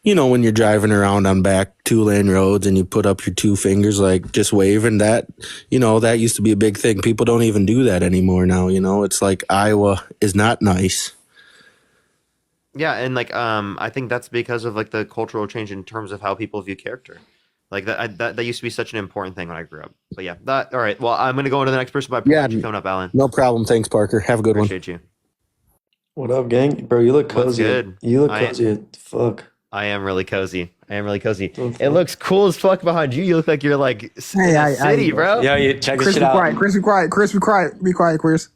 you know, when you're driving around on back 2-lane roads and you put up your 2 fingers, like just waving that, you know, that used to be a big thing. People don't even do that anymore now. You know, it's like Iowa is not nice. Yeah, and like I think that's because of like the cultural change in terms of how people view character. Like that used to be such an important thing when I grew up. But yeah, all right. Well, I'm gonna go into the next person. But I appreciate you coming up, Alan. No problem. Thanks, Parker. Have a good Appreciate you. What up, gang? Bro, you look cozy. Good? You look cozy. Fuck. I am really cozy. It looks cool as fuck behind you. You look like you're like in a city, bro. Yeah, you check this shit out. Chris, be quiet. Be quiet, Chris.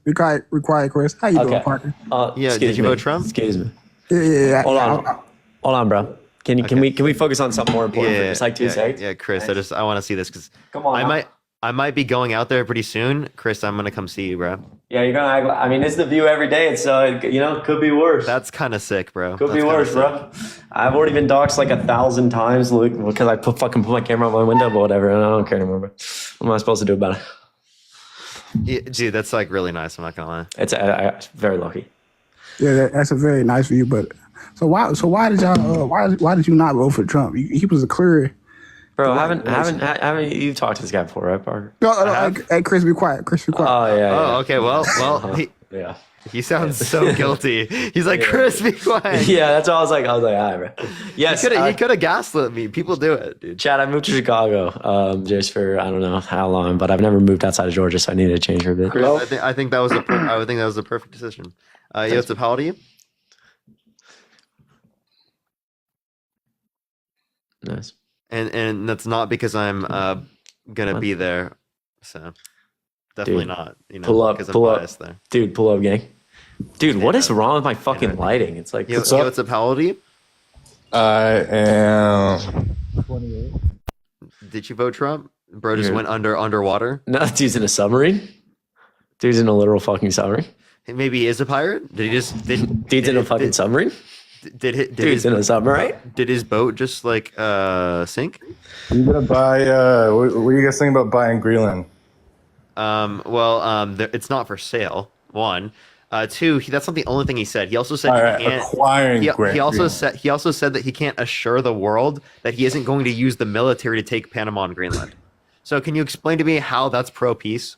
How you doing, Parker? Yeah, did you vote Trump? Excuse me. Yeah. Hold on, bro. Can we focus on something more important for just like 2 seconds? Yeah, Chris. Nice. I want to see this because come on. I might be going out there pretty soon, Chris. I'm gonna come see you, bro. Yeah, you're gonna. I mean, it's the view every day. It's you know, could be worse. That's kind of sick, bro. Could be worse, bro. I've already been doxxed like 1,000 times, because I put my camera on my window, but whatever. And I don't care anymore, bro. What am I supposed to do about it? Yeah, dude, that's like really nice. I'm not gonna lie. It's very lucky. Yeah, that's a very nice view, but. So why did y'all why did you not vote for Trump? He was a clear. Bro, haven't you talked to this guy before, right, Parker? No, hey, Chris, be quiet. Oh yeah. Oh, okay. Well, yeah. He sounds so guilty. He's like, Chris, be quiet. Yeah, that's all I was like, all right, bro. Yes, he could have gaslit me. People do it, dude. Chad, I moved to Chicago, just for I don't know how long, but I've never moved outside of Georgia, so I needed to change for a bit. Chris, I think that was the perfect decision. Yosef, how old are you? Nice. And that's not because I'm gonna be there, so definitely not. You know, pull up, there. Dude. Pull up, gang. Dude, what is wrong with my fucking lighting? It's like what's up? How old are you? I am 28. Did you vote Trump? Bro just went underwater. No, dude's in a submarine. Dude's in a literal fucking submarine. Maybe he is a pirate. Did he just? Dude's in a fucking submarine. Dude's in a submarine. Did his boat just like sink? You gonna buy? What are you guys thinking about buying Greenland? It's not for sale. 1, 2. That's not the only thing he said. He also said he can't acquiring. He also said that he can't assure the world that he isn't going to use the military to take Panama and Greenland. So can you explain to me how that's pro peace?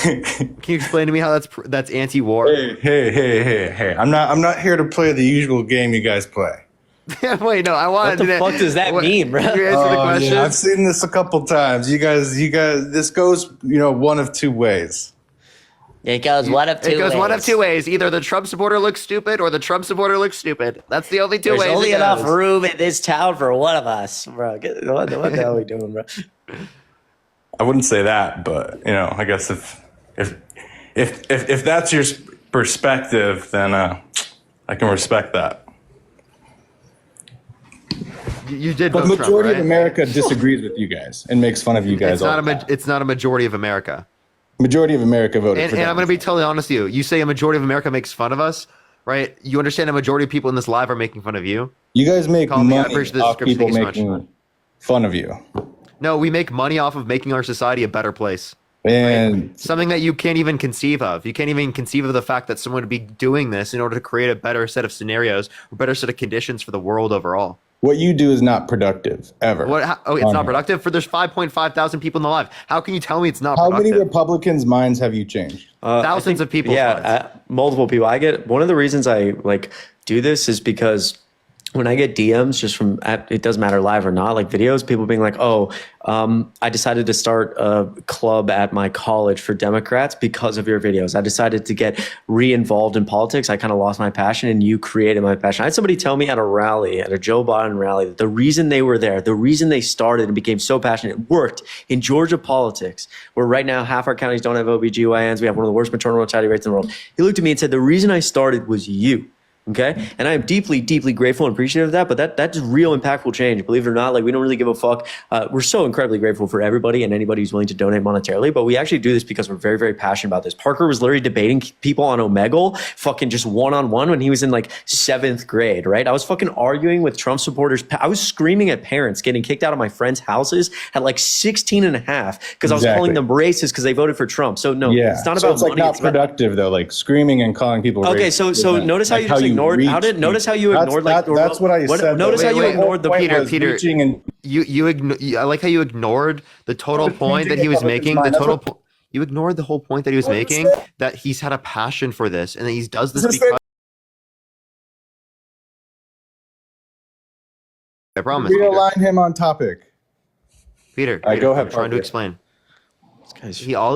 Can you explain to me how that's anti-war? Hey! I'm not here to play the usual game you guys play. Wait, no, I wanted. What the fuck does that mean, bro? Can you answer the question? Yeah, I've seen this a couple times. You guys. This goes, one of 2 ways. It goes one of 2 ways. It goes one of 2 ways. Either the Trump supporter looks stupid, or the Trump supporter looks stupid. That's the only 2 ways. There's only enough room in this town for one of us, bro. What the hell are we doing, bro? I wouldn't say that, but I guess if that's your perspective, then I can respect that. You did, but vote majority Trump, right? of America disagrees with you guys and makes fun of you guys. It's not a majority of America. Majority of America voted for and I'm going to be totally honest with you. You say a majority of America makes fun of us, right? You understand a majority of people in this live are making fun of you? You guys make money off people making fun of you. No, we make money off of making our society a better place. And right? Something that you can't even conceive of. You can't even conceive of the fact that someone would be doing this in order to create a better set of scenarios, or better set of conditions for the world overall. What you do is not productive, ever. It's not productive? There's 5.5 thousand people in the live. How can you tell me it's not productive? How many Republicans' minds have you changed? Thousands of people. Yeah, multiple people. one of the reasons I do this is because when I get DMs just from, it doesn't matter live or not, like videos, people being like, I decided to start a club at my college for Democrats because of your videos. I decided to get re-involved in politics. I kind of lost my passion and you created my passion. I had somebody tell me at a Joe Biden rally, that the reason they were there, the reason they started and became so passionate, worked in Georgia politics, where right now half our counties don't have OBGYNs. We have one of the worst maternal mortality rates in the world. He looked at me and said, the reason I started was you. Okay. And I am deeply, deeply grateful and appreciative of that. But that's real impactful change. Believe it or not, we don't really give a fuck. We're so incredibly grateful for everybody and anybody who's willing to donate monetarily. But we actually do this because we're very, very passionate about this. Parker was literally debating people on Omegle, fucking just one-on-one when he was in 7th grade, right? I was fucking arguing with Trump supporters. I was screaming at parents getting kicked out of my friends' houses at 16 and a half because I was calling them racist because they voted for Trump. So no, it's not about money. It's not productive though, screaming and calling people racist. Okay, so notice how you ignored? Notice how you ignored that's what I said. Notice how you ignored the Peter. And I like how you ignored the total point that he was making. You ignored the whole point that he was making, that he's had a passion for this and that he does this because. I promise. realign him on topic. Peter, go ahead, I'm trying to Parker. explain. All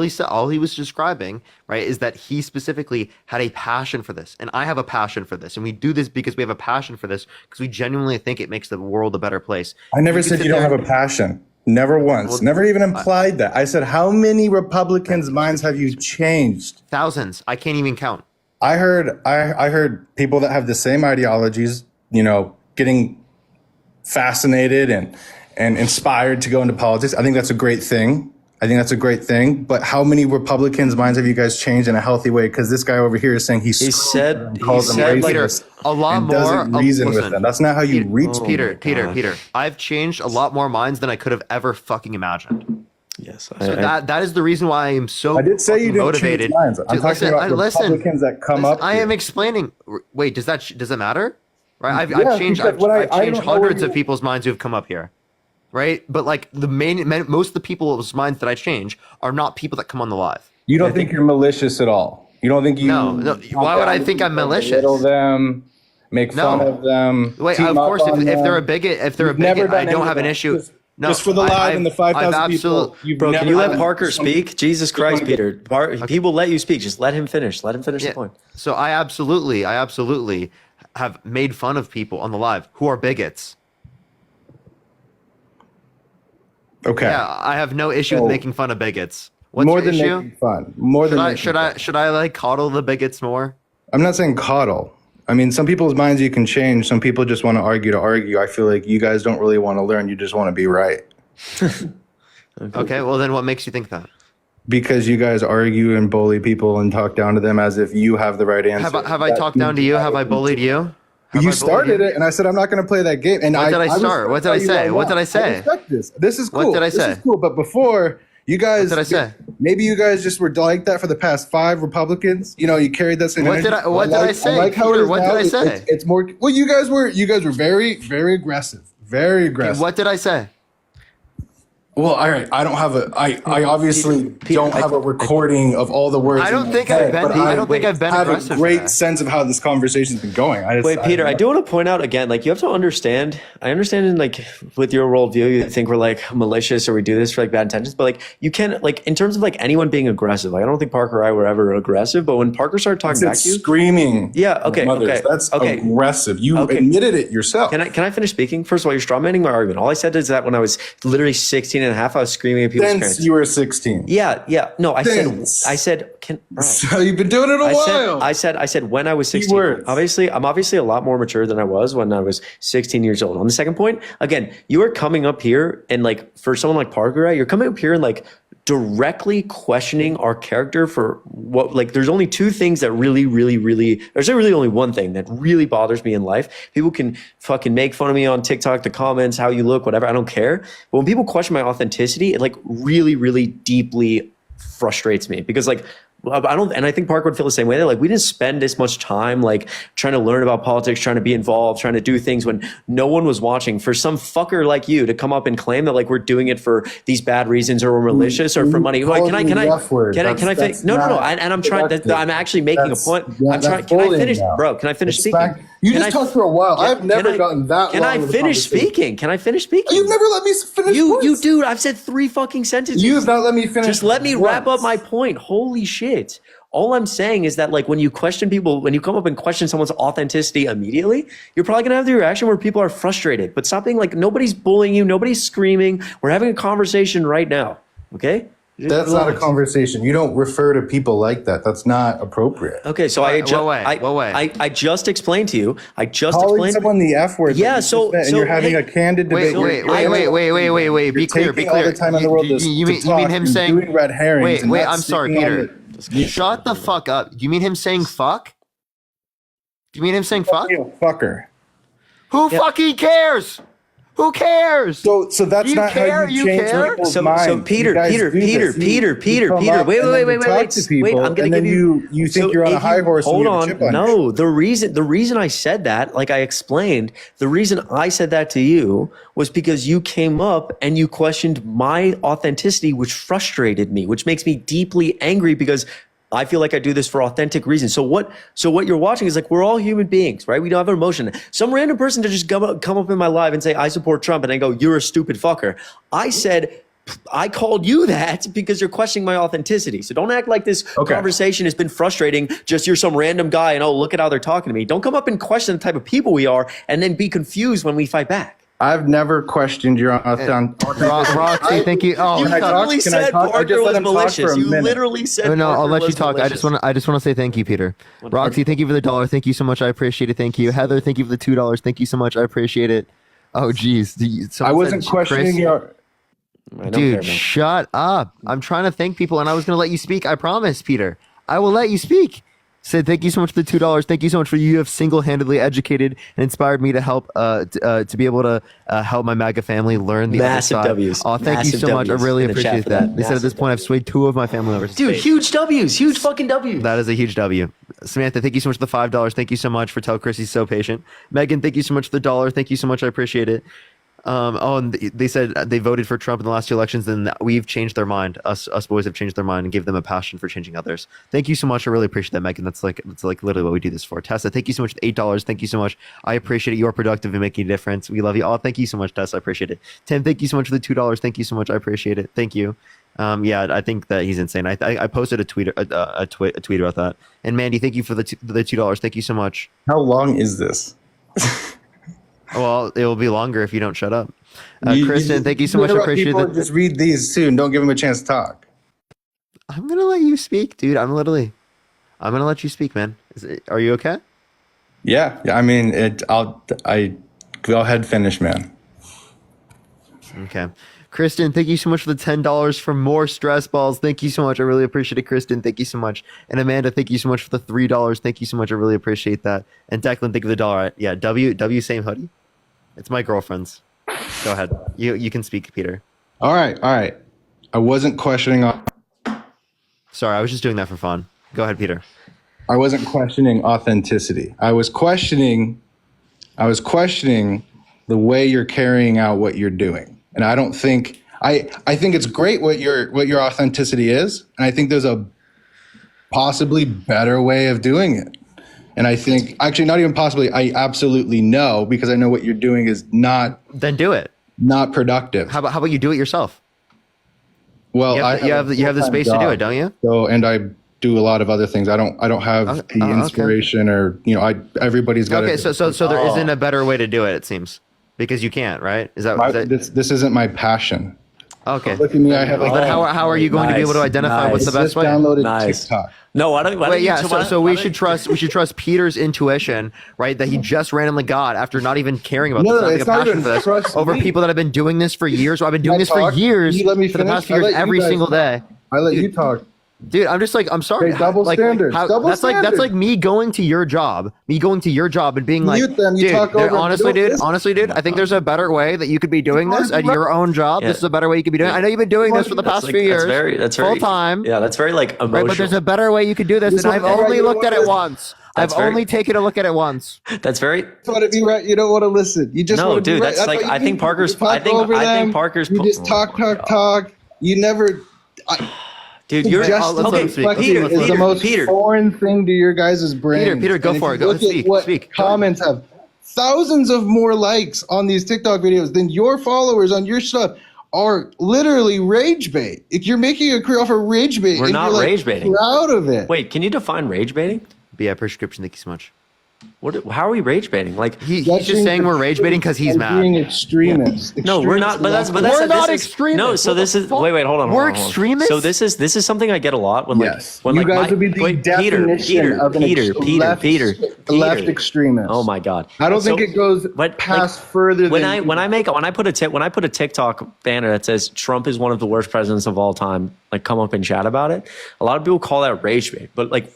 he was describing, right, is that he specifically had a passion for this, and I have a passion for this, and we do this because we have a passion for this because we genuinely think it makes the world a better place. I never said you don't have a passion. Never once. Never even implied that. I said, how many Republicans' minds have you changed? Thousands. I can't even count. I heard people that have the same ideologies, getting fascinated and inspired to go into politics. I think that's a great thing. But how many Republicans' minds have you guys changed in a healthy way? Because this guy over here is saying he said Peter, a lot more. Doesn't reason with them. That's not how you reach Peter. I've changed a lot more minds than I could have ever fucking imagined. Yes. So that is the reason why I am so. I did say you didn't motivated. change minds. I'm talking about Republicans that come up. I am explaining. Wait, does it matter? Right, I've changed. because I've I changed don't know hundreds where of people's minds who have come up here. Right, but like most of the people's minds that I change are not people that come on the live. You don't think you're malicious at all. You don't think you. No. Why would I think I'm malicious? Belittle them, make fun of them. Wait, of course, if they're a bigot, I don't have an issue. No, just for the live and the 5,000 people. Bro, can you let Parker speak? Jesus Christ, Peter. He will let you speak. Just let him finish. Let him finish the point. So I absolutely have made fun of people on the live who are bigots. Okay. Yeah, I have no issue with making fun of bigots. What's more your than issue? making fun. Should I like coddle the bigots more? I'm not saying coddle. I mean, some people's minds you can change. Some people just want to argue. I feel like you guys don't really want to learn. You just want to be right. Okay, well then what makes you think that? Because you guys argue and bully people and talk down to them as if you have the right answer. Have I talked down to you? Have I bullied you? You started it, and I said I'm not going to play that game. And what did I start? What did I say? What did I say? I respect this. This is cool. What did I say? This is cool. But before, you guys, what did I say? Maybe you guys just were like that for the past 5 Republicans. You carried that same energy. What did I say? What did I say? It's more. Well, you guys were very, very aggressive. Very aggressive. What did I say? Well, all right. I don't have I obviously don't have a recording of all the words. I don't think I've been. I don't think I've been aggressive. I have a great sense of how this conversation's been going. Peter, I do want to point out again. Like, you have to understand. I understand in with your worldview, you think we're malicious or we do this for bad intentions. But you can in terms of anyone being aggressive. I don't think Parker or I were ever aggressive. But when Parker started talking back to you, screaming. Yeah. Okay. That's aggressive. You admitted it yourself. Can I finish speaking? First of all, you're strawmanning my argument. All I said is that when I was literally 16 and a half, I was screaming at people's parents. You were 16. Yeah. No, I said, so you've been doing it a while. I said when I was 16. I'm obviously a lot more mature than I was when I was 16 years old. On the second point, again, you are coming up here and for someone like Parker, you're coming up here and directly questioning our character for what there's only 2 things that really there's really only one thing that really bothers me in life. People can fucking make fun of me on TikTok, the comments, how you look, whatever, I don't care. But when people question my authenticity, it really deeply frustrates me because I don't, and I think Park would feel the same way. That we didn't spend this much time trying to learn about politics, trying to be involved, trying to do things when no one was watching. For some fucker like you to come up and claim that we're doing it for these bad reasons or we're malicious or for money. Can I finish? No. And I'm trying. I'm actually making a point. I'm trying. Can I finish, bro? Can I finish speaking? You just talked for a while. I've never gotten that. Can I finish speaking? Can I finish speaking? You've never let me finish. You dude. I've said 3 fucking sentences. You have not let me finish. Just let me wrap up my point. Holy shit. All I'm saying is that when you question people, when you come up and question someone's authenticity immediately, you're probably gonna have the reaction where people are frustrated. But stop being nobody's bullying you, nobody's screaming. We're having a conversation right now. Okay? That's not a conversation. You don't refer to people like that. That's not appropriate. Okay, so I just explained to you. Calling someone the F word. Yeah, so you're having a candid debate. Wait. Be clear. All the time in the world you mean him saying doing red herrings? Wait. I'm sorry, Peter. Shut the fuck up. You mean him saying fuck? Do you mean him saying fuck? Fucker. Who fucking cares? Who cares? So that's You not care? how you You change care? people's So minds. Peter, You guys Peter, do Peter, this. Peter, Peter, come Peter. up Wait, and wait, then wait, you wait, talk wait. to people, Wait, I'm gonna and give then you so think you're on a if high you- horse. And Hold you have a on. chip on your No, shoulder. the reason I said that, like I explained, the reason I said that to you was because you came up and you questioned my authenticity, which frustrated me, which makes me deeply angry because I feel like I do this for authentic reasons. So what you're watching is like, we're all human beings, right? We don't have an emotion. Some random person to just come up in my live and say, I support Trump. And I go, you're a stupid fucker. I said, I called you that because you're questioning my authenticity. So don't act like this conversation has been frustrating. Just you're some random guy and oh, look at how they're talking to me. Don't come up and question the type of people we are and then be confused when we fight back. I've never questioned your authenticity. Roxy, thank you. Oh, You Can I talk? literally Can I said talk? I Parker just let was him talk malicious. for a You minute. literally said no, I'll Parker let you was talk. malicious. I just want to say thank you, Peter. Roxy, thank you for the $1. Thank you so much. I appreciate it. Thank you, Heather. Thank you for the $2. Thank you so much. I appreciate it. Oh, geez, I wasn't questioning your. I don't care, Dude, man. shut up. I'm trying to thank people, and I was going to let you speak. I promise, Peter. I will let you speak. Said thank you so much for the $2. Thank you so much for you have single-handedly educated and inspired me to help to be able to help my MAGA family learn the Massive other side. W's. Oh, thank you Massive so much. I W's really in the chat appreciate for that. that. They said at this Massive point I've swayed 2 of my family members. Dude, huge W's, huge fucking W's. That is a huge W. Samantha, thank you so much for the $5. Thank you so much for Tell Chris he's so patient. Megan, thank you so much for the $1. Thank you so much. I appreciate it. And they said they voted for Trump in the last 2 elections, and we've changed their mind. Us boys have changed their mind and give them a passion for changing others. Thank you so much. I really appreciate that, Megan. That's like literally what we do this for. Tessa, thank you so much for the $8. Thank you so much. I appreciate it. You are productive and making a difference. We love you all. Thank you so much, Tessa. I appreciate it. Tim, thank you so much for the $2. Thank you so much. I appreciate it. Thank you. Yeah, I think that he's insane. I posted a tweet about that. And Mandy, thank you for the $2. Thank you so much. How long is this? Well, it will be longer if you don't shut up. You Kristen, thank you so much. I interrupt appreciate people it. and just read these too, and don't give them a chance to talk. I'm gonna let you speak, dude. I'm gonna let you speak, man. Are you okay? Yeah. I mean, I go ahead, finish, man. Okay. Kristen, thank you so much for the $10 for more stress balls. Thank you so much. I really appreciate it, Kristen. Thank you so much. And Amanda, thank you so much for the $3. Thank you so much. I really appreciate that. And Declan, thank you for the $1. Yeah, W same hoodie. It's my girlfriend's. Go ahead. You can speak, Peter. All right. I wasn't questioning. Sorry, I was just doing that for fun. Go ahead, Peter. I wasn't questioning authenticity. I was questioning the way you're carrying out what you're doing. And I don't think I think it's great what your authenticity is, and I think there's a possibly better way of doing it. And I think actually not even possibly, I absolutely know, because I know what you're doing is not Then do it. not productive. How about you do it yourself? Well, You have the space to do it, don't you? So, and I do a lot of other things. I don't have the inspiration or, everybody's got Okay, so there isn't a better way to do it seems, because you can't, right? Is that this isn't my passion. okay? Look at me. I have like. But how are you going to be able to identify what's the best just way? downloaded Nice. TikTok. No, why don't Wait, yeah. So we should should trust Peter's intuition, right? That he just randomly got after not even caring about No, this, no, having it's a not passion even for this, trust over me. people that have been doing this for years. So I've been doing this for talk? years, You let me for the finish? past few I years, let you every guys single talk. day. I let you talk. Dude, I'm just like, I'm sorry. Okay, double standards. Double that's standards. like me going to your job, and being like, Mute them, you dude, talk over them, honestly, you don't honestly, dude, I think there's a better way that you could be doing this at Right. your own job. Yeah. This is a better way you could be doing it. I know you've been doing this for the past few years, That's very full time. Yeah, that's very like emotional. Right, but there's a better way you could do this, This and one- I've all right, only you know looked what at it this- once. I've That's very- only taken a look at it once. That's very You want to be right. You don't want to listen. You just No, want to dude, be right. that's like- what you I think do. Parker's- You talk I think- over I think them. Parker's You po- just oh talk. my God. You never. dude. You're Just let's let him speak. Peter is the most Peter. foreign thing to your guys' brain. Peter, go for it. Go, speak, What speak. comments have thousands of more likes on these TikTok videos than your followers on your stuff are literally rage bait. If you're making a career off of rage bait, We're and not you're, like, rage baiting. proud of it. Wait, can you define rage baiting? Yeah, prescription. Thank you so much. How are we rage baiting? Like, He's just saying we're rage baiting because he's and mad. being extremists. no, we're not. But that's We're not this is- extremists. No, so What this the is. fuck? Wait, hold on. We're hold on. extremists? So this is something I get a lot when Yes. when You guys would be the definition of an Peter, left extremist. Oh my God. I don't So- think it goes but, past like, further when than I put a TikTok banner that says Trump is one of the worst presidents of all time, like come up and chat about it. A lot of people call that rage bait, but like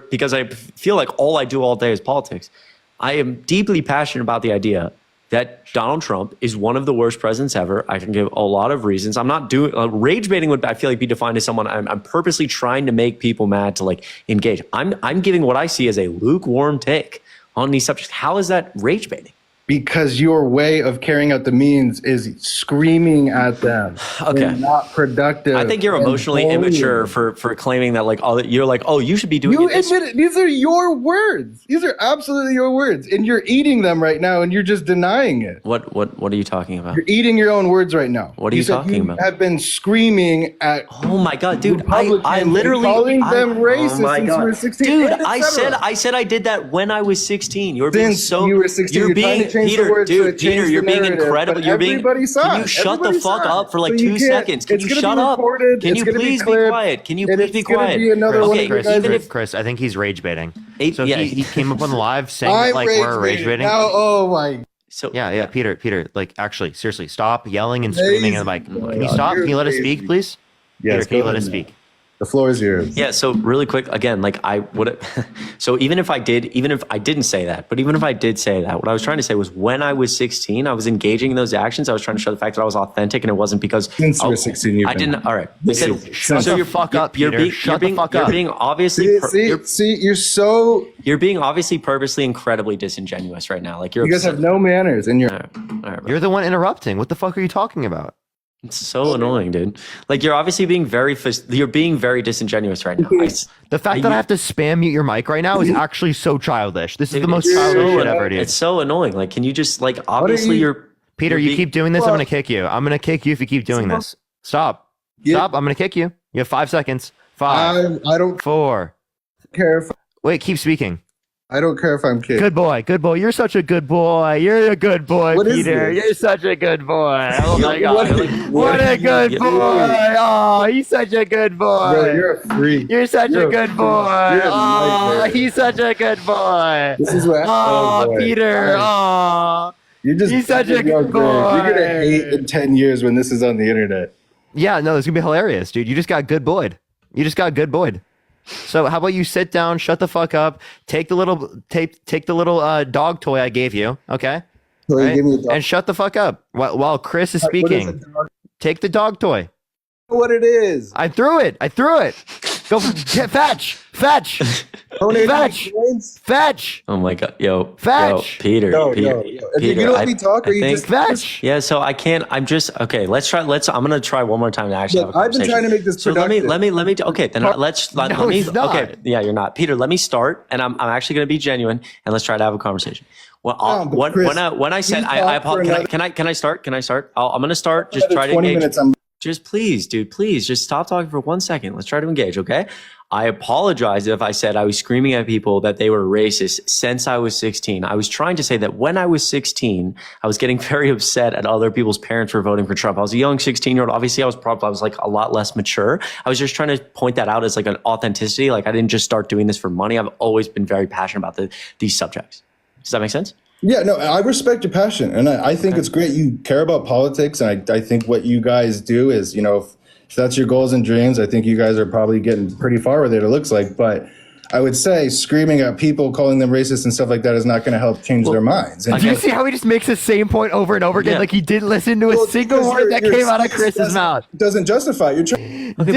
because I feel like all I do all day is politics. I am deeply passionate about the idea that Donald Trump is one of the worst presidents ever. I can give a lot of reasons. I'm not doing rage baiting would I feel like be defined as someone I'm purposely trying to make people mad to like engage. I'm giving what I see as a lukewarm take on these subjects. How is that rage baiting? Because your way of carrying out the means is screaming at them. Okay. And not productive. I think you're emotionally immature for claiming that like you're like, oh, you should be doing You this. admit it. These are your words. These are absolutely your words. And you're eating them right now and you're just denying it. What are you talking about? You're eating your own words right now. What are you talking about? You have been screaming at Oh my god, dude! Republicans I and literally calling them racist oh my since God. you were 16. Dude, and I etc. said I did that when I was 16. You're being Since so you were 16, you're trying to change the Peter, words so dude, it changed Peter, you're the being narrative, incredible. but You're being. everybody saw Can you it. shut the Everybody fuck saw up for like it. So 2 you can't- seconds? Can it's you gonna shut be up? recorded, Can it's you gonna be please be clipped, quiet? Can you and please be it's gonna quiet? be another Chris, one of Okay, you Chris, guys even Chris, if Chris, I think he's rage baiting. Eight- So yeah, he came up on the live saying that, I'm like we're rage baiting. Now, oh my. so Yeah, Peter, like actually, seriously, stop yelling and screaming in the mic. Can you stop? Can you let us speak, please? Yes, Peter, can you go let us ahead, man. speak? The floor is yours. Yeah, so really quick, again, like I would, so even if I didn't say that, but even if I did say that, what I was trying to say was when I was 16, I was engaging in those actions. I was trying to show the fact that I was authentic and it wasn't because Since you were 16, you've I been- didn't. All right. Shut the fuck up, Peter. Shut the fuck up. You're being obviously, You're so. you're being obviously purposely incredibly disingenuous right now. Like you're You guys have no manners, and you're. All right, bro. You're the one interrupting. What the fuck are you talking about? It's so annoying, dude. Like you're obviously being very disingenuous right now. The fact that I have to spam mute your mic right now is actually so childish. This is the most It's childish so- shit ever, dude. It's so annoying. Like, can you just like obviously you're Peter, you keep doing this, I'm gonna kick you. I'm gonna kick you if you keep doing this. Stop. Yeah. Stop. I'm gonna kick you. You have 5 seconds. 5, I don't 4. care if Wait, keep speaking. I don't care if I'm kidding. Good boy. Good boy. You're such a good boy. You're a good boy, What is Peter. this? You're such a good boy. Oh my What- god. What a good boy. Oh, he's such a good boy. Bro, you're a freak. You're such You're a good freak. boy. You're a Oh, nightmare. he's such a good boy. This is what. Oh, boy. Peter. Oh. You're just. he's such a you're good boy. You're gonna hate in 10 years when this is on the internet. Yeah, no, it's gonna be hilarious, dude. You just got good boyed. You just got good boyed. So how about you sit down, shut the fuck up, take the little dog toy I gave you, okay? So you Right? give me a dog. And shut the fuck up while Chris is What is speaking. a dog? Take the dog toy. What it is? I threw it. Go fetch. Donate Fetch. coins? Fetch. Oh my god, yo, Fetch. Peter, Yo, Peter, yo. If Peter, you let me talk, or you think- just Fetch. Yeah, so I can't. I'm just okay. I'm gonna try one more time to actually Look, have a I've been conversation. trying to make this So productive. let me. Okay, then let's let No, me. it's not. Okay, yeah, you're not, Peter. Let me start, and I'm actually gonna be genuine, and let's try to have a conversation. Well, but Chris, when I said please I talk for apologize. another- Can I start? I'm gonna start. Just try to 20 engage. minutes. I'm Just please, dude, please just stop talking for 1 second. Let's try to engage, okay? I apologize if I said I was screaming at people that they were racist since I was 16. I was trying to say that when I was 16, I was getting very upset at other people's parents for voting for Trump. I was a young 16-year-old. Obviously, I was like a lot less mature. I was just trying to point that out as like an authenticity. Like I didn't just start doing this for money. I've always been very passionate about these subjects. Does that make sense? Yeah, no, I respect your passion, and I think it's great. You care about politics, and I think what you guys do is, if that's your goals and dreams, I think you guys are probably getting pretty far with it, it looks like. But I would say screaming at people, calling them racist and stuff like that is not going to help change their minds. And Do you see how he just makes the same point over and over again? Yeah. Like he didn't listen to a Well, single because word that your came out of stance Chris's mouth. doesn't justify it. You're trying. Okay, Dude.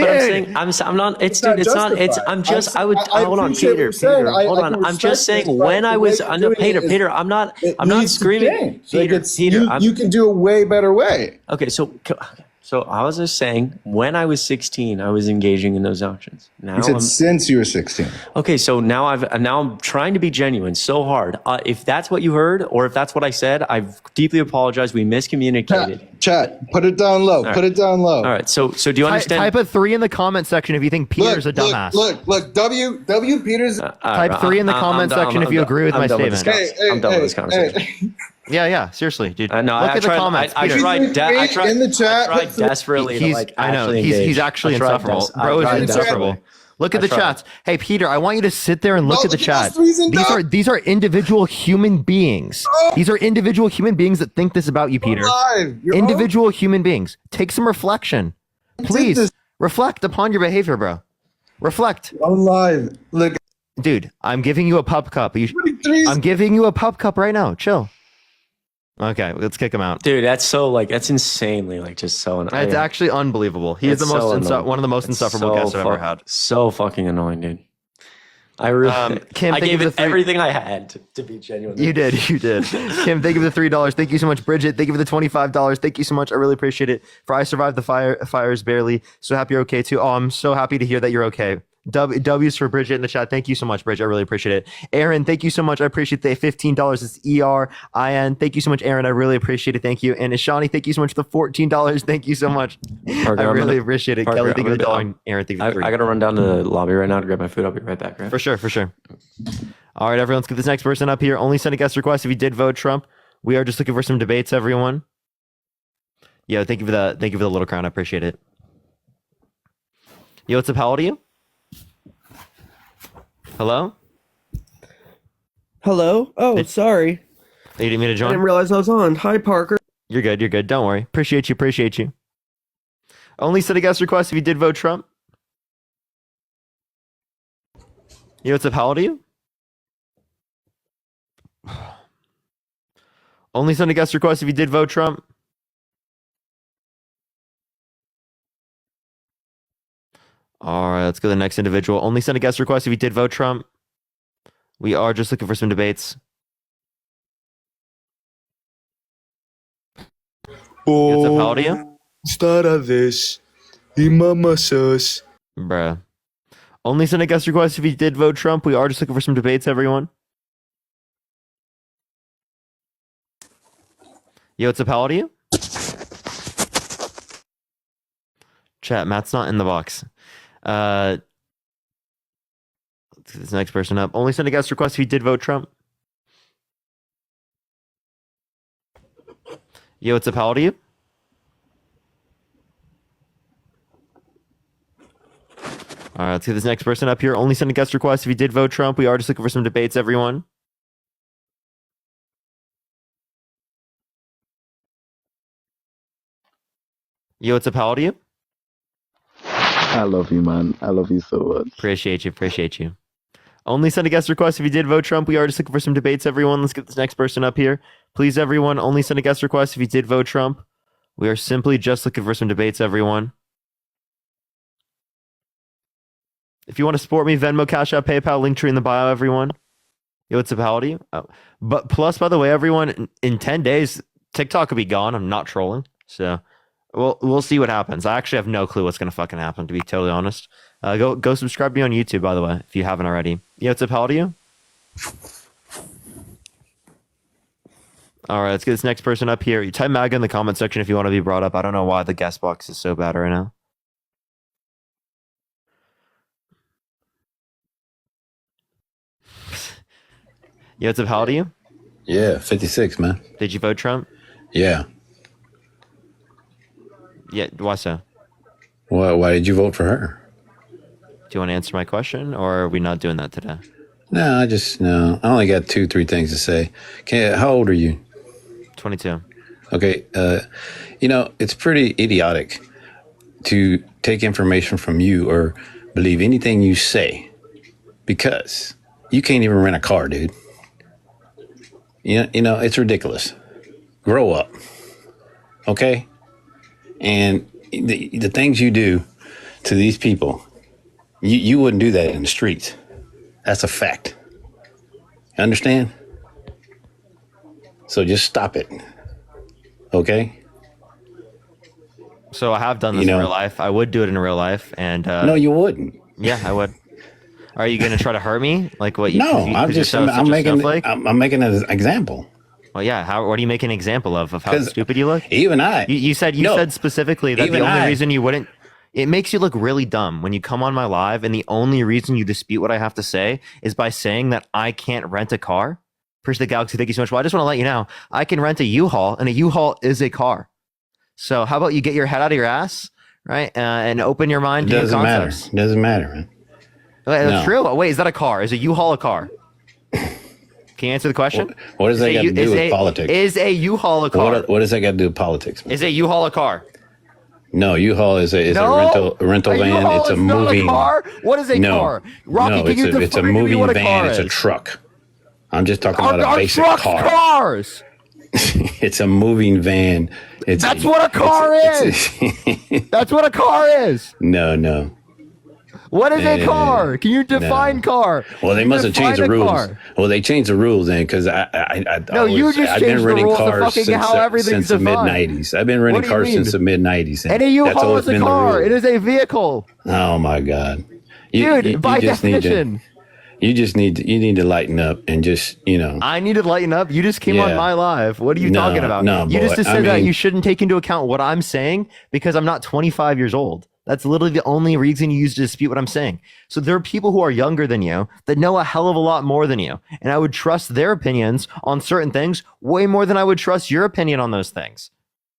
but I'm saying I'm not. It's not dude. It's not. It's. justified. I'm just. I I would. I Hold on, appreciate what Peter. you're saying. Peter. I Hold on. can I'm just respect saying this, when but I the was. way you're I know, doing Peter. it is- Peter. I'm not. It I'm not needs to screaming. change. Like Peter. it's, Peter. you can do a way better way. Okay, so I was just saying when I was 16, I was engaging in those actions. Now You said I'm since you were 16. okay. So now I'm trying to be genuine so hard. If that's what you heard, or if that's what I said, I've deeply apologized. We miscommunicated. Chat, put it down low. Put it down low. All right. So do you understand? Type a 3 in the comment section if you think Peter's a dumbass. Look. W. Peters. Type 3 in the comment section if you agree with my statement. I'm done with this conversation. Yeah, seriously, dude. No, Look I at the tried. comments. I Peter. tried. I tried in the chat. I tried desperately to He's, like. I know, actually he's engage. actually I tried insufferable. des- I Bro is tried insufferable. desperately. Look at the tried. chats. Hey, Peter, I want you to sit there and look at the look at chats. those threes and dots. These are individual human beings. These are individual human beings that think this about you, Peter. Live. You're Individual human beings. Take some reflection. Please this. reflect upon your behavior, bro. Reflect. on live. Look. Dude, I'm giving you a pup cup. Threes. I'm giving you a pup cup right now. Chill. Okay, let's kick him out. Dude, that's insanely just so annoying. It's actually unbelievable. He is the most one of the most insufferable guests I've ever had. So fucking annoying, dude. I really, Kim, I gave it everything I had to be genuine. You did. Kim, thank you for the $3. Thank you so much, Bridget. Thank you for the $25. Thank you so much. I really appreciate it. For I survived the fires barely. So happy you're okay too. Oh, I'm so happy to hear that you're okay. W's for Bridget in the chat. Thank you so much, Bridget. I really appreciate it. Aaron, thank you so much. I appreciate the $15. It's ERIN. Thank you so much, Aaron. I really appreciate it. Thank you. And Ishani, thank you so much for the $14. Thank you so much. Parker, I really appreciate it. Parker, Kelly, thank you for the $1. Aaron, thank you for the $3. I gotta run down to the lobby right now to grab my food. I'll be right back. Right? For sure. All right, everyone, let's get this next person up here. Only send a guest request if you did vote Trump. We are just looking for some debates, everyone. Yo, thank you for the little crown. I appreciate it. Yo, what's up? How old are you? Hello? Hello? Oh, sorry. You didn't mean to I join? didn't realize I was on. Hi, Parker. You're good. Don't worry. Appreciate you. Only send a guest request if you did vote Trump. Yo, what's up? How old are you? Only send a guest request if you did vote Trump. All right, let's go to the next individual. Only send a guest request if you did vote Trump. We are just looking for some debates. Yo, what's up? How old are you? Bruh. Only send a guest request if you did vote Trump. We are just looking for some debates, everyone. Yo, what's up? How old are you? Chat, Matt's not in the box. Let's get this next person up. Only send a guest request if you did vote Trump. Yo, what's up? How old are you? All right, let's get this next person up here. Only send a guest request if you did vote Trump. We are just looking for some debates, everyone. Yo, what's up? How old are you? I love you, man. I love you so much. Appreciate you. Only send a guest request if you did vote Trump. We are just looking for some debates, everyone. Let's get this next person up here. Please, everyone, only send a guest request if you did vote Trump. We are simply just looking for some debates, everyone. If you want to support me, Venmo, Cash App, PayPal, link tree in the bio, everyone. Yo, what's up? How old are you? Oh. But plus, by the way, everyone, in 10 days, TikTok will be gone. I'm not trolling. So we'll see what happens. I actually have no clue what's going to fucking happen, to be totally honest. Go subscribe to me on YouTube, by the way, if you haven't already. Yo, what's up? How old are you? All right, let's get this next person up here. You type MAGA in the comment section if you want to be brought up. I don't know why the guest box is so bad right now. Yo, what's up? How old are you? Yeah, 56, man. Did you vote Trump? Yeah. Yeah, why so? Why did you vote for her? Do you want to answer my question, or are we not doing that today? No, I only got 2-3 things to say. How old are you? 22. Okay, it's pretty idiotic to take information from you or believe anything you say because you can't even rent a car, dude. It's ridiculous. Grow up, okay? And the things you do to these people, you wouldn't do that in the streets. That's a fact. Understand? So just stop it, okay? So I have done this in real life. I would do it in real life, and no, you wouldn't. Yeah, I would. Are you going to try to hurt me? Like what? No, I'm making an example. Well, yeah. What do you make an example of how stupid you look? Even I. You said specifically that the only reason you wouldn't. It makes you look really dumb when you come on my live, and the only reason you dispute what I have to say is by saying that I can't rent a car. Appreciate the Galaxy. Thank you so much. Well, I just want to let you know I can rent a U-Haul, and a U-Haul is a car. So how about you get your head out of your ass, right, and open your mind to new concepts. It doesn't matter, man. That's true. Oh, wait, is that a car? Is a U-Haul a car? Can you answer the question? What does that got to do with politics? Is a U-Haul a car? What does that got to do with politics, man? Is a U-Haul a car? No, U-Haul is a rental van. It's a moving car. What is a car? Rocky, can you it's a moving van. It's a truck. I'm just talking about a basic car. Cars. It's a moving van. That's what a car is. That's what a car is. No. What is a car? Can you define car? Well, they Can you must have changed the define a rules. car? Well, they changed the rules then, because You just I've changed been the renting rules of cars fucking since how everything's the mid defined. '90s. I've been renting What do you cars mean? since the mid '90s. And a U-Haul is a car. It is a vehicle. Oh my God, By definition. You need to lighten up and just, I need to lighten up. You just came on Yeah. my live. What are you No, talking about? no, You boy. just said that you shouldn't take into account what I'm saying because I'm not 25 years old. That's literally the only reason you use to dispute what I'm saying. So there are people who are younger than you that know a hell of a lot more than you. And I would trust their opinions on certain things way more than I would trust your opinion on those things.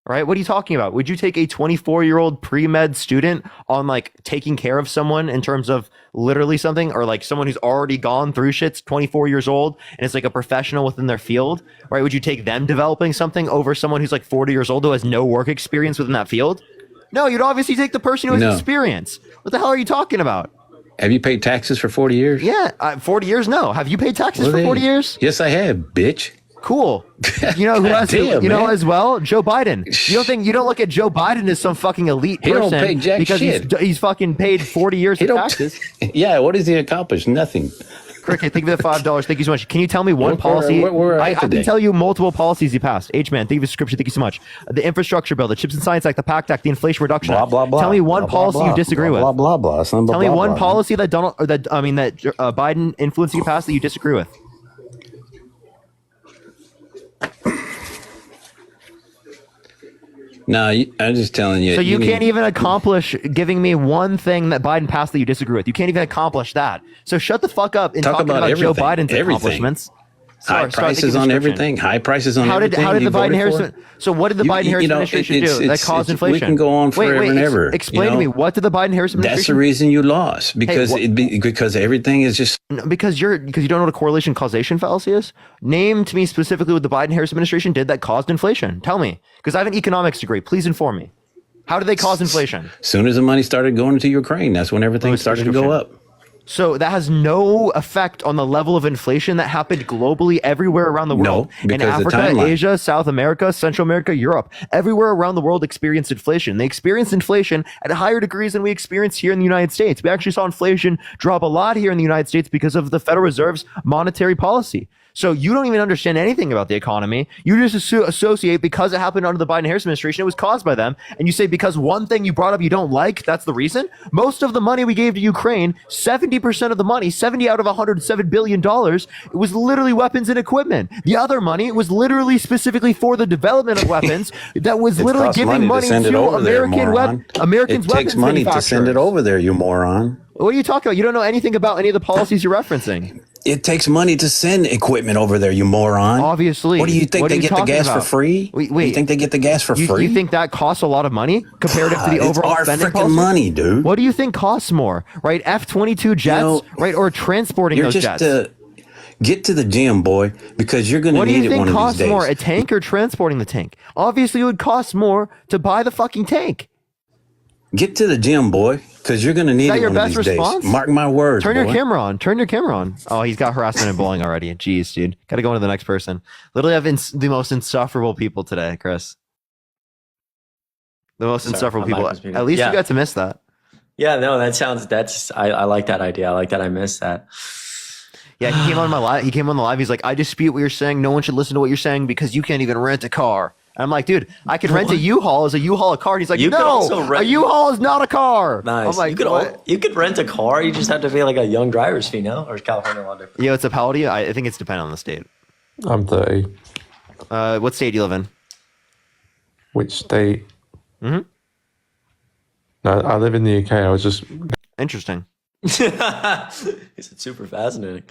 Right? What are you talking about? Would you take a 24-year-old pre-med student on like taking care of someone in terms of literally something, or like someone who's already gone through shit's 24 years old and is like a professional within their field? Right? Would you take them developing something over someone who's like 40 years old who has no work experience within that field? No, you'd obviously take the person who has experience. What the hell are you talking about? Have you paid taxes for 40 years? Yeah, 40 years. No. Have you paid taxes for 40 years? Yes, I have, bitch. Cool. You know who has Damn, you know man. as well? Joe Biden. You don't look at Joe Biden as some fucking elite He don't person pay jack because shit. he's fucking paid 40 years He of don't- taxes. Yeah, what has he accomplished? Nothing. Cricket, thank you for the $5. Thank you so much. Can you tell me one Where- policy? where I at can today? tell you multiple policies he passed. H-Man, thank you for the subscription. Thank you so much. The infrastructure bill, the Chips and Science Act, the PACT Act, the Inflation Reduction Act. Tell me one policy you disagree with. Blah, blah, blah. Tell Tell me one policy that Biden influenced you passed that you disagree with. No, I'm just telling you. So you can't even accomplish giving me one thing that Biden passed that you disagree with. You can't even accomplish that. So shut the fuck up and Talk talk about Joe everything, Biden's everything. accomplishments. High prices on everything. High prices on everything. How did the You voted Biden-Harris? for? So what did the Biden-Harris administration do that caused inflation? We can go on forever and ever. Explain you to know? me, what did the Biden-Harris administration? That's the reason you lost, because what- because everything is just. Because you don't know what a correlation causation fallacy is. Name to me specifically what the Biden-Harris administration did that caused inflation. Tell me, because I have an economics degree. Please inform me. How did they cause inflation? As soon as the money started going to Ukraine, that's when everything started to go up. So that has no effect on the level of inflation that happened globally everywhere around the world. No, because in the Africa, timeline. Asia, South America, Central America, Europe, everywhere around the world experienced inflation. They experienced inflation at higher degrees than we experienced here in the United States. We actually saw inflation drop a lot here in the United States because of the Federal Reserve's monetary policy. So you don't even understand anything about the economy. You just associate because it happened under the Biden-Harris administration, it was caused by them. And you say because one thing you brought up you don't like, that's the reason. Most of the money we gave to Ukraine, 70% of the money, 70 out of $107 billion, it was literally weapons and equipment. The other money was literally specifically for the development of weapons that was literally costs giving money send it to over there, Americans' moron. weapons It takes money to send it manufacturers. over there, you moron. What are you talking about? You don't know anything about any of the policies you're referencing. It takes money to send equipment over there, you moron. Obviously. What do you think? What are They you get the talking gas for about? free? Wait. You think they get the gas for free? You think that costs a lot of money comparative to the It's overall our spending freaking policy? money, dude. What do you think costs more, right? F-22 jets, right? Or transporting You're those just jets? get to the gym, boy, because you're going to What do need you it one think of these costs days. more, a tank or transporting the tank? Obviously, it would cost more to buy the fucking tank. Get to the gym, boy, because you're going to need that it your one of best these response? days. Mark my words, Turn your boy. camera on. Turn your camera on. Oh, he's got harassment and bullying already. Jeez, dude. Got to go on to the next person. Literally, I've been the most insufferable people today, Chris. The most insufferable my mic people. was muted. At least Yeah. you got to miss that. Yeah, no, I like that idea. I like that I missed that. Yeah, he came on my live. He came on the live. He's like, I dispute what you're saying. No one should listen to what you're saying because you can't even rent a car. And I'm like, dude, I could rent a U-Haul. Is a U-Haul a car? And he's like, You could also no, a rent- U-Haul is not a car. Nice. I'm like, what? You could rent a car. You just have to pay like a young driver's fee, no? Or is California a lot different? Yeah, it's a how do you? I think it's dependent on the state. I'm 30. What state do you live in? Which state? Mhm. No, I live in the UK. I was just Interesting. It's super fascinating.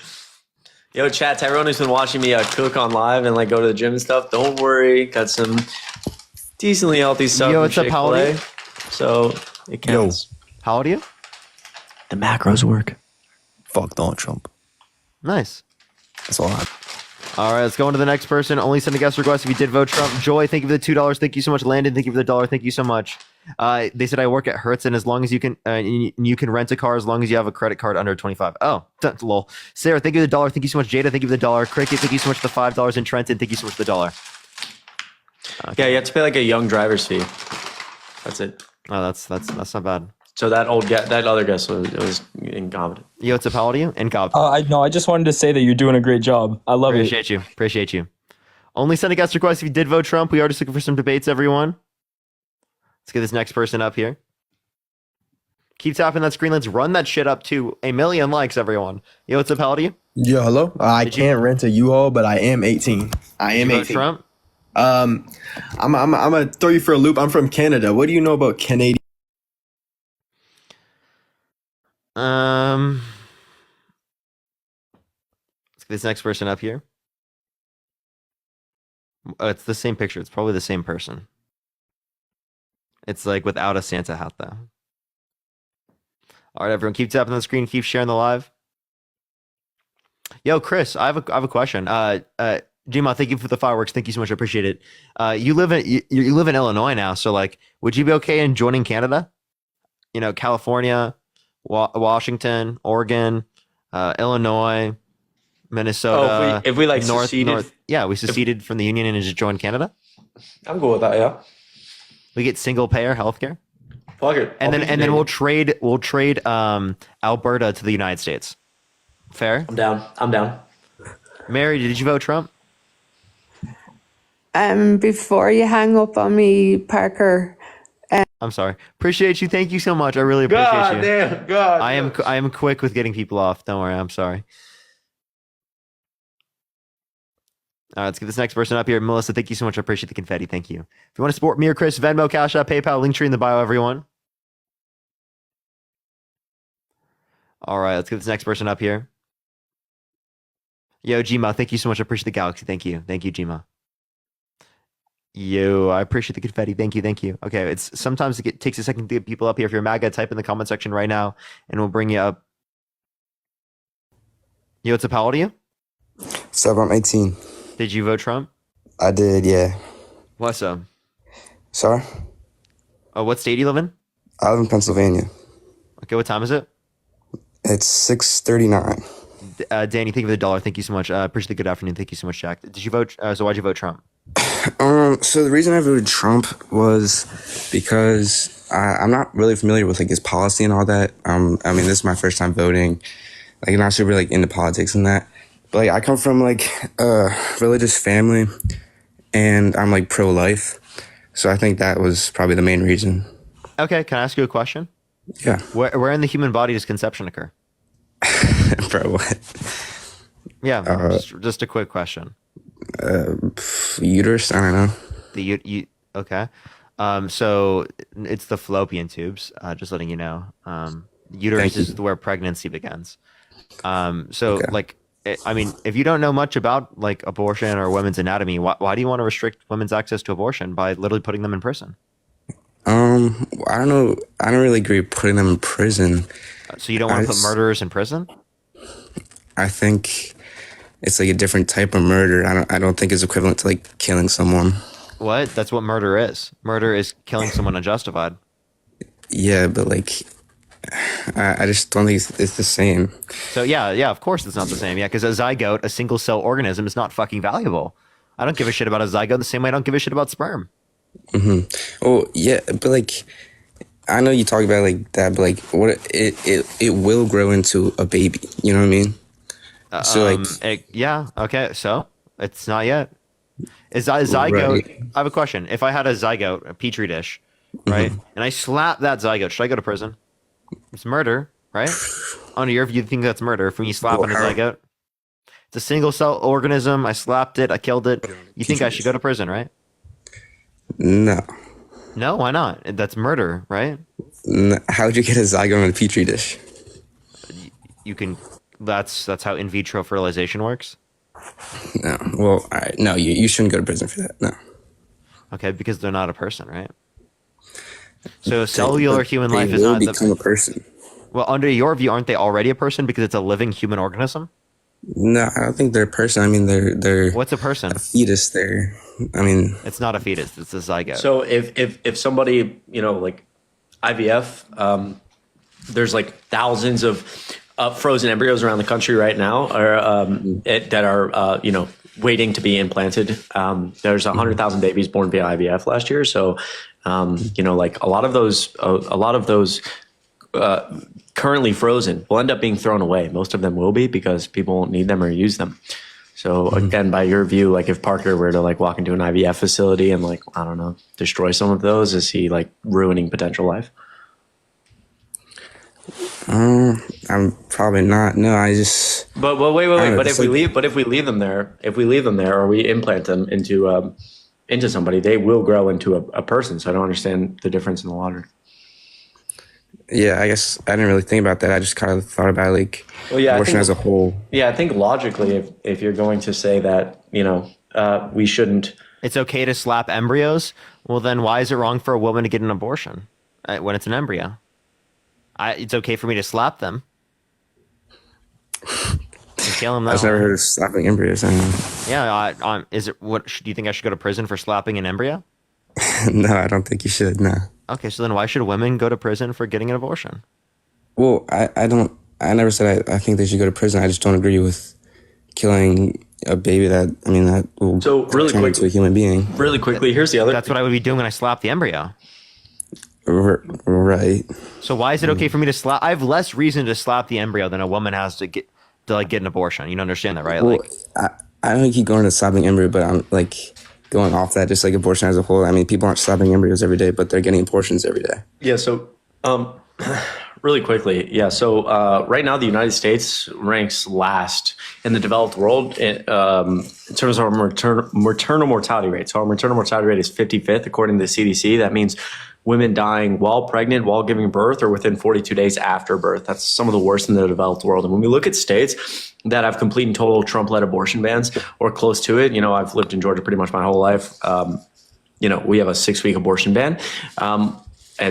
Yo, chat, to everyone who's been watching me cook on live and like go to the gym and stuff, don't worry. Got some decently healthy stuff. Yo, from what's up, how old are you? Chick-fil-A, so it counts. How old are you? The macros work. Fuck Donald Trump. Nice. That's all I have. All right, let's go on to the next person. Only send a guest request if you did vote Trump. Joy, thank you for the $2. Thank you so much. Landon, thank you for the $1. Thank you so much. They said I work at Hertz, and as long as you can, you can rent a car as long as you have a credit card under 25. Oh, lol. Sarah, thank you for the $1. Thank you so much. Jada, thank you for the $1. Cricket, thank you so much for the $5. And Trenton, thank you so much for the $1. Yeah, you have to pay like a young driver's fee. That's it. Oh, that's not bad. So that other guest was incompetent. Yo, what's up? How old are you? Incompettent. I just wanted to say that you're doing a great job. I love it. Appreciate you. Only send a guest request if you did vote Trump. We are just looking for some debates, everyone. Let's get this next person up here. Keep tapping that screen. Let's run that shit up to 1 million likes, everyone. Yo, what's up? How old are you? Yo, hello. I can't rent a U-Haul, but I am 18. I am 18. Trump? I'm gonna throw you for a loop. I'm from Canada. What do you know about Canadian? Let's get this next person up here. It's the same picture. It's probably the same person. It's like without a Santa hat, though. All right, everyone, keep tapping the screen. Keep sharing the live. Yo, Chris, I have a question. Gma, thank you for the fireworks. Thank you so much. I appreciate it. You live in Illinois now, so like, would you be okay in joining Canada? You know, California, Washington, Oregon, Illinois, Minnesota. Oh, if we like seceded, we seceded from the Union and just joined Canada. I'm cool with that. Yeah, we get single payer healthcare. Fuck it. And then we'll trade Alberta to the United States. Fair? I'm down. Mary, did you vote Trump? Before you hang up on me, Parker. I'm sorry. Appreciate you. Thank you so much. I really appreciate you. Damn, God. I am quick with getting people off. Don't worry. I'm sorry. All right, let's get this next person up here. Melissa, thank you so much. I appreciate the confetti. Thank you. If you want to support me or Chris, Venmo, Cash App, PayPal, Linktree in the bio, everyone. All right, let's get this next person up here. Yo, Gma, thank you so much. I appreciate the galaxy. Thank you. Thank you, Gma. Yo, I appreciate the confetti. Thank you. Okay, sometimes it takes a second to get people up here. If you're MAGA, type in the comment section right now, and we'll bring you up. Yo, what's up? How old are you? So I'm 18. Did you vote Trump? I did, yeah. What's up? Sorry? Oh, what state do you live in? I live in Pennsylvania. Okay, what time is it? It's 6:39. Danny, thank you for the $1. Thank you so much. Appreciate the good afternoon. Thank you so much, Jack. Did you vote? So why'd you vote Trump? So the reason I voted Trump was because I'm not really familiar with like his policy and all that. I mean, this is my first time voting. Like, I'm not super like into politics and that. But like, I come from like a religious family, and I'm like pro-life. So I think that was probably the main reason. Okay, can I ask you a question? Yeah. Where in the human body does conception occur? Bro, what? Yeah, just a quick question. Uterus? I don't know. Okay. So it's the fallopian tubes. Just letting you know. Uterus is where pregnancy begins. Like, I mean, if you don't know much about like abortion or women's anatomy, why do you want to restrict women's access to abortion by literally putting them in prison? I don't know. I don't really agree with putting them in prison. So you don't want to put murderers in prison? I think it's like a different type of murder. I don't think it's equivalent to like killing someone. What? That's what murder is. Murder is killing someone unjustified. Yeah, but like, I just don't think it's the same. So yeah, of course it's not the same. Yeah, because a zygote, a single cell organism, is not fucking valuable. I don't give a shit about a zygote the same way I don't give a shit about sperm. Mm-hmm. Oh yeah, but like, I know you talk about like that, but like, what it will grow into a baby. You know what I mean? So yeah, okay. So it's not yet. Is a zygote? Right. I have a question. If I had a zygote, a petri dish, right, and I slap that zygote, should I go to prison? It's murder, right? Under your view, you think that's murder from you slapping a zygote? It's a single cell organism. I slapped it. I killed it. You think I should go to prison, right? No. No, why not? That's murder, right? How would you get a zygote in a petri dish? You can. That's how in vitro fertilization works. No. Well, all right. No, you shouldn't go to prison for that. No. Okay, because they're not a person, right? So cellular human life is not become a person. Well, under your view, aren't they already a person because it's a living human organism? No, I don't think they're a person. I mean, they're what's a person? A fetus. I mean, it's not a fetus. It's a zygote. So if somebody, you know, like IVF, there's like thousands of frozen embryos around the country right now, or that are waiting to be implanted. There's 100,000 babies born via IVF last year. So, like a lot of those currently frozen will end up being thrown away. Most of them will be because people won't need them or use them. So again, by your view, like if Parker were to like walk into an IVF facility and like, I don't know, destroy some of those, is he like ruining potential life? I'm probably not. No, I just. But wait. But if we leave them there, or we implant them into somebody, they will grow into a person. So I don't understand the difference in the logic. Yeah, I guess I didn't really think about that. I just kind of thought about like abortion as a whole. Yeah, I think logically, if you're going to say that, we shouldn't. It's okay to slap embryos. Well, then why is it wrong for a woman to get an abortion when it's an embryo? It's okay for me to slap them. Kill them. I've never heard of slapping embryos. Yeah. Is it what? Do you think I should go to prison for slapping an embryo? No, I don't think you should. No. Okay, so then why should women go to prison for getting an abortion? Well, I don't. I never said I think they should go to prison. I just don't agree with killing a baby that will turn into a human being. Really quickly, here's the other. That's what I would be doing when I slap the embryo. Right. So why is it okay for me to slap? I have less reason to slap the embryo than a woman has to get an abortion. You understand that, right? Well, I don't keep going to slapping embryo, but I'm like going off that, just like abortion as a whole. I mean, people aren't slapping embryos every day, but they're getting abortions every day. Yeah. So, really quickly. Yeah. So, right now the United States ranks last in the developed world in terms of our maternal mortality rate. So our maternal mortality rate is 55th according to the CDC. That means women dying while pregnant, while giving birth, or within 42 days after birth. That's some of the worst in the developed world. And when we look at states that have complete and total Trump-led abortion bans or close to it, I've lived in Georgia pretty much my whole life. We have a 6-week abortion ban.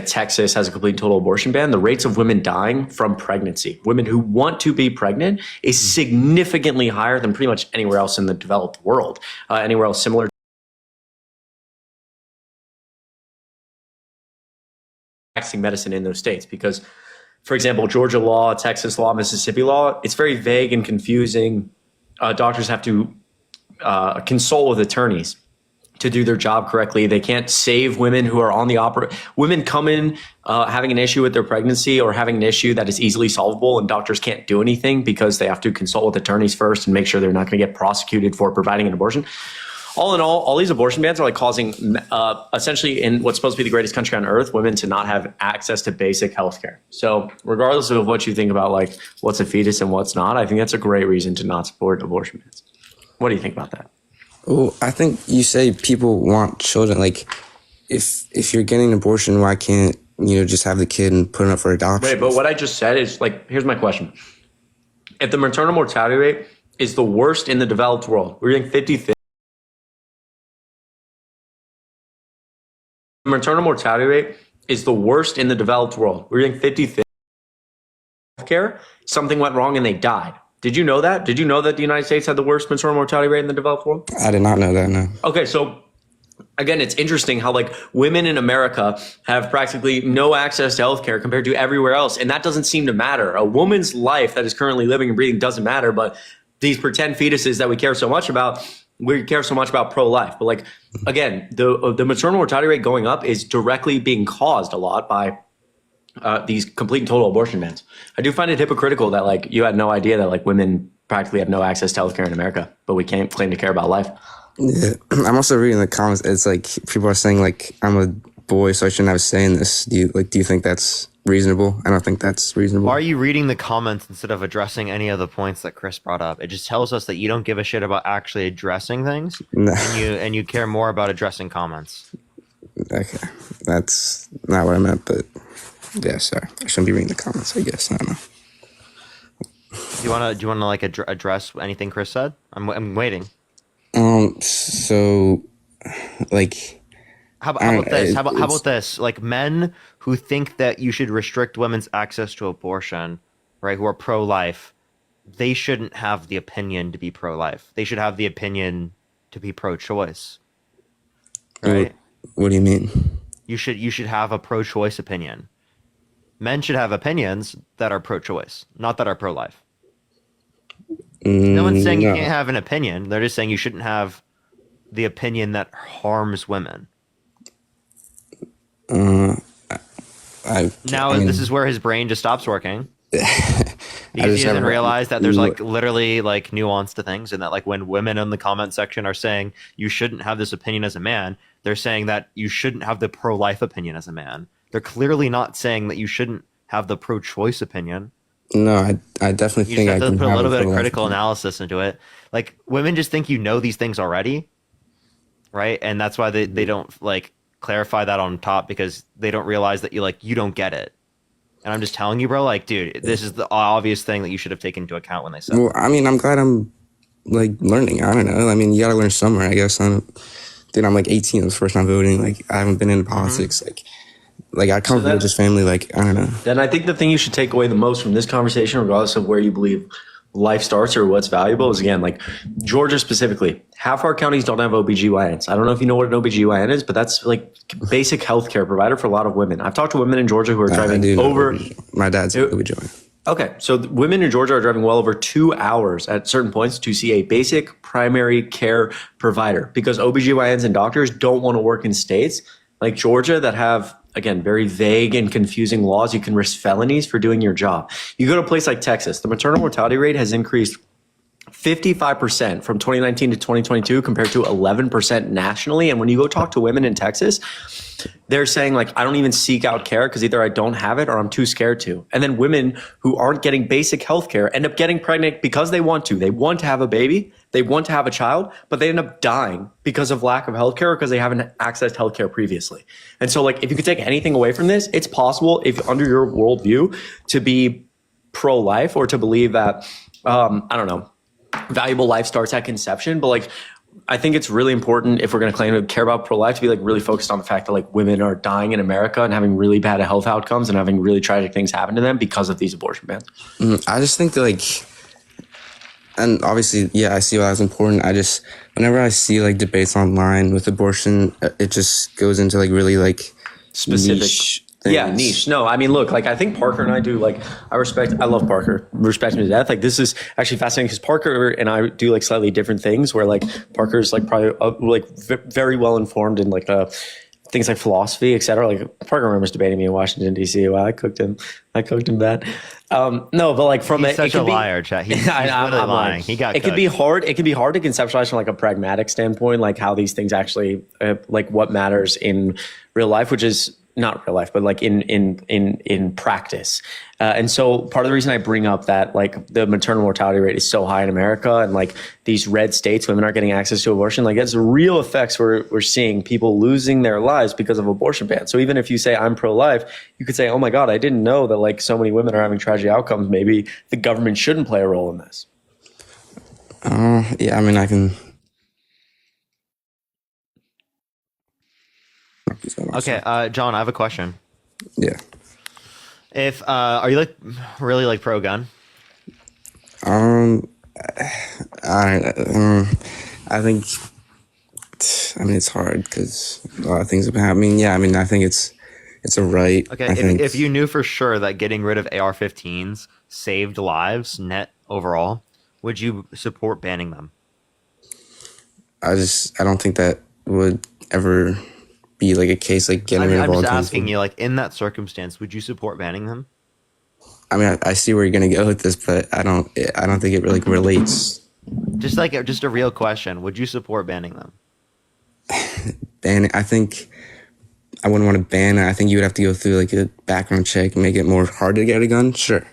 Texas has a complete and total abortion ban. The rates of women dying from pregnancy, women who want to be pregnant, is significantly higher than pretty much anywhere else in the developed world. Anywhere else similar medicine in those states, because, for example, Georgia law, Texas law, Mississippi law, it's very vague and confusing. Doctors have to consult with attorneys to do their job correctly. They can't save women who are on the women come in having an issue with their pregnancy or having an issue that is easily solvable, and doctors can't do anything because they have to consult with attorneys first and make sure they're not going to get prosecuted for providing an abortion. All in all these abortion bans are like causing, essentially, in what's supposed to be the greatest country on earth, women to not have access to basic health care. So regardless of what you think about like what's a fetus and what's not, I think that's a great reason to not support abortion bans. What do you think about that? Well, I think you say people want children. Like, if you're getting an abortion, why can't just have the kid and put it up for adoption? Right, but what I just said is like, here's my question: if the maternal mortality rate is the worst in the developed world, we're getting 55th. Maternal mortality rate is the worst in the developed world. We're getting 55th. Healthcare, something went wrong and they died. Did you know that? Did you know that the United States had the worst maternal mortality rate in the developed world? I did not know that, no. Okay, so again, it's interesting how like women in America have practically no access to healthcare compared to everywhere else. And that doesn't seem to matter. A woman's life that is currently living and breathing doesn't matter, but these pretend fetuses that we care so much about pro-life. But like, again, the maternal mortality rate going up is directly being caused a lot by these complete and total abortion bans. I do find it hypocritical that like you had no idea that like women practically have no access to healthcare in America, but we can't claim to care about life. Yeah, I'm also reading the comments. It's like people are saying like I'm a boy, so I shouldn't have a say in this. Do you think that's reasonable? I don't think that's reasonable. Why are you reading the comments instead of addressing any of the points that Chris brought up? It just tells us that you don't give a shit about actually addressing things, no. and you care more about addressing comments. Okay, that's not what I meant, but yeah, sorry, I shouldn't be reading the comments. I guess I don't know. Do you want to like address anything Chris said? I'm waiting. So, like, how about this? How about this? Like, men who think that you should restrict women's access to abortion, right? Who are pro-life, they shouldn't have the opinion to be pro-life. They should have the opinion to be pro-choice. Right? What do you mean? You should have a pro-choice opinion. Men should have opinions that are pro-choice, not that are pro-life. No one's saying you No. can't have an opinion. They're just saying you shouldn't have the opinion that harms women. This is where his brain just stops working. Because he doesn't realize that there's like literally like nuance to things, and that like when women in the comment section are saying you shouldn't have this opinion as a man, they're saying that you shouldn't have the pro-life opinion as a man. They're clearly not saying that you shouldn't have the pro-choice opinion. No, I definitely think I can put a little bit of critical opinion. analysis into it. Like women just think you know these things already, right? And that's why they don't like clarify that on top, because they don't realize that you don't get it. And I'm just telling you, bro, like, dude, this is the obvious thing that you should have taken into account when they said. Well, I mean, I'm glad I'm like learning. I don't know. I mean, you gotta learn somewhere, I guess. I'm like 18. It was the first time voting. Like, I haven't been into politics. Like I come from a religious family. Like, I don't know. Then I think the thing you should take away the most from this conversation, regardless of where you believe life starts or what's valuable, is again, like Georgia specifically, half our counties don't have OBGYNs. I don't know if you know what an OBGYN is, but that's like basic healthcare provider for a lot of women. I've talked to women in Georgia who are driving over. My dad's an OBGYN. Okay, so women in Georgia are driving well over 2 hours at certain points to see a basic primary care provider, because OBGYNs and doctors don't want to work in states like Georgia that have, again, very vague and confusing laws. You can risk felonies for doing your job. You go to a place like Texas, the maternal mortality rate has increased 55% from 2019 to 2022 compared to 11% nationally. And when you go talk to women in Texas, they're saying like, I don't even seek out care because either I don't have it or I'm too scared to. And then women who aren't getting basic health care end up getting pregnant because they want to. They want to have a baby. They want to have a child, but they end up dying because of lack of health care or because they haven't accessed health care previously. And so like, if you could take anything away from this, it's possible, if under your worldview, to be pro-life or to believe that, I don't know, valuable life starts at conception. But like, I think it's really important, if we're going to claim to care about pro-life, to be like really focused on the fact that like women are dying in America and having really bad health outcomes and having really tragic things happen to them because of these abortion bans. I just think that like, and obviously, yeah, I see why that's important. I just, whenever I see like debates online with abortion, it just goes into like really like specific niche things. Yeah, niche. No, I mean, look, like I think Parker and I do like, I love Parker, respect him to death. Like this is actually fascinating because Parker and I do like slightly different things, where like Parker's like probably very well informed in like things like philosophy, etc. Like Parker remembers debating me in Washington D.C. Wow, I cooked him that. No, but like from he's such a liar, chat. He's I'm lying. He got. It can be hard. It can be hard to conceptualize from like a pragmatic standpoint, like how these things actually, like what matters in real life, which is not real life, but like in practice. And so part of the reason I bring up that like the maternal mortality rate is so high in America and like these red states, women aren't getting access to abortion, like that's real effects we're seeing people losing their lives because of abortion bans. So even if you say I'm pro-life, you could say, oh my God, I didn't know that like so many women are having tragic outcomes. Maybe the government shouldn't play a role in this. Yeah, I mean, I can. Okay, John, I have a question. Yeah. If are you like really like pro-gun? I think. I mean, it's hard because a lot of things have been happening. Yeah, I mean, I think it's a right. Okay, if you knew for sure that getting rid of AR-15s saved lives net overall, would you support banning them? I don't think that would ever be like a case like getting rid of all. I'm just asking you, like in that circumstance, would you support banning them? I mean, I see where you're gonna go with this, but I don't think it really relates. Just a real question: would you support banning them? Ban. I think I wouldn't want to ban it. I think you would have to go through like a background check, make it more hard to get a gun. Sure.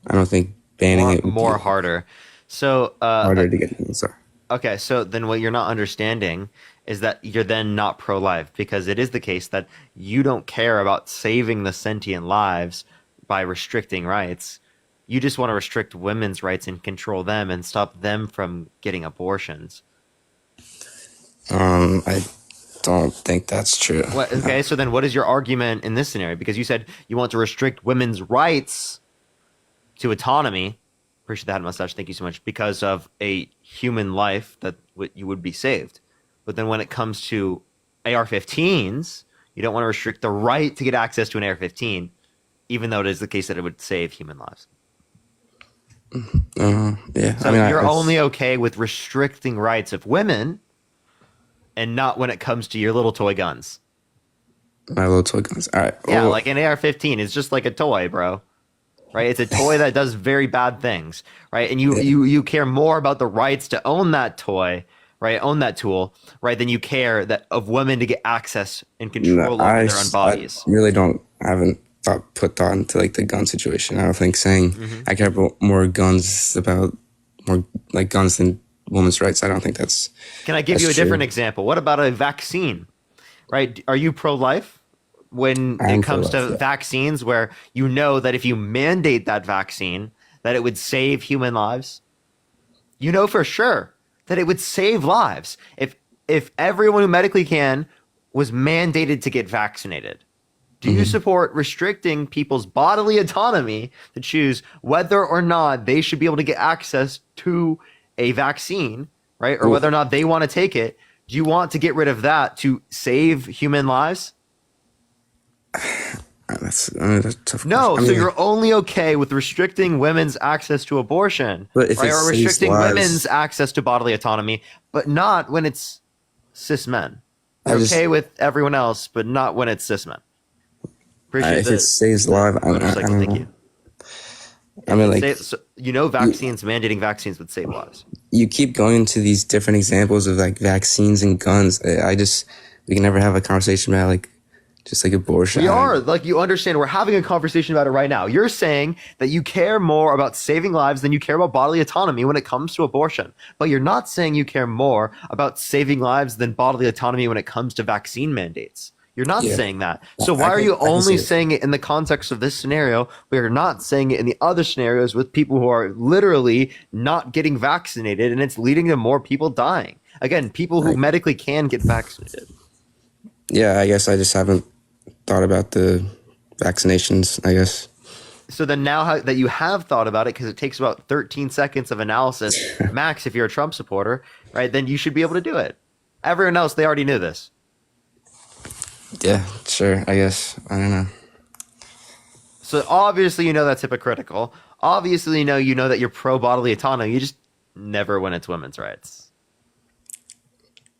I don't think banning it would more harder. So harder to get a gun. Sorry. Okay, so then what you're not understanding is that you're then not pro-life, because it is the case that you don't care about saving the sentient lives by restricting rights. You just want to restrict women's rights and control them and stop them from getting abortions. I don't think that's true. Okay, so then what is your argument in this scenario? Because you said you want to restrict women's rights to autonomy. Appreciate that mustache. Thank you so much. Because of a human life that you would be saved. But then when it comes to AR-15s, you don't want to restrict the right to get access to an AR-15, even though it is the case that it would save human lives. Yeah. So you're only okay with restricting rights of women and not when it comes to your little toy guns. My little toy guns. All right. Yeah, like an AR-15 is just like a toy, bro. Right? It's a toy that does very bad things, right? And you care more about the rights to own that toy, right? Own that tool, right? Than you care that of women to get access and control over their own bodies. I really don't. I haven't put thought into like the gun situation. I don't think saying I care about more guns than women's rights. I don't think that's. Can I give you a different example? What about a vaccine? Right? Are you pro-life when it comes to vaccines, where you know that if you mandate that vaccine, that it would save human lives? You know for sure that it would save lives if everyone who medically can was mandated to get vaccinated. Do you support restricting people's bodily autonomy to choose whether or not they should be able to get access to a vaccine, right? Or whether or not they want to take it? Do you want to get rid of that to save human lives? That's a tough No, question. so you're only okay with restricting women's access to abortion, But if right? it Or saves restricting lives- women's access to bodily autonomy, but not when it's cis men. You're okay with everyone else, but not when it's cis men. Appreciate if it saves lives, I don't know. I mean, like, mandating vaccines would save lives. you keep going into these different examples of like vaccines and guns. We can never have a conversation about like just like abortion. We are, like, you understand, we're having a conversation about it right now. You're saying that you care more about saving lives than you care about bodily autonomy when it comes to abortion. But you're not saying you care more about saving lives than bodily autonomy when it comes to vaccine mandates. You're not saying that. So why are you only saying it in the context of this scenario, but you're not saying it in the other scenarios with people who are literally not getting vaccinated, and it's leading to more people dying? Again, people who medically can get vaccinated. Yeah, I guess I just haven't thought about the vaccinations, I guess. So then now that you have thought about it, because it takes about 13 seconds of analysis max if you're a Trump supporter, right, then you should be able to do it. Everyone else, they already knew this. Yeah, sure, I guess. I don't know. So obviously you know that's hypocritical. Obviously you know that you're pro bodily autonomy. You just never when it's women's rights.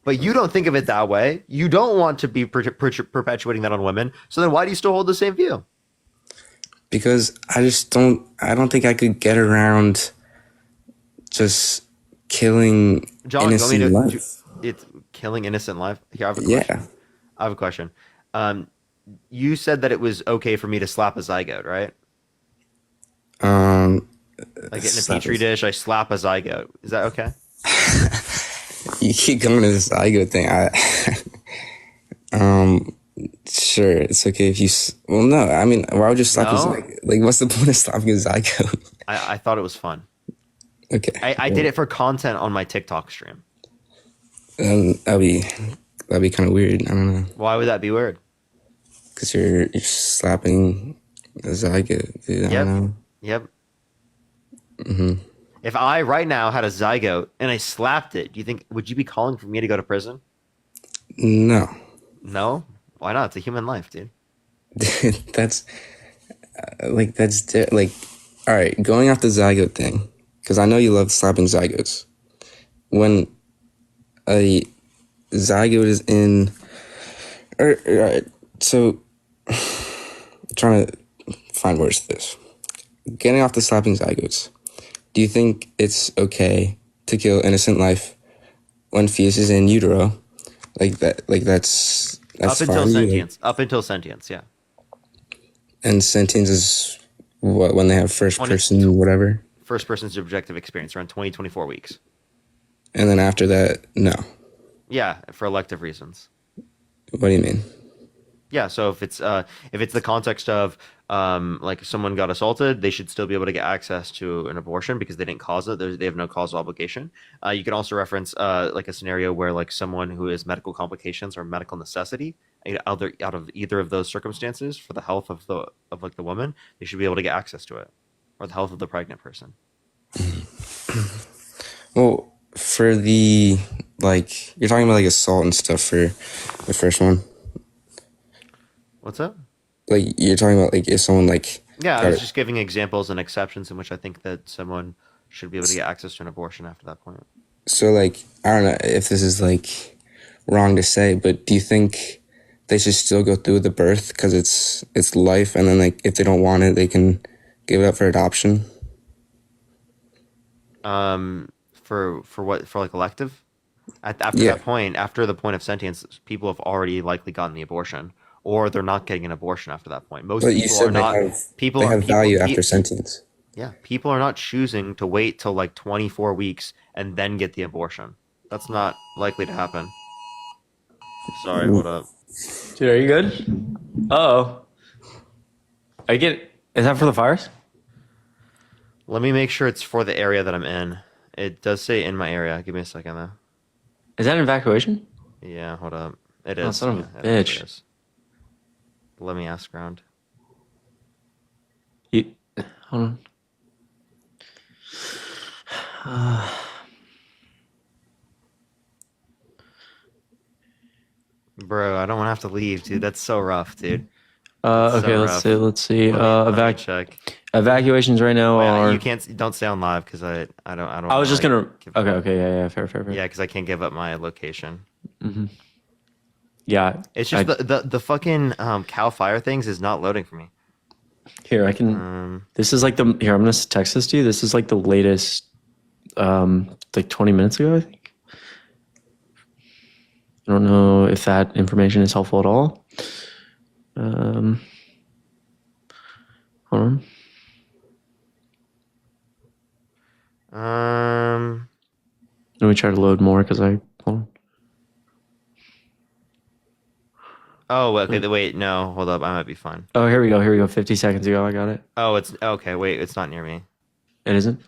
But you don't think of it that way. You don't want to be perpetuating that on women. So then why do you still hold the same view? Because I don't think I could get around just killing innocent life. It's killing innocent life. Here, I have a question. Yeah. I have a question. You said that it was okay for me to slap a zygote, right? Like in a petri dish, I slap a zygote. Is that okay? You keep going to this zygote thing. Sure, it's okay if you. Well, no, I mean, why would you slap a zygote? Like, what's the point of slapping a zygote? I thought it was fun. Okay. I did it for content on my TikTok stream. That'd be kind of weird. I don't know. Why would that be weird? Because you're slapping a zygote, dude. I don't know. Yep. If I right now had a zygote and I slapped it, would you be calling for me to go to prison? No. No? Why not? It's a human life, dude. That's all right, going off the zygote thing, because I know you love slapping zygotes. When a zygote is in, all right, so I'm trying to find words to this. Getting off the slapping zygotes, do you think it's okay to kill innocent life when fetus is in utero? Like that, like that's up until sentience. Up until sentience, yeah. And sentience is what, when they have first person, whatever? First person subjective experience, around 24 weeks. And then after that, no. Yeah, for elective reasons. What do you mean? Yeah, so if it's the context of like someone got assaulted, they should still be able to get access to an abortion because they didn't cause it. They have no causal obligation. You can also reference like a scenario where like someone who has medical complications or medical necessity, out of either of those circumstances for the health of the woman, they should be able to get access to it, or the health of the pregnant person. Well, for the like, you're talking about like assault and stuff for the first one. What's up? Like you're talking about like if someone like Yeah, I was just giving examples and exceptions in which I think that someone should be able to get access to an abortion after that point. So, like, I don't know if this is, like, wrong to say, but do you think they should still go through the birth because it's life, and then, like, if they don't want it, they can give it up for adoption? For what? For like elective? After that point, after the point of sentience, people have already likely gotten the abortion, or they're not getting an abortion after that point. Most people are not. They have value after sentience. Yeah, people are not choosing to wait till like 24 weeks and then get the abortion. That's not likely to happen. Sorry, hold up. Dude, are you good? Uh-oh. Is that for the fires? Let me make sure it's for the area that I'm in. It does say in my area. Give me a second, though. Is that an evacuation? Yeah, hold up. It is. Oh, son of a Yeah, bitch. it is. Let me ask around. Hold on. Bro, I don't want to have to leave, dude. That's so rough, dude. Okay, so let's see. Let me check. Evacuations right now are. You don't stay on live because I don't. I was just gonna. Okay, yeah, fair. Yeah, because I can't give up my location. Mm-hmm. Yeah, it's just the fucking Cal Fire things is not loading for me. Here, I can. This is like I'm gonna text this to you. This is like the latest, like 20 minutes ago, I think. I don't know if that information is helpful at all. Hold on. Let me try to load more because hold on. Oh, okay. Wait, no, hold up. I might be fine. Oh, here we go. 50 seconds ago, I got it. Oh, it's okay. Wait, it's not near me. It isn't.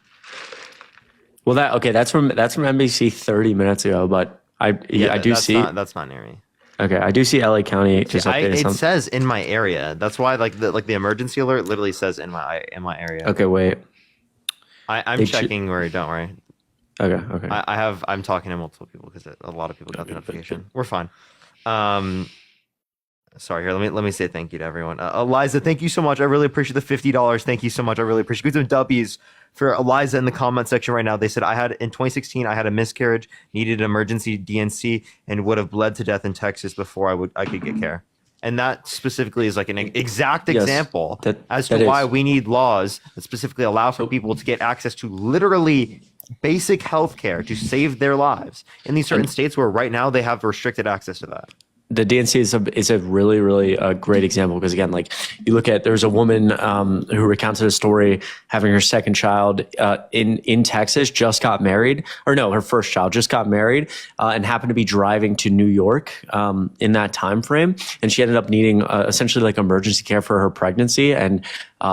Well, that's from NBC 30 minutes ago, but I do see that's not near me. Okay, I do see LA County just updated. It says in my area. That's why the emergency alert literally says in my area. Okay, wait. I'm checking where. Don't worry. Okay. I'm talking to multiple people because a lot of people got the notification. We're fine. Sorry, here. Let me say thank you to everyone. Eliza, thank you so much. I really appreciate the $50. Thank you so much. I really appreciate. Give some W's for Eliza in the comment section right now. They said in 2016 I had a miscarriage, needed an emergency DNC, and would have bled to death in Texas before I could get care. And that specifically is like an exact example as to why we need laws that specifically allow for people to get access to literally basic health care to save their lives in these certain states where right now they have restricted access to that. The DNC is a really, really great example because, again, like you look at, there's a woman who recounted a story having her second child in Texas, just got married, or no, her first child just got married and happened to be driving to New York in that time frame. And she ended up needing essentially like emergency care for her pregnancy. And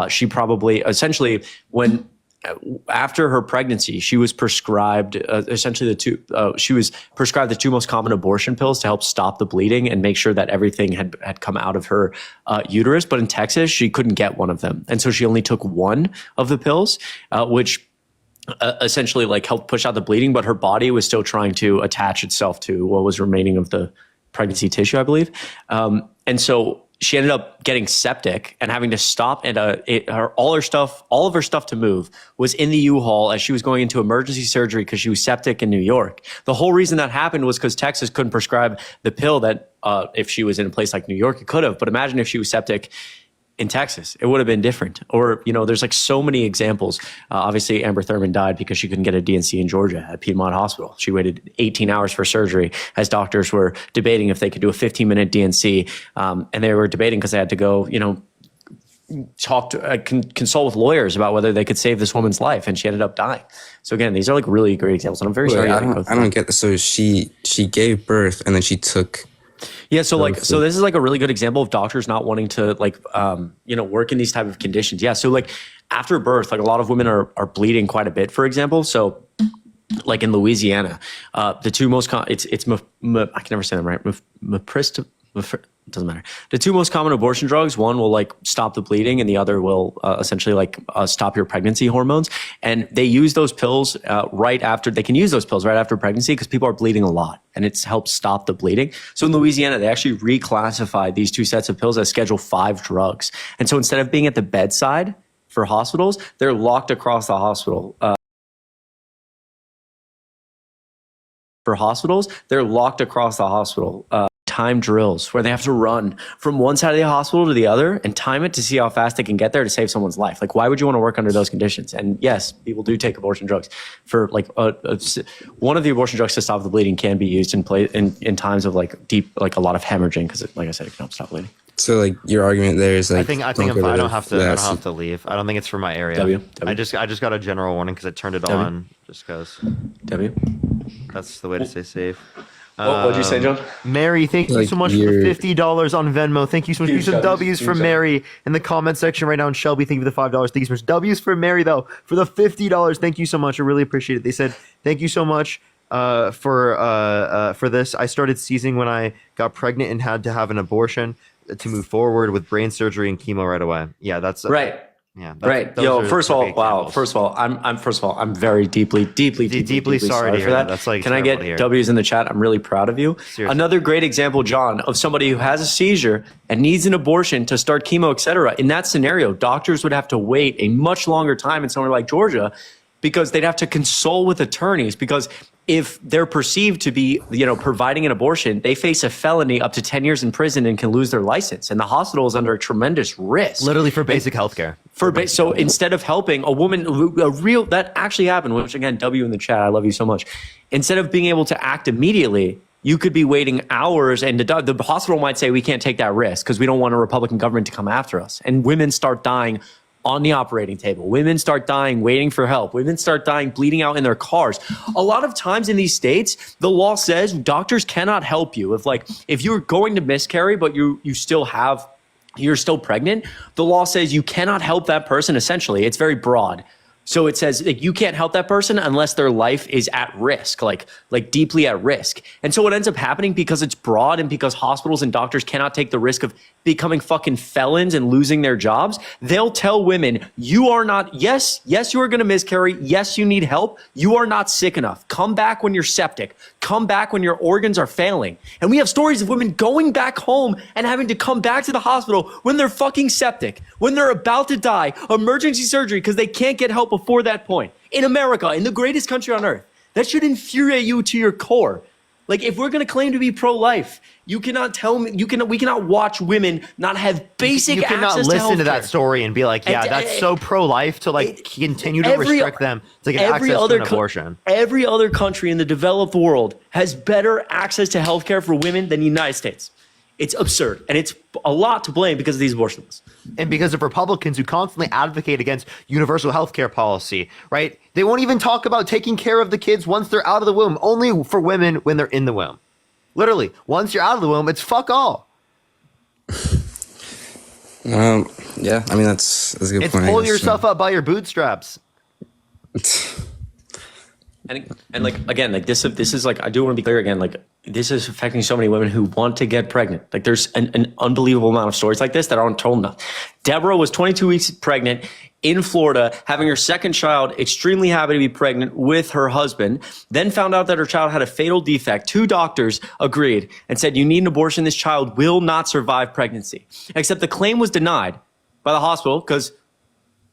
she probably essentially after her pregnancy, she was prescribed essentially she was prescribed the two most common abortion pills to help stop the bleeding and make sure that everything had come out of her uterus. But in Texas, she couldn't get one of them. And so she only took one of the pills, which essentially like helped push out the bleeding, but her body was still trying to attach itself to what was remaining of the pregnancy tissue, I believe. And so she ended up getting septic and having to stop, and all of her stuff to move was in the U-Haul as she was going into emergency surgery because she was septic in New York. The whole reason that happened was because Texas couldn't prescribe the pill that if she was in a place like New York, it could have. But imagine if she was septic in Texas, it would have been different. Or, there's like so many examples. Obviously, Amber Thurman died because she couldn't get a DNC in Georgia at Piedmont Hospital. She waited 18 hours for surgery as doctors were debating if they could do a 15-minute DNC. And they were debating because they had to go, talk to consult with lawyers about whether they could save this woman's life. And she ended up dying. So again, these are like really great examples. And I'm very sorry. I don't get this. So she gave birth and then she took... Yeah, so this is like a really good example of doctors not wanting to work in these type of conditions. Yeah, so like after birth, like a lot of women are bleeding quite a bit, for example. So like in Louisiana, the two most I can never say them right. doesn't matter. The two most common abortion drugs, one will like stop the bleeding and the other will essentially like stop your pregnancy hormones. And they use those pills they can use those pills right after pregnancy because people are bleeding a lot and it's helped stop the bleeding. So in Louisiana, they actually reclassified these two sets of pills as Schedule 5 drugs. And so instead of being at the bedside for hospitals, they're locked across the hospital. For hospitals, they're locked across the hospital. Time drills where they have to run from one side of the hospital to the other and time it to see how fast they can get there to save someone's life. Like, why would you want to work under those conditions? And yes, people do take abortion drugs for like one of the abortion drugs to stop the bleeding can be used in times of like deep, like a lot of hemorrhaging because like I said, it can help stop bleeding. So like your argument there is like I think I'm fine. I don't have to leave. I don't think it's for my area. I just got a general warning because I turned it on just because. That's the way to stay safe. What'd you say, John? Mary, thank you so much for the $50 on Venmo. Thank you so much. Some W's for Mary in the comment section right now. And Shelby, thank you for the $5. Thank you so much. W's for Mary, though, for the $50. Thank you so much. I really appreciate it. They said, thank you so much for this. I started seizing when I got pregnant and had to have an abortion to move forward with brain surgery and chemo right away. Yeah, that's right. Yeah. Right. Yo, first of all, wow. First of all, I'm very deeply sorry for that. That's like, can I get W's in the chat? I'm really proud of you. Seriously. Another great example, John, of somebody who has a seizure and needs an abortion to start chemo, etc. In that scenario, doctors would have to wait a much longer time in somewhere like Georgia because they'd have to consult with attorneys because if they're perceived to be, providing an abortion, they face a felony up to 10 years in prison and can lose their license. And the hospital is under a tremendous risk. Literally for basic health care. So instead of helping a woman, that actually happened, which again, W in the chat, I love you so much. Instead of being able to act immediately, you could be waiting hours and the hospital might say, we can't take that risk because we don't want a Republican government to come after us. And women start dying on the operating table. Women start dying waiting for help. Women start dying bleeding out in their cars. A lot of times in these states, the law says doctors cannot help you. If you're going to miscarry, but you're still pregnant, the law says you cannot help that person. Essentially, it's very broad. So it says you can't help that person unless their life is at risk, like deeply at risk. And so what ends up happening because it's broad and because hospitals and doctors cannot take the risk of becoming fucking felons and losing their jobs, they'll tell women, you are not, yes, you are going to miscarry. Yes, you need help. You are not sick enough. Come back when you're septic. Come back when your organs are failing. And we have stories of women going back home and having to come back to the hospital when they're fucking septic, when they're about to die, emergency surgery because they can't get help before that point. In America, in the greatest country on earth, that should infuriate you to your core. Like, if we're going to claim to be pro-life, you cannot tell me, we cannot watch women not have basic access to healthcare. You cannot listen to that story and be like, yeah, that's so pro-life to continue to restrict them to get access to an abortion. Every other country in the developed world has better access to healthcare for women than the United States. It's absurd. And it's a lot to blame because of these abortion laws. And because of Republicans who constantly advocate against universal health care policy, right? They won't even talk about taking care of the kids once they're out of the womb, only for women when they're in the womb. Literally, once you're out of the womb, it's fuck all. Yeah, I mean, that's a good point. It's pull yourself up by your bootstraps. And like, again, like this is like, I do want to be clear again, like this is affecting so many women who want to get pregnant. Like there's an unbelievable amount of stories like this that aren't told enough. Deborah was 22 weeks pregnant in Florida, having her second child, extremely happy to be pregnant with her husband, then found out that her child had a fatal defect. 2 doctors agreed and said, you need an abortion. This child will not survive pregnancy. Except the claim was denied by the hospital because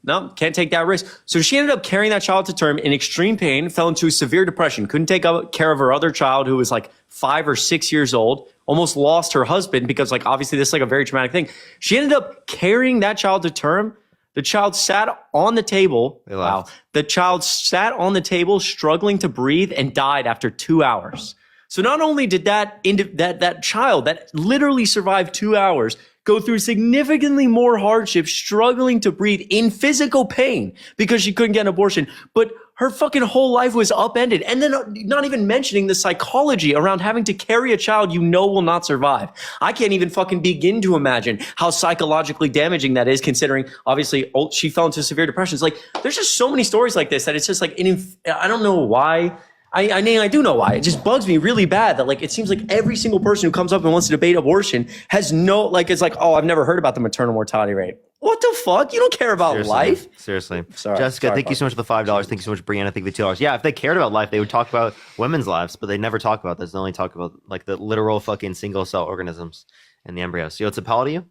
no, can't take that risk. So she ended up carrying that child to term in extreme pain, fell into severe depression, couldn't take care of her other child who was like 5 or 6 years old, almost lost her husband because like obviously this is like a very traumatic thing. She ended up carrying that child to term. The child sat on the table. Wow. The child sat on the table struggling to breathe and died after 2 hours. So not only did that child that literally survived 2 hours go through significantly more hardship, struggling to breathe in physical pain because she couldn't get an abortion, but her fucking whole life was upended. And then not even mentioning the psychology around having to carry a child you know will not survive. I can't even fucking begin to imagine how psychologically damaging that is, considering obviously she fell into severe depression. It's like, there's just so many stories like this that it's just like, I don't know why. I mean, I do know why. It just bugs me really bad that like it seems like every single person who comes up and wants to debate abortion has no like it's like, oh, I've never heard about the maternal mortality rate. What the fuck? You don't care about life? Seriously. Sorry, Jessica, thank you so much for the $5. Thank you so much, Brianna. Thank you for the $2. Yeah, if they cared about life, they would talk about women's lives, but they never talk about this. They only talk about like the literal fucking single cell organisms and the embryos. Yo, it's a pal to you? All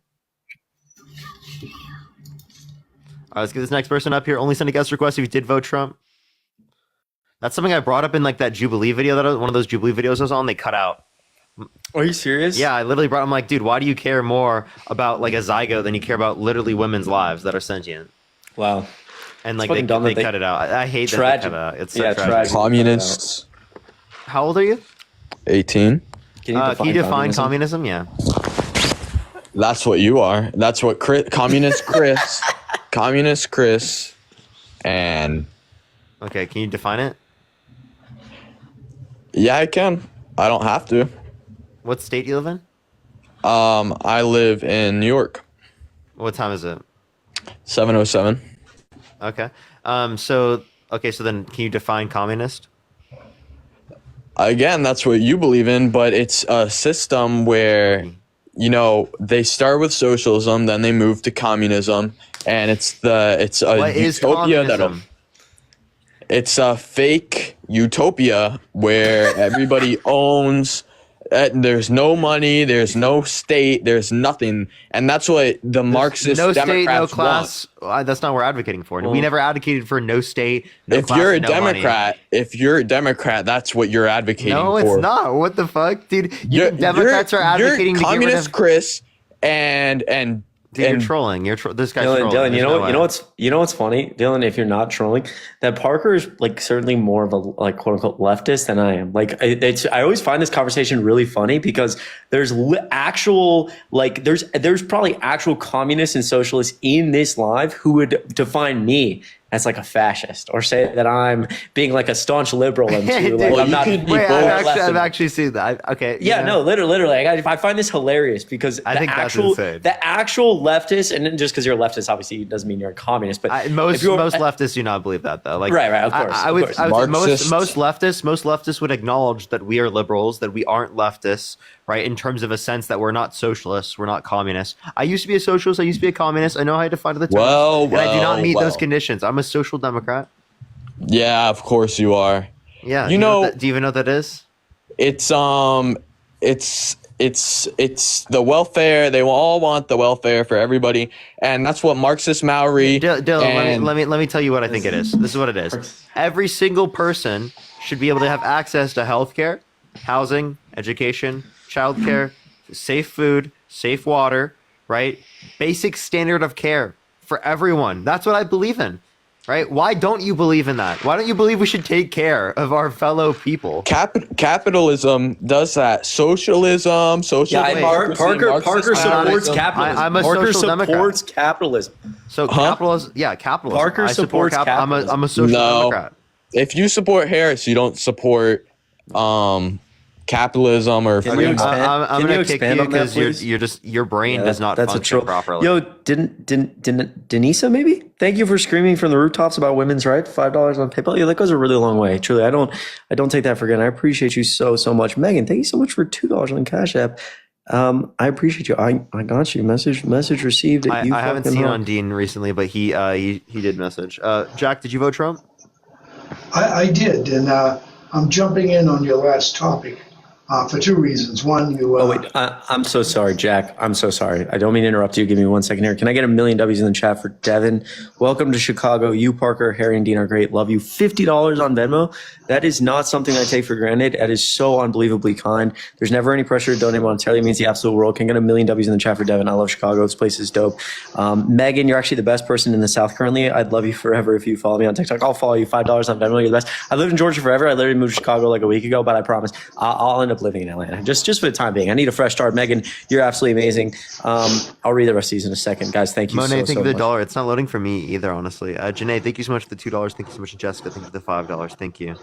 right, let's get this next person up here. Only send a guest request if you did vote Trump. That's something I brought up in like that Jubilee video one of those Jubilee videos I was on. They cut out. Are you serious? Yeah, I literally brought. I'm like, dude, why do you care more about like a zygote than you care about literally women's lives that are sentient? Wow. And like they cut it out. I hate that they cut it out. It's so tragic. Communists. How old are you? 18. Can you define communism? Yeah. That's what you are. That's what communist Chris. Communist Chris. And. Okay, can you define it? Yeah, I can. I don't have to. What state do you live in? I live in New York. What time is it? 7:07. Okay. So then can you define communist? Again, that's what you believe in, but it's a system where, you know, they start with socialism, then they move to communism, and it's a utopia that'll. It's a fake utopia where everybody owns. There's no money. There's no state. There's nothing, and that's what the Marxist no Democrats state, no class. That's not what we're advocating for. We never advocated for no state. No if class, you're a no Democrat, money. That's what you're advocating for. No, it's not. What the fuck, dude? Democrats are advocating you're to communist get rid of Chris, and dude, you're trolling. This guy's Dylan, trolling. Dylan, you know what's funny, Dylan? If you're not trolling, that Parker is like certainly more of a like quote unquote leftist than I am. Like I always find this conversation really funny because there's there's probably actual communists and socialists in this live who would define me as like a fascist or say that I'm being like a staunch liberal and I'm not. I've actually seen that. Okay. Yeah, no, literally. I find this hilarious because I think that's insane. The actual leftists, and just because you're a leftist, obviously doesn't mean you're a communist. But most leftists do not believe that, though. Like, right, of course. I would say most leftists would acknowledge that we are liberals, that we aren't leftists, right? In terms of a sense that we're not socialists, we're not communists. I used to be a socialist. I used to be a communist. I know how to define the term. And I do not meet those conditions. I'm a social democrat. Yeah, of course you are. Yeah. You know, do you even know what that is? It's the welfare. They all want the welfare for everybody, and that's what Marxist Maori. Dylan, let me tell you what I think it is. This is what it is. Every single person should be able to have access to healthcare, housing, education, childcare, safe food, safe water, right? Basic standard of care for everyone. That's what I believe in. Right? Why don't you believe in that? Why don't you believe we should take care of our fellow people? Capitalism does that. Socialism, Parker supports capitalism. I'm a social democrat. Capitalism. So capitalism, capitalism. Parker supports capitalism. I'm a social democrat. If you support Harris, you don't support capitalism or freedom. I'm going to kick you because your brain does not function properly. Yo, Denisa, maybe? Thank you for screaming from the rooftops about women's rights. $5 on PayPal. Yeah, that goes a really long way. Truly, I don't take that for granted. I appreciate you so much. Megan, thank you so much for $2 on Cash App. I appreciate you. I got you. Message received. I haven't seen on Dean recently, but he did message. Jack, did you vote Trump? I did, and I'm jumping in on your last topic. For two reasons. One, I'm so sorry, Jack. I'm so sorry. I don't mean to interrupt you. Give me 1 second here. Can I get a million W's in the chat for Devin? Welcome to Chicago. You, Parker, Harry, and Dean are great. Love you. $50 on Venmo. That is not something I take for granted. That is so unbelievably kind. There's never any pressure to donate monetarily. It means the absolute world. Can I get a million W's in the chat for Devin? I love Chicago. This place is dope. Megan, you're actually the best person in the South currently. I'd love you forever if you follow me on TikTok. I'll follow you. $5 on Venmo. You're the best. I lived in Georgia forever. I literally moved to Chicago like a week ago, but I promise I'll end up living in Atlanta just for the time being. I need a fresh start. Megan, you're absolutely amazing. I'll read the rest of these in a second, guys. Thank you. Monet, thank you for the much. $1. It's not loading for me either, honestly. Janae, thank you so much for the $2. Thank you so much, Jessica. Thank you for the $5. Thank you.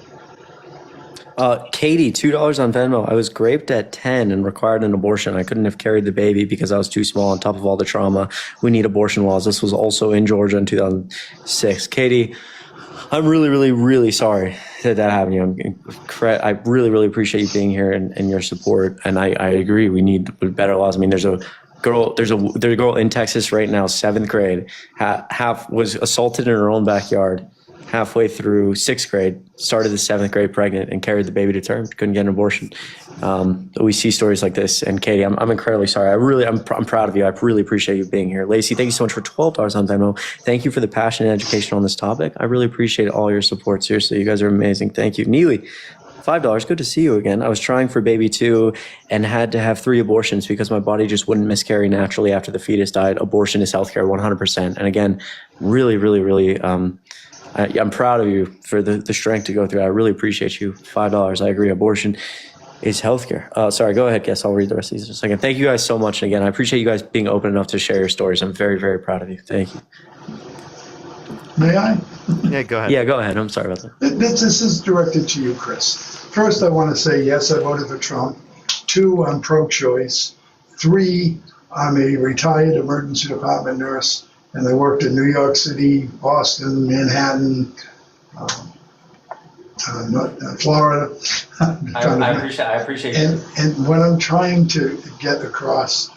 Katie, $2 on Venmo. I was raped at 10 and required an abortion. I couldn't have carried the baby because I was too small. On top of all the trauma, we need abortion laws. This was also in Georgia in 2006. Katie, I'm really, really, really sorry that happened. I really, really appreciate you being here and your support. And I agree. We need better laws. I mean, there's a girl in Texas right now, 7th grade, half was assaulted in her own backyard. Halfway through 6th grade, started the 7th grade pregnant and carried the baby to term. Couldn't get an abortion. We see stories like this. And Katie, I'm incredibly sorry. I'm proud of you. I really appreciate you being here. Lacey, thank you so much for $12 on Venmo. Thank you for the passion and education on this topic. I really appreciate all your support. Seriously, you guys are amazing. Thank you. Neely, $5. Good to see you again. I was trying for baby 2 and had to have 3 abortions because my body just wouldn't miscarry naturally after the fetus died. Abortion is healthcare, 100%. And again, really, really, really, I'm proud of you for the strength to go through. I really appreciate you. $5. I agree. Abortion is healthcare. Sorry, go ahead, Guess. I'll read the rest of these in a second. Thank you guys so much. And again, I appreciate you guys being open enough to share your stories. I'm very, very proud of you. Thank you. May I? Yeah, go ahead. Yeah, go ahead. I'm sorry about that. This is directed to you, Chris. First, I want to say, yes, I voted for Trump. 2, I'm pro-choice. 3, I'm a retired emergency department nurse, and I worked in New York City, Boston, Manhattan, Florida. I appreciate you. And what I'm trying to get across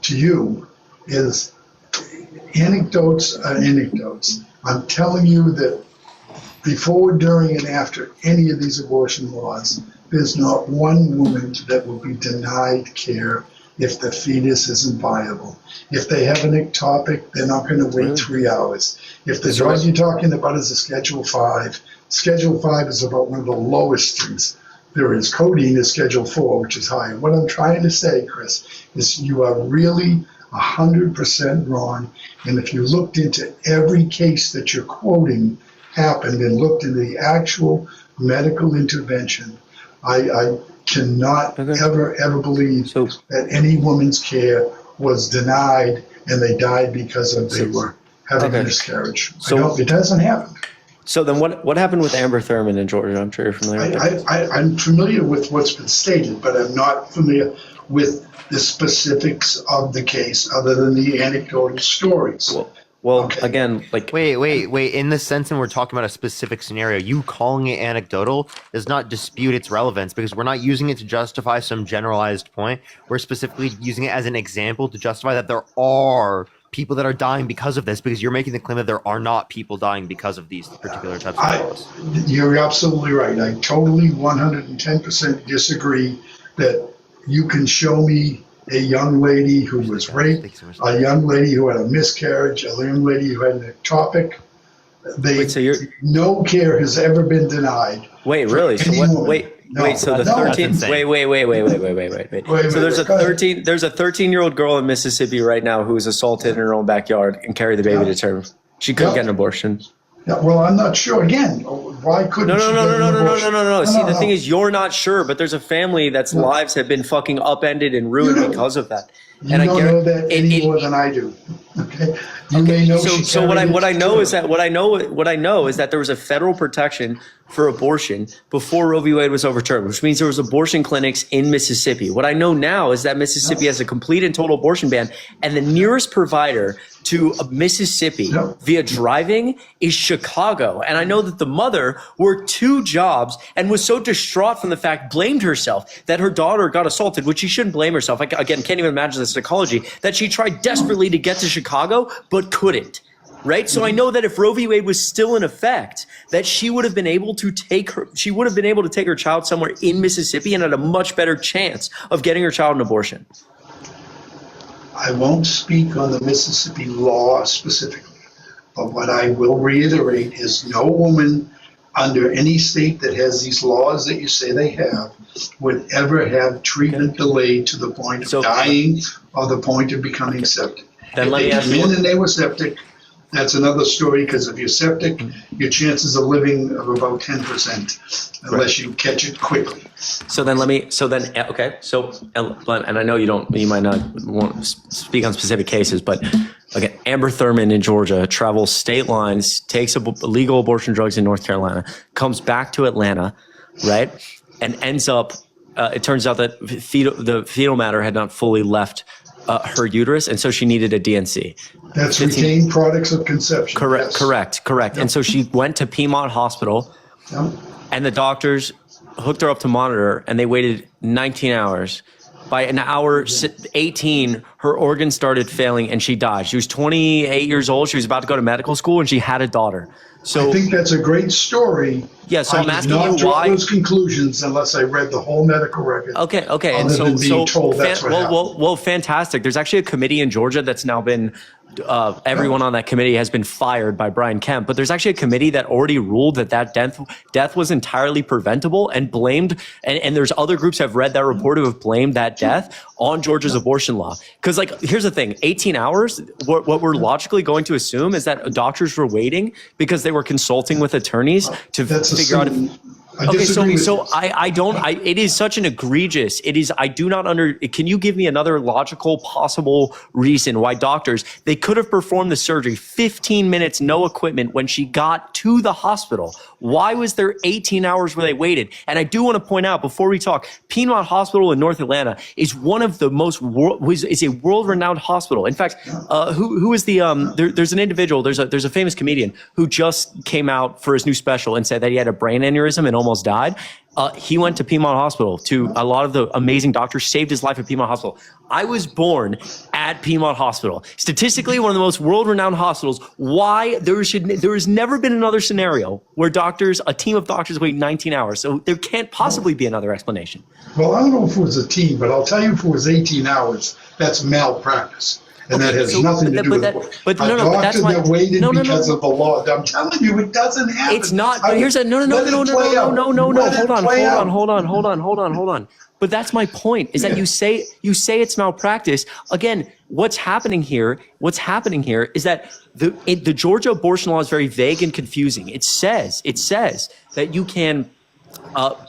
to you is anecdotes are anecdotes. I'm telling you that before, during, and after any of these abortion laws, there's not one woman that will be denied care if the fetus isn't viable. If they have an ectopic, they're not going to wait 3 hours. If the drug you're talking about is a Schedule 5, Schedule 5 is about one of the lowest things there is. Codeine is Schedule 4, which is high. What I'm trying to say, Chris, is you are really 100% wrong. And if you looked into every case that you're quoting happened and looked into the actual medical intervention, I cannot ever believe that any woman's care was denied and they died because they were having a miscarriage. It doesn't happen. So then what happened with Amber Thurman in Georgia? I'm sure you're familiar with that. I'm familiar with what's been stated, but I'm not familiar with the specifics of the case other than the anecdotal stories. Well, again, like... Wait. In the sense that we're talking about a specific scenario, you calling it anecdotal does not dispute its relevance because we're not using it to justify some generalized point. We're specifically using it as an example to justify that there are people that are dying because of this, because you're making the claim that there are not people dying because of these particular types of laws. You're absolutely right. I totally 110% disagree that you can show me a young lady who was raped, a young lady who had a miscarriage, a young lady who had an ectopic. No care has ever been denied. Wait, really? So what? Wait. So the 13. Wait. So there's a 13. There's a 13-year-old girl in Mississippi right now who was assaulted in her own backyard and carried the baby to term. She couldn't get an abortion. Yeah, well, I'm not sure. Again, why couldn't she get an abortion? No. See, the thing is, you're not sure, but there's a family that's lives have been fucking upended and ruined because of that. You don't know that any more than I do. Okay. You may know. So what I know is that there was a federal protection for abortion before Roe v. Wade was overturned, which means there was abortion clinics in Mississippi. What I know now is that Mississippi has a complete and total abortion ban, and the nearest provider to Mississippi via driving is Chicago. And I know that the mother worked 2 jobs and was so distraught from the fact, blamed herself that her daughter got assaulted, which she shouldn't blame herself. I, again, can't even imagine the psychology, that she tried desperately to get to Chicago, but couldn't. Right? So I know that if Roe v. Wade was still in effect, that she would have been able to take her child somewhere in Mississippi and had a much better chance of getting her child an abortion. I won't speak on the Mississippi law specifically, but what I will reiterate is no woman under any state that has these laws that you say they have would ever have treatment delayed to the point of dying or the point of becoming septic. Then if they came in and they were septic, that's another story, because if you're septic, your chances of living are about 10%, unless you catch it quickly. And I know you might not want to speak on specific cases, but again, Amber Thurman in Georgia travels state lines, takes illegal abortion drugs in North Carolina, comes back to Atlanta, right, and ends up. It turns out that the fetal matter had not fully left her uterus, and so she needed a DNC. That's retained products of conception. Correct, Yes. correct. Yep. And so she went to Piedmont Hospital, and the doctors hooked her up to monitor, and they waited 19 hours. By an hour 18, her organs started failing, and she died. She was 28 years old. She was about to go to medical school, and she had a daughter. So I think that's a great story. Yeah, so I'm asking you why. I did not draw those conclusions unless I read the whole medical record. Okay. And so told that's what happened. Well, fantastic. There's actually a committee in Georgia that's now been. Everyone on that committee has been fired by Brian Kemp, but there's actually a committee that already ruled that death was entirely preventable and blamed, and there's other groups have read that report who have blamed that death on Georgia's abortion law. Because here's the thing, 18 hours, what we're logically going to assume is that doctors were waiting because they were consulting with attorneys to figure out if... Okay, so it is such an egregious, can you give me another logical possible reason why doctors, they could have performed the surgery 15 minutes, no equipment when she got to the hospital. Why was there 18 hours where they waited? And I do want to point out before we talk, Piedmont Hospital in North Atlanta is one of the is a world-renowned hospital. In fact, who is there's an individual, there's a famous comedian who just came out for his new special and said that he had a brain aneurysm and almost died. He went to Piedmont Hospital. A lot of the amazing doctors saved his life at Piedmont Hospital. I was born at Piedmont Hospital. Statistically, one of the most world-renowned hospitals. Why there has never been another scenario where a team of doctors wait 19 hours. So there can't possibly be another explanation. Well, I don't know if it was a team, but I'll tell you if it was 18 hours, that's malpractice. And that has nothing to do with it. A doctor that waited because of the law. I'm telling you, it doesn't happen. It's not. But here's a no. Hold on. But that's my point. Is that you say it's malpractice. Again, what's happening here is that the Georgia abortion law is very vague and confusing. It says that you can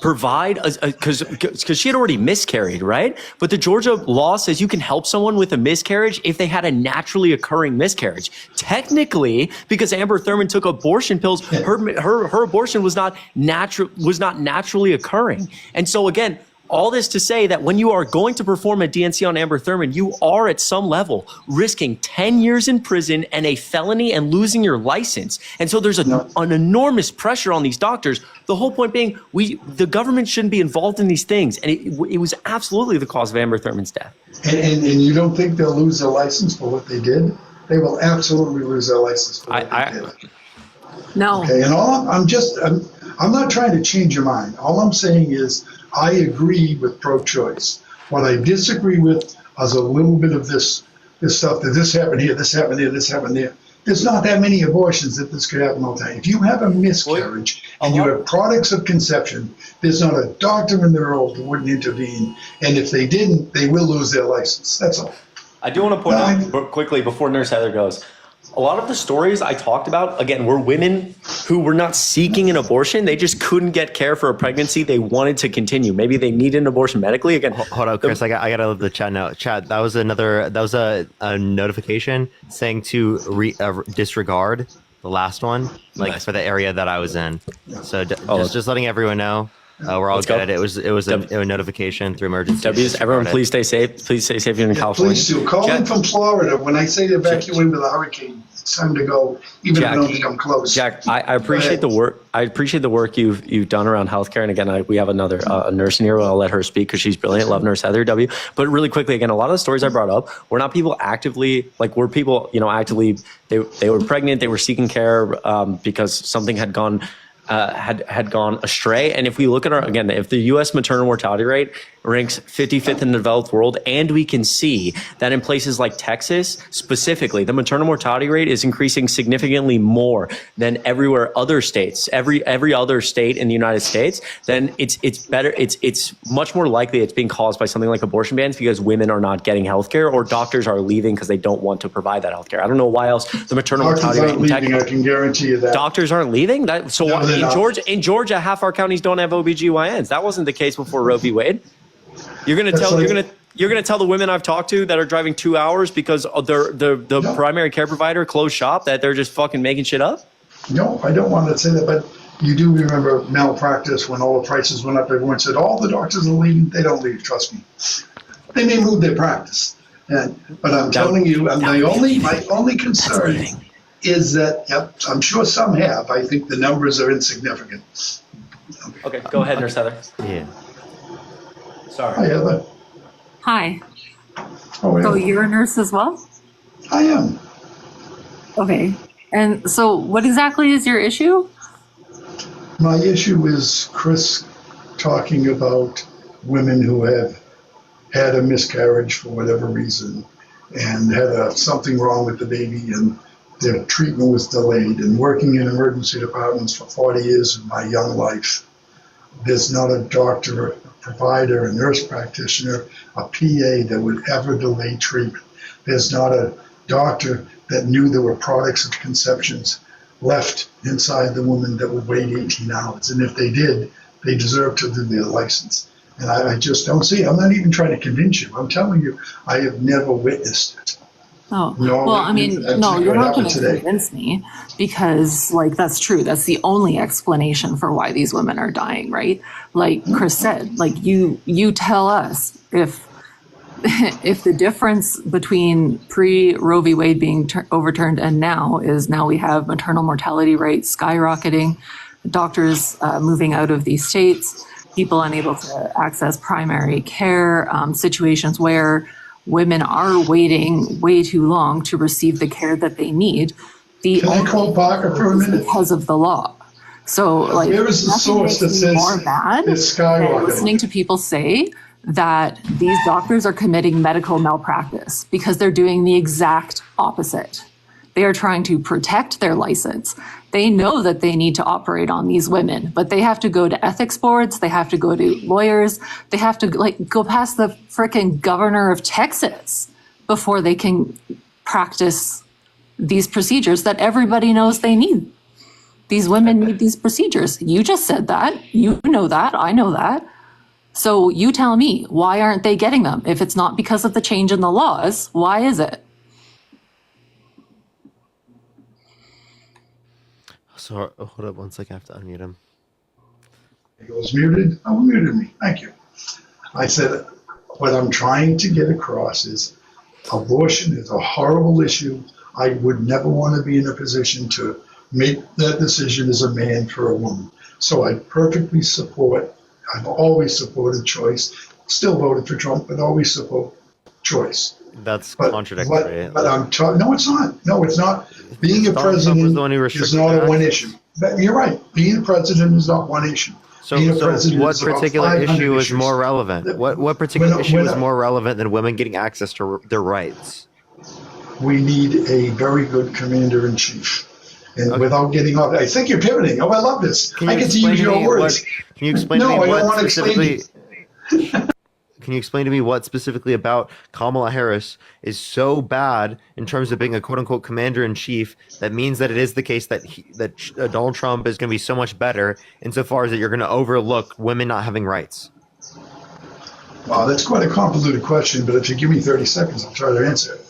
provide because she had already miscarried, right? But the Georgia law says you can help someone with a miscarriage if they had a naturally occurring miscarriage. Technically, because Amber Thurman took abortion pills, her abortion was not naturally occurring. And so again, all this to say that when you are going to perform a DNC on Amber Thurman, you are at some level risking 10 years in prison and a felony and losing your license. And so there's an enormous pressure on these doctors. The whole point being, the government shouldn't be involved in these things. And it was absolutely the cause of Amber Thurman's death. And you don't think they'll lose their license for what they did? They will absolutely lose their license for what they did. No. Okay, and I'm not trying to change your mind. All I'm saying is I agree with pro-choice. What I disagree with is a little bit of this stuff that this happened here, this happened here, this happened there. There's not that many abortions that this could happen all the time. If you have a miscarriage and you have products of conception, there's not a doctor in the world that wouldn't intervene. And if they didn't, they will lose their license. That's all. I do want to point out quickly before Nurse Heather goes, a lot of the stories I talked about, again, were women who were not seeking an abortion. They just couldn't get care for a pregnancy. They wanted to continue. Maybe they needed an abortion medically. Again, hold on, Chris. I gotta leave the chat now. Chat. That was a notification saying to disregard the last one, for the area that I was in. So just letting everyone know. We're all good. It was a notification through emergency. Everyone, please stay safe. Please stay safe here in California. Please do. Calling from Florida. When I say to evacuate with a hurricane, it's time to go. Even if I don't think I'm close. Jack, I appreciate the work. I appreciate the work you've done around healthcare. And again, we have another a nurse in here. I'll let her speak because she's brilliant. Love Nurse Heather W. But really quickly, again, a lot of the stories I brought up were not people actively actively. They were pregnant. They were seeking care because something had gone. Had gone astray. And if we look at if the U.S. maternal mortality rate ranks 55th in the developed world, and we can see that in places like Texas, specifically, the maternal mortality rate is increasing significantly more than every other state in the United States, then it's better. It's much more likely it's being caused by something like abortion bans because women are not getting healthcare or doctors are leaving because they don't want to provide that healthcare. I don't know why else the maternal mortality rate in Texas. I can guarantee you that. Doctors aren't leaving? In Georgia, half our counties don't have OBGYNs. That wasn't the case before Roe v. Wade. You're going to tell the women I've talked to that are driving 2 hours because the primary care provider closed shop that they're just fucking making shit up? No, I don't want to say that, but you do remember malpractice when all the prices went up. Everyone said, all the doctors are leaving. They don't leave, trust me. They may move their practice, But I'm telling you, my only concern is that, yep, I'm sure some have. I think the numbers are insignificant. Okay, go ahead, Nurse Heather. Yeah. Sorry. Hi, Heather. Hi. Oh, So yeah. you're a nurse as well? I am. Okay. And so what exactly is your issue? My issue is Chris talking about women who have had a miscarriage for whatever reason and had something wrong with the baby and their treatment was delayed. And working in emergency departments for 40 years of my young life, there's not a doctor, a provider, a nurse practitioner, a PA that would ever delay treatment. There's not a doctor that knew there were products of conceptions left inside the woman that would wait 18 hours. And if they did, they deserve to lose their license. And I just don't see it. I'm not even trying to convince you. I'm telling you, I have never witnessed it. Oh, No, well, I mean, no, you're not going to today. convince me because, like, that's true. That's the only explanation for why these women are dying, right? Like Chris said, like you tell us if the difference between pre-Roe v. Wade being overturned and now we have maternal mortality rates skyrocketing, doctors moving out of these states, people unable to access primary care, situations where women are waiting way too long to receive the care that they need. Can I call Parker for a minute? Because of the law. So, like, where is the source that says more mad it's than skyrocketing? listening to people say that these doctors are committing medical malpractice because they're doing the exact opposite. They are trying to protect their license. They know that they need to operate on these women, but they have to go to ethics boards. They have to go to lawyers. They have to go past the frickin' governor of Texas before they can practice these procedures that everybody knows they need. These women need these procedures. You just said that. You know that. I know that. So you tell me, why aren't they getting them? If it's not because of the change in the laws, why is it? So hold up one second. I have to unmute him. He goes, muted? Oh, muted me. Thank you. I said, what I'm trying to get across is abortion is a horrible issue. I would never want to be in a position to make that decision as a man for a woman. So I perfectly support, I've always supported choice, still voted for Trump, but always support choice. That's contradictory. But I'm talking, no, it's not. No, it's not. Being a Donald Trump was the one who president is restricted not a one access. issue. But you're right. Being a president is not one issue. So Being a president what is about particular 500 issue is issues. more relevant? What particular issue is more relevant than women getting access to their rights? We need a very good commander-in-chief. And without getting off, I think you're pivoting. Oh, I love this. I get to use your words. Can you explain to me I don't what want to explain specifically? Can you explain to me what specifically about Kamala Harris is so bad in terms of being a quote-unquote commander-in-chief that means that it is the case that Donald Trump is going to be so much better insofar as that you're going to overlook women not having rights? Wow, that's quite a convoluted question, but if you give me 30 seconds, I'll try to answer it.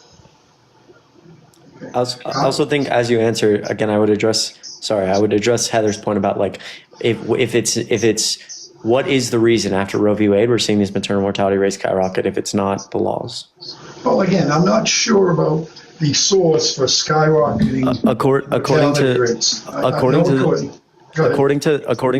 I also think as you answer, again, I would address Heather's point about like, if it's what is the reason after Roe v. Wade we're seeing these maternal mortality rates skyrocket if it's not the laws? Well, again, I'm not sure about the source for skyrocketing mortality rates. According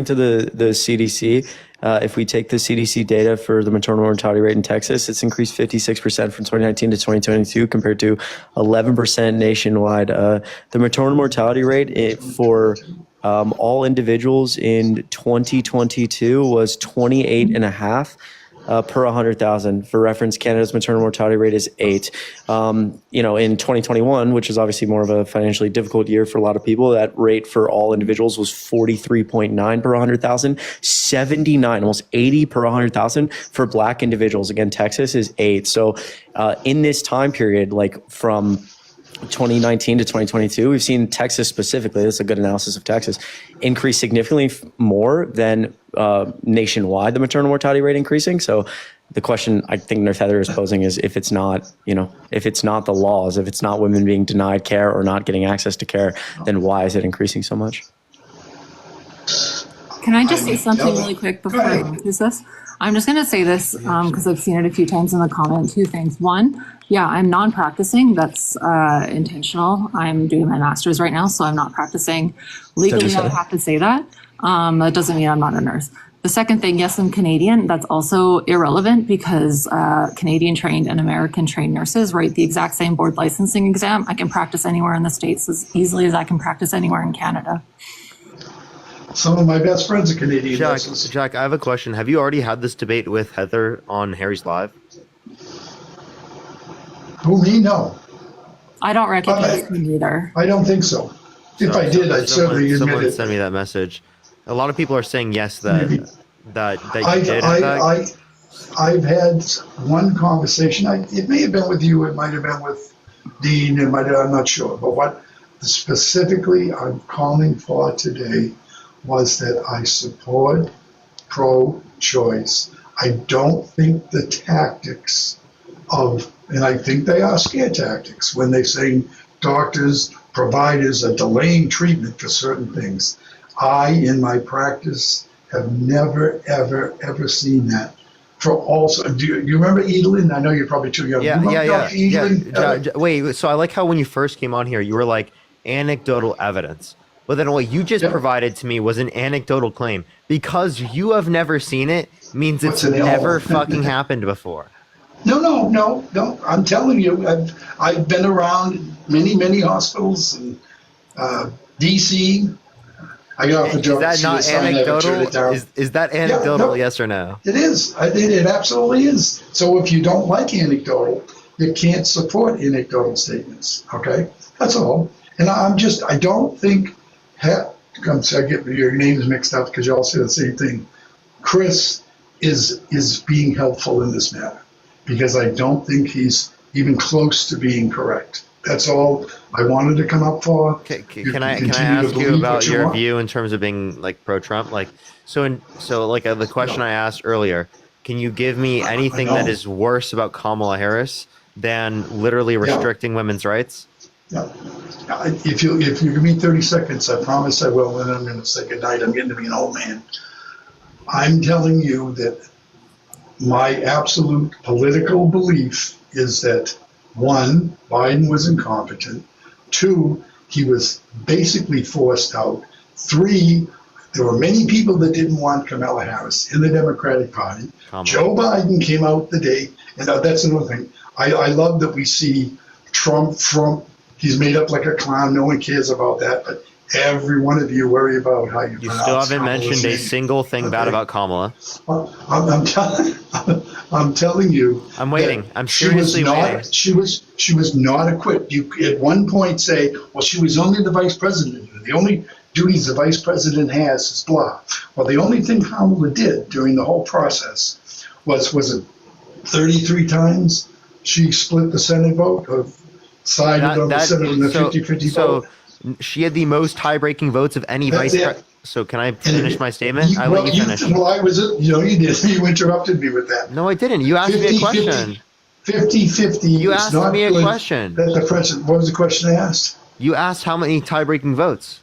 to the CDC, if we take the CDC data for the maternal mortality rate in Texas, it's increased 56% from 2019 to 2022 compared to 11% nationwide. The maternal mortality rate for all individuals in 2022 was 28.5 per 100,000. For reference, Canada's maternal mortality rate is 8. In 2021, which is obviously more of a financially difficult year for a lot of people, that rate for all individuals was 43.9 per 100,000, 79, almost 80 per 100,000 for Black individuals. Again, Texas is 8. So in this time period, like from 2019 to 2022, we've seen Texas specifically, this is a good analysis of Texas, increase significantly more than nationwide, the maternal mortality rate increasing. So the question I think Nurse Heather is posing is if it's not the laws, if it's not women being denied care or not getting access to care, then why is it increasing so much? Can I just say something really quick before I use this? I'm just going to say this because I've seen it a few times in the comment. Two things. One, yeah, I'm non-practicing. That's intentional. I'm doing my master's right now, so I'm not practicing. Legally, I have to say that. That doesn't mean I'm not a nurse. The second thing, yes, I'm Canadian. That's also irrelevant because Canadian trained and American trained nurses write the exact same board licensing exam. I can practice anywhere in the States as easily as I can practice anywhere in Canada. Some of my best friends are Canadian nurses. Jack, I have a question. Have you already had this debate with Heather on Harry's Live? Who, me? No. I don't recognize him either. I don't think so. If I did, I'd certainly admit someone it. sent me that message. A lot of people are saying yes that you did. I've had one conversation. It may have been with you. It might have been with Dean. I'm not sure. But what specifically I'm calling for today was that I support pro-choice. I don't think the tactics and I think they are scare tactics when they're saying doctors, providers are delaying treatment for certain things. I, in my practice, have never, ever, ever seen that. Do you remember Edelin? I know you're probably too young. Yeah. Edelin? Wait, so I like how when you first came on here, you were like, anecdotal evidence. But then what you just provided to me was an anecdotal claim. Because you have never seen it means it's never fucking happened before. No. I'm telling you, I've been around many hospitals and DC. I got off the joke. Is that not anecdotal? Is that anecdotal? Yes or no? It is. It absolutely is. So if you don't like anecdotal, you can't support anecdotal statements. Okay, that's all. And I don't think. I get your names mixed up because you all say the same thing. Chris is being helpful in this matter because I don't think he's even close to being correct. That's all I wanted to come up for. Can I ask you about your view in terms of being like pro-Trump? Like the question I asked earlier. Can you give me anything that is worse about Kamala Harris than literally restricting women's rights? Yeah. If you give me 30 seconds, I promise I will. And I'm going to say goodnight. I'm getting to be an old man. I'm telling you that my absolute political belief is that 1, Biden was incompetent. 2, he was basically forced out. 3, there were many people that didn't want Kamala Harris in the Democratic Party. Joe Biden came out the day, and that's another thing. I love that we see Trump. He's made up like a clown. No one cares about that, but every one of you worry about how you pronounce still haven't Kamala's mentioned name. a single thing bad about Kamala. I'm telling you. I'm waiting. I'm seriously waiting. She was not equipped. You at one point say, well, she was only the vice president. The only duties the vice president has is blah. Well, the only thing Kamala did during the whole process was it 33 times she split the Senate vote or sided on the Senate in the 50-50 vote. She had the most tie-breaking votes of any vice president. So can I finish my statement? I let you finish. I was, you did. You interrupted me with that. No, I didn't. You asked me a question. 50-50. You asked me a question. What was the question I asked? You asked how many tie-breaking votes.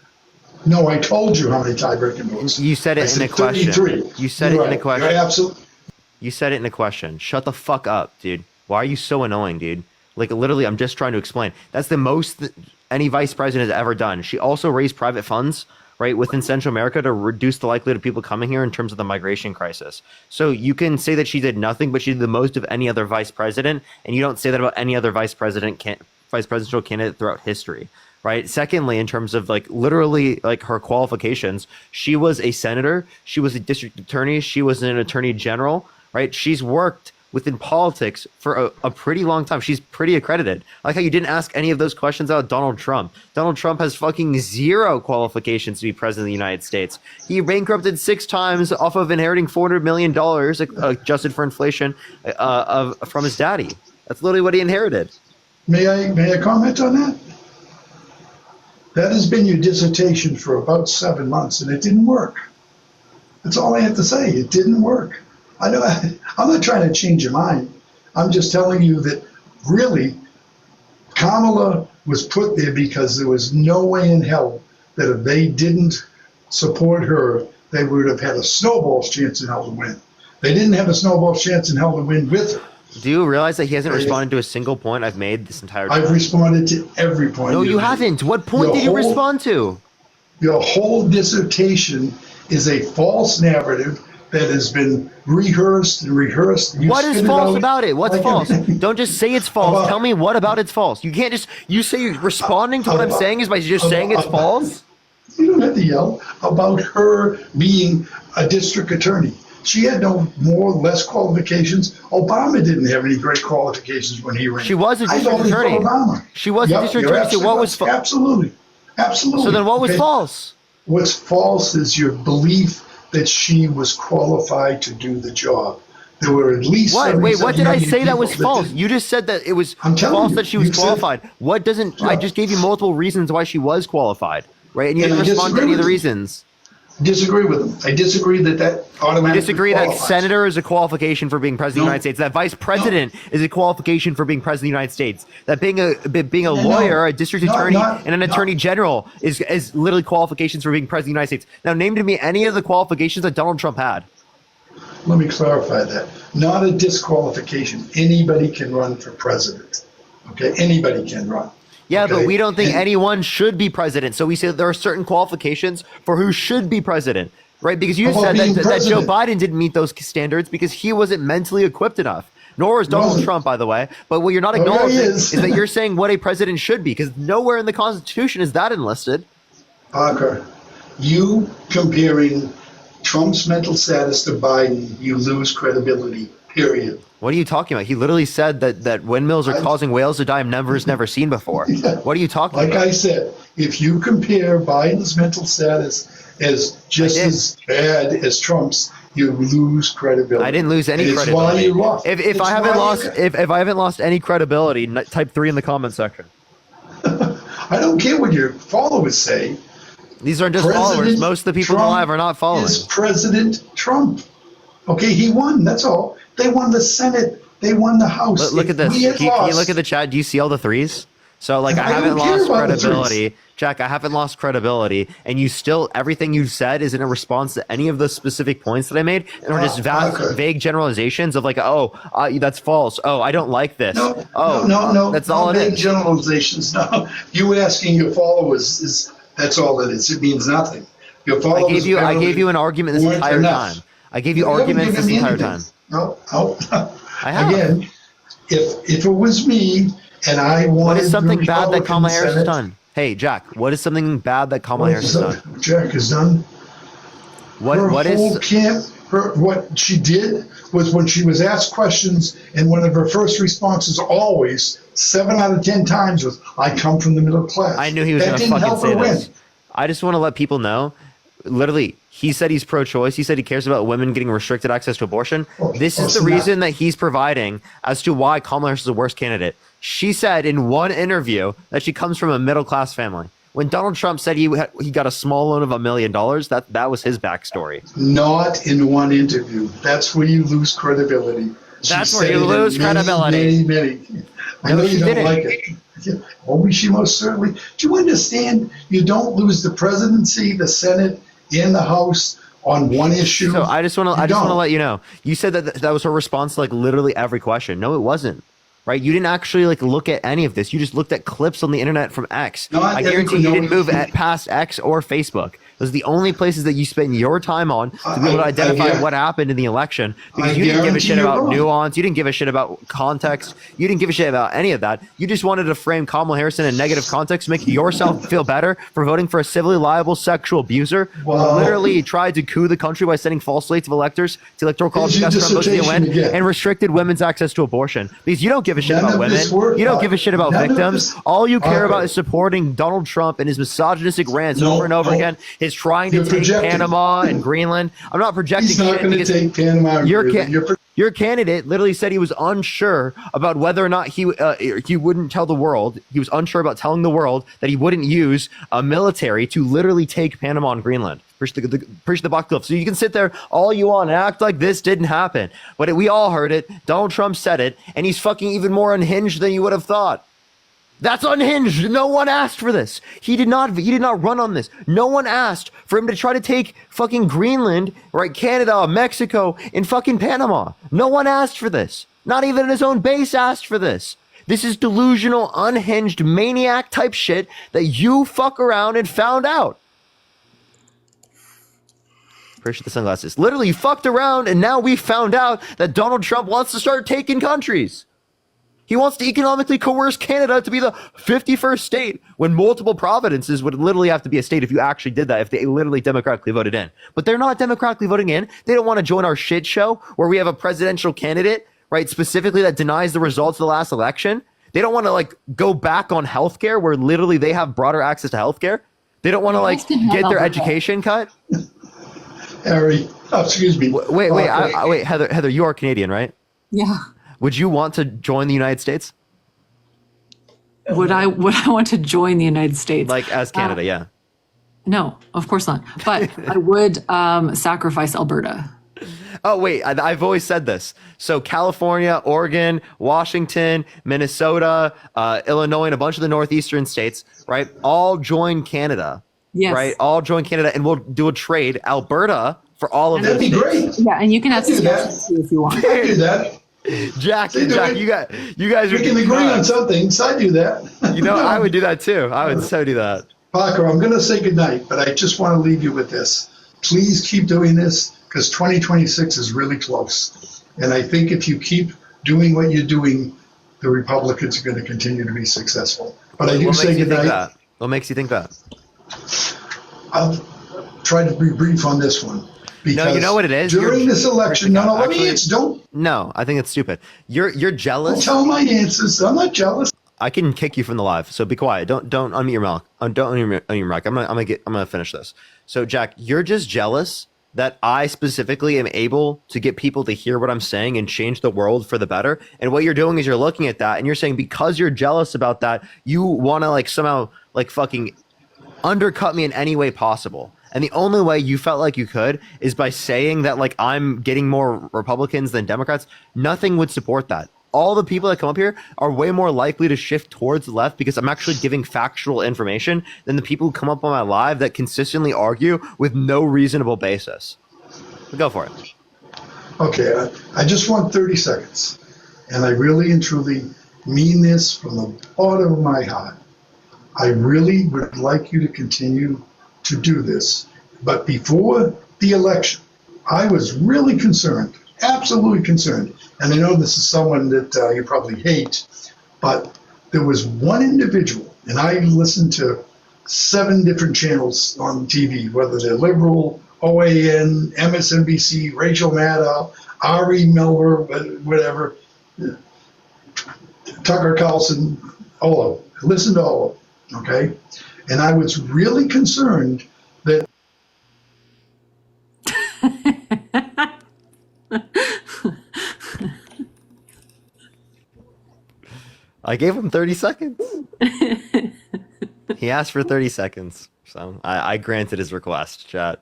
No, I told you how many tie-breaking votes. You said it in a question. 33. You said it in a question. You're absolutely. You said it in a question. Shut the fuck up, dude. Why are you so annoying, dude? Like, literally, I'm just trying to explain. That's the most any vice president has ever done. She also raised private funds, right, within Central America to reduce the likelihood of people coming here in terms of the migration crisis. So you can say that she did nothing, but she did the most of any other vice president, and you don't say that about any other vice presidential candidate throughout history, right? Secondly, in terms of like literally like her qualifications, she was a senator, she was a district attorney, she was an attorney general, right? She's worked within politics for a pretty long time. She's pretty accredited. I like how you didn't ask any of those questions about Donald Trump. Donald Trump has fucking zero qualifications to be president of the United States. He bankrupted 6 times off of inheriting $400 million, adjusted for inflation, from his daddy. That's literally what he inherited. May I comment on that? That has been your dissertation for about 7 months, and it didn't work. That's all I have to say. It didn't work. I'm not trying to change your mind. I'm just telling you that really Kamala was put there because there was no way in hell that if they didn't support her, they would have had a snowball's chance in hell to win. They didn't have a snowball's chance in hell to win with her. Do you realize that he hasn't responded to a single point I've made this entire time? I've responded to every point. No, you haven't. What point did you respond to? Your whole dissertation is a false narrative that has been rehearsed and rehearsed. What is false about it? What's false? Don't just say it's false. Tell me what about it's false. You can't just, you say you're responding to what I'm saying is by just saying it's false? You don't have to yell about her being a district attorney. She had no more or less qualifications. Obama didn't have any great qualifications when he ran. She was a district attorney. She was a district attorney. So what was false? Absolutely. Absolutely. So then what was false? What's false is your belief that she was qualified to do the job. There were at least what? Wait, what did I say that was false? You just said that it was false that she was qualified. What doesn't? Yeah. I just gave you multiple reasons why she was qualified, right? And you didn't respond to any of the reasons. Disagree with them. I disagree that automatically. I disagree qualifies. That senator is a qualification for being president of the United States. That vice president is a qualification for being president of the United States. That being a lawyer, a district attorney, and an attorney general is literally qualifications for being president of the United States. Now, name to me any of the qualifications that Donald Trump had. Let me clarify that. Not a disqualification. Anybody can run for president. Okay, anybody can run. Yeah, okay? But we don't think anyone should be president. So we say that there are certain qualifications for who should be president, right? Because you said that Joe Biden didn't meet those standards because he wasn't mentally equipped enough. Nor is Donald Trump, by the way. But what you're not acknowledging is that you're saying what a president should be, because nowhere in the Constitution is that enlisted. Parker, you comparing Trump's mental status to Biden, you lose credibility, period. What are you talking about? He literally said that windmills are causing whales to die in numbers never seen before. Yeah. What are you talking about? Like I said, if you compare Biden's mental status as just as bad as Trump's, you lose credibility. I didn't lose any credibility. Why you lost. If I haven't lost any credibility, type 3 in the comment section. I don't care what your followers say. These aren't just followers. Most of the people alive are not following. Is President Trump. Okay, he won. That's all. They won the Senate. They won the House. Look at this. Can you look at the chat? Do you see all the threes? So, like, I haven't lost credibility. Jack, I haven't lost credibility. And you still, everything you said is in a response to any of the specific points that I made. And are just vague generalizations of like, that's false. Oh, I don't like this. No. That's all it is. Generalizations. No. You asking your followers that's all it is. It means nothing. Your followers I gave you an argument this entire time. I gave you arguments this entire time. No. I have. Again, if it was me and I wanted... What is something bad that Kamala Harris has done? Hey, Jack, what is something bad that Kamala Harris has done? Jack has done? What she did was when she was asked questions, and one of her first responses always, 7 out of 10 times, was, I come from the middle class. I knew he was going to fucking say this. I just want to let people know, literally, he said he's pro-choice. He said he cares about women getting restricted access to abortion. This is the reason that he's providing as to why Kamala Harris is the worst candidate. She said in one interview that she comes from a middle-class family. When Donald Trump said he got a small loan of $1 million, that was his backstory. Not in one interview. That's where you lose credibility. That's where you lose credibility. Many. I know you don't like it. Oh, she most certainly. Do you understand? You don't lose the presidency, the Senate, and the House on one issue. So I just want to let you know. You said that was her response to like literally every question. No, it wasn't. Right? You didn't actually like look at any of this. You just looked at clips on the internet from X. I guarantee you didn't move past X or Facebook. Those are the only places that you spend your time on to be able to identify what happened in the election. Because you didn't give a shit about nuance. You didn't give a shit about context. You didn't give a shit about any of that. You just wanted to frame Kamala Harris in a negative context to make yourself feel better for voting for a civilly liable sexual abuser who literally tried to coup the country by sending false slates of electors to electoral college and restricted women's access to abortion. Because you don't give a shit about women. You don't give a shit about victims. All you care about is supporting Donald Trump and his misogynistic rants over and over again. His trying to take Panama and Greenland. I'm not projecting shit. He's not going to take Panama and Greenland. Your candidate literally said he was unsure about whether or not he wouldn't tell the world. He was unsure about telling the world that he wouldn't use a military to literally take Panama and Greenland. Preach the buck cliff. So you can sit there all you want and act like this didn't happen. But we all heard it. Donald Trump said it, and he's fucking even more unhinged than you would have thought. That's unhinged. No one asked for this. He did not run on this. No one asked for him to try to take fucking Greenland, right? Canada, Mexico, and fucking Panama. No one asked for this. Not even his own base asked for this. This is delusional, unhinged, maniac type shit that you fuck around and found out. Appreciate the sunglasses. Literally, you fucked around and now we found out that Donald Trump wants to start taking countries. He wants to economically coerce Canada to be the 51st state when multiple provinces would literally have to be a state if you actually did that, if they literally democratically voted in. But they're not democratically voting in. They don't want to join our shit show where we have a presidential candidate, right, specifically that denies the results of the last election. They don't want to like go back on healthcare where literally they have broader access to healthcare. They don't want to like get their education cut. Harry, excuse me. Wait, Heather, you are Canadian, right? Yeah. Would you want to join the United States? Would I want to join the United States? Like as Canada, yeah. No, of course not. But I would sacrifice Alberta. Oh, wait, I've always said this. So California, Oregon, Washington, Minnesota, Illinois, and a bunch of the northeastern states, right, all join Canada. Yes. Right, all join Canada, and we'll do a trade. Alberta for all of That'd those be states. great. Yeah, and you can have do that. too if you want. I do that. Jack, you guys We can agree on some things. I do that. You know, I would do that too. I would so do that. Parker, I'm going to say goodnight, but I just want to leave you with this. Please keep doing this because 2026 is really close. And I think if you keep doing what you're doing, the Republicans are going to continue to be successful. But I do say goodnight. What makes you think that? I'll try to be brief on this one. Because no, you know what it is? During this election, let me answer. Don't. No, I think it's stupid. You're jealous. Don't tell my answers. I'm not jealous. I can kick you from the live, so be quiet. Don't unmute your mic. Don't unmute your mic. I'm gonna finish this. So Jack, you're just jealous that I specifically am able to get people to hear what I'm saying and change the world for the better. And what you're doing is you're looking at that and you're saying because you're jealous about that, you want to like somehow like fucking undercut me in any way possible. And the only way you felt like you could is by saying that like I'm getting more Republicans than Democrats. Nothing would support that. All the people that come up here are way more likely to shift towards the left because I'm actually giving factual information than the people who come up on my live that consistently argue with no reasonable basis. But go for it. Okay, I just want 30 seconds. And I really and truly mean this from the bottom of my heart. I really would like you to continue to do this. But before the election, I was really concerned, absolutely concerned. And I know this is someone that you probably hate, but there was one individual, and I listened to 7 different channels on TV, whether they're liberal, OAN, MSNBC, Rachel Maddow, Ari Melber, whatever, Tucker Carlson, all of them. Listen to all of them, okay? And I was really concerned that I gave him 30 seconds. He asked for 30 seconds. So I granted his request, chat.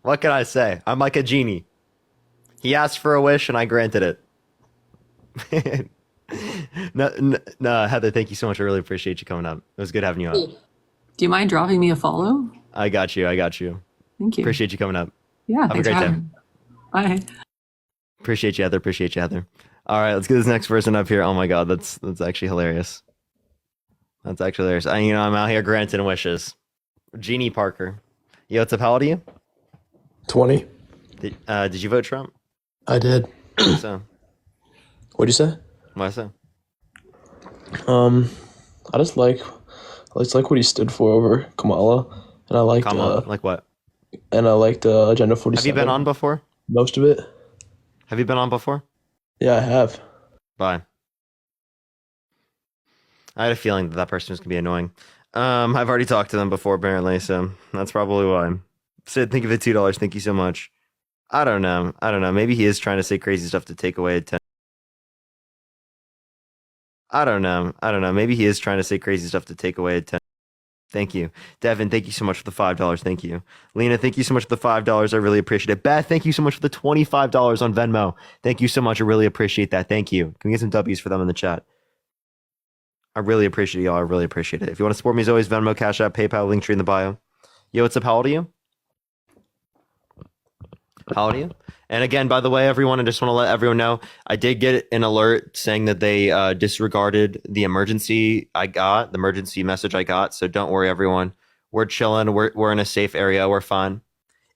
What can I say? I'm like a genie. He asked for a wish and I granted it. No, Heather, thank you so much. I really appreciate you coming up. It was good having you on. Do you mind dropping me a follow? I got you. Thank you. Appreciate you coming up. Yeah, Have a thanks great for day. having me. Bye. Appreciate you, Heather. All right, let's get this next person up here. Oh my God, that's actually hilarious. That's actually hilarious. I'm out here granting wishes. Jeannie Parker. Yo, what's up? How old are you? 20. Did you vote Trump? I did. So. What'd you say? Why so? I just like what he stood for over Kamala, and I liked like what? And I liked Agenda 47. Have you been on before? Most of it. Have you been on before? Yeah, I have. Bye. I had a feeling that person was gonna be annoying. I've already talked to them before, apparently, so that's probably why. Sid, think of it $2. Thank you so much. I don't know. Maybe he is trying to say crazy stuff to take away attention. I don't know. Maybe he is trying to say crazy stuff to take away attention. Thank you. Devin, thank you so much for the $5. Thank you. Lena, thank you so much for the $5. I really appreciate it. Beth, thank you so much for the $25 on Venmo. Thank you so much. I really appreciate that. Thank you. Can we get some W's for them in the chat? I really appreciate y'all. I really appreciate it. If you want to support me, as always, Venmo, Cash App, PayPal, link tree in the bio. Yo, what's up? How old are you? How old are you? And again, by the way, everyone, I just want to let everyone know, I did get an alert saying that they disregarded the emergency message I got. So don't worry, everyone. We're chilling. We're in a safe area. We're fine.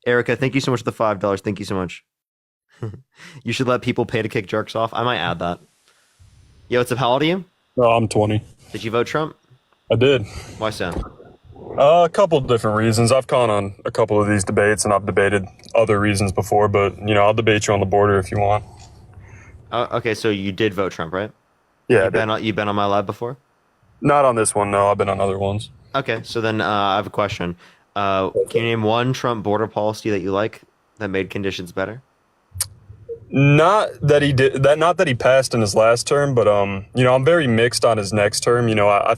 Erica, thank you so much for the $5. Thank you so much. You should let people pay to kick jerks off. I might add that. Yo, what's up? How old are you? No, I'm 20. Did you vote Trump? I did. Why so? A couple of different reasons. I've gone on a couple of these debates, and I've debated other reasons before, but, I'll debate you on the border if you want. Okay, so you did vote Trump, right? Yeah. You've been on my live before? Not on this one, no. I've been on other ones. Okay, so then I have a question. Can you name one Trump border policy that you like that made conditions better? Not that he did that. Not that he passed in his last term, but I'm very mixed on his next term. I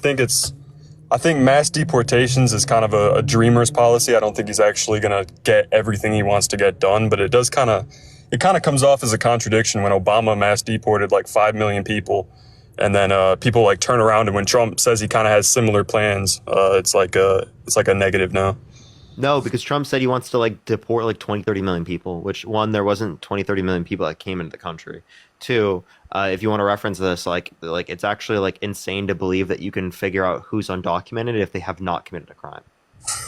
think mass deportations is kind of a dreamer's policy. I don't think he's actually going to get everything he wants to get done, but it kind of comes off as a contradiction when Obama mass deported like 5 million people, and then people like turn around, and when Trump says he kind of has similar plans, it's like a negative now. No, because Trump said he wants to like deport like 20, 30 million people, which one, there wasn't 20, 30 million people that came into the country. Two, if you want to reference this, like it's actually like insane to believe that you can figure out who's undocumented if they have not committed a crime.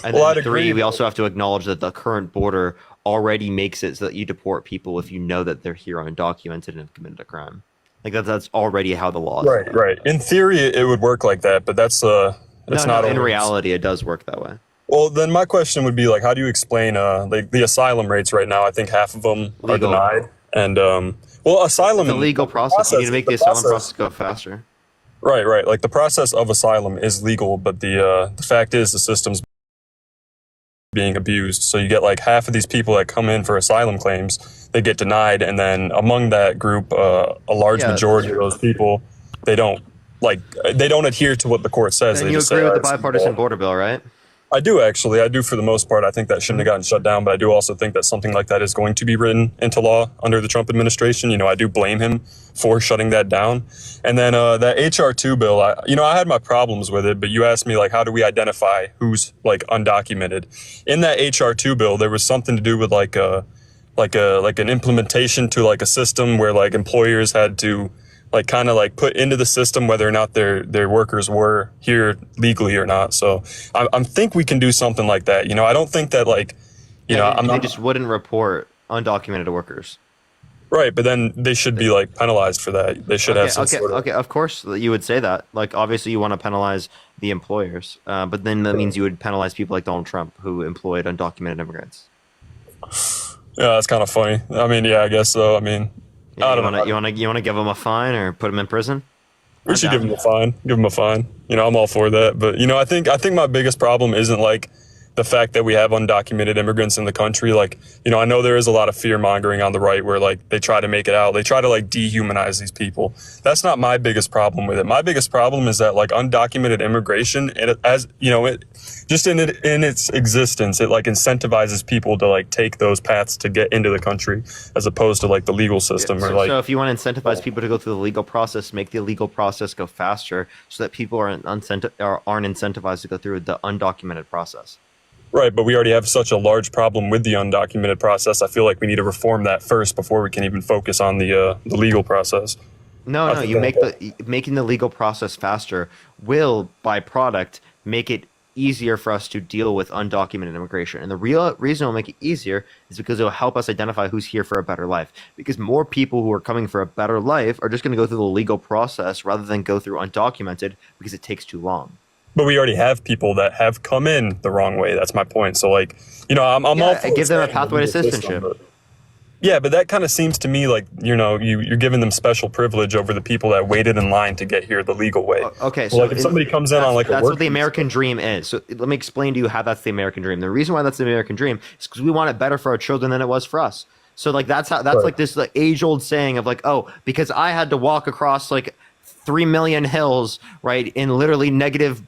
And Well, then I'd three, agree. we also have to acknowledge that the current border already makes it so that you deport people if you know that they're here undocumented and have committed a crime. Like that's already how the law is. Right. In theory, it would work like that, but that's not in always. reality. It does work that way. Well, then my question would be like, how do you explain like the asylum rates right now? I think half of them are Legal. denied, and asylum. The legal process. You need to make the asylum process go faster. Right. Like the process of asylum is legal, but the fact is the system's being abused. So you get like half of these people that come in for asylum claims, they get denied, and then among that group, a large majority of those people, they don't adhere to what the court says. And They you just agree say, with the "All right, bipartisan border bill, right? I do actually. I do for the most part. I think that shouldn't have gotten shut down, but I do also think that something like that is going to be written into law under the Trump administration. I do blame him for shutting that down. And then that HR2 bill, I had my problems with it, but you asked me like, how do we identify who's like undocumented? In that HR2 bill, there was something to do with like an implementation to like a system where like employers had to like kind of like put into the system whether or not their workers were here legally or not. So I think we can do something like that. I don't think that like, they just wouldn't report undocumented workers. Right, but then they should be like penalized for that. They should have some sort of. Okay, of course you would say that. Like obviously you want to penalize the employers, but then that means you would penalize people like Donald Trump who employed undocumented immigrants. Yeah, that's kind of funny. I mean, yeah, I guess so. I mean, I don't know. You want to give them a fine or put them in prison? We should give them a fine. Give them a fine. I'm all for that. But I think my biggest problem isn't like the fact that we have undocumented immigrants in the country. Like, I know there is a lot of fear mongering on the right where like they try to make it out. They try to like dehumanize these people. That's not my biggest problem with it. My biggest problem is that like undocumented immigration, it just in its existence, it like incentivizes people to like take those paths to get into the country as opposed to like the legal system So if you want to incentivize people to go through the legal process, make the legal process go faster so that people aren't incentivized to go through the undocumented process. Right, but we already have such a large problem with the undocumented process. I feel like we need to reform that first before we can even focus on the legal process. No, you making the legal process faster will, by product, make it easier for us to deal with undocumented immigration. And the real reason it'll make it easier is because it'll help us identify who's here for a better life. Because more people who are coming for a better life are just going to go through the legal process rather than go through undocumented because it takes too long. But we already have people that have come in the wrong way. That's my point. So like, I'm all for give them a pathway to citizenship. Yeah, but that kind of seems to me like, you're giving them special privilege over the people that waited in line to get here the legal way. Okay, so like if somebody comes in on like that's what the American dream is. So let me explain to you how that's the American dream. The reason why that's the American dream is because we want it better for our children than it was for us. So like that's like this like age-old saying of like, oh, because I had to walk across like 3 million hills, right, in literally negative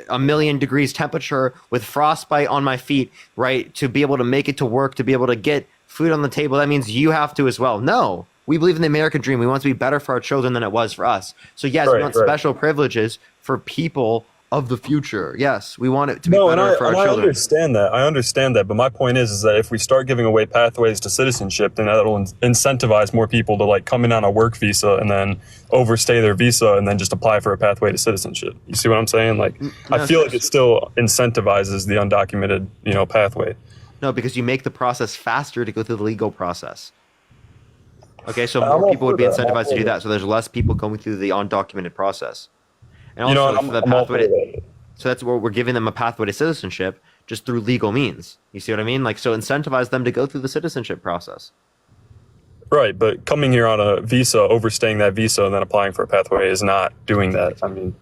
a million degrees temperature with frostbite on my feet, right, to be able to make it to work, to be able to get food on the table. That means you have to as well. No, we believe in the American dream. We want it to be better for our children than it was for us. So yes, we want special privileges for people of the future. Yes, we want it to be No, better for our I children. understand that. I understand that. But my point is that if we start giving away pathways to citizenship, then that'll incentivize more people to like come in on a work visa and then overstay their visa and then just apply for a pathway to citizenship. You see what I'm saying? Like, I feel like it still incentivizes the undocumented, pathway. No, because you make the process faster to go through the legal process. Okay, so more people would be incentivized to do that. So there's less people going through the undocumented process. And also for the pathway so that's where we're giving them a pathway to citizenship just through legal means. You see what I mean? Like, so incentivize them to go through the citizenship process. Right, but coming here on a visa, overstaying that visa, and then applying for a pathway is not doing that. I mean,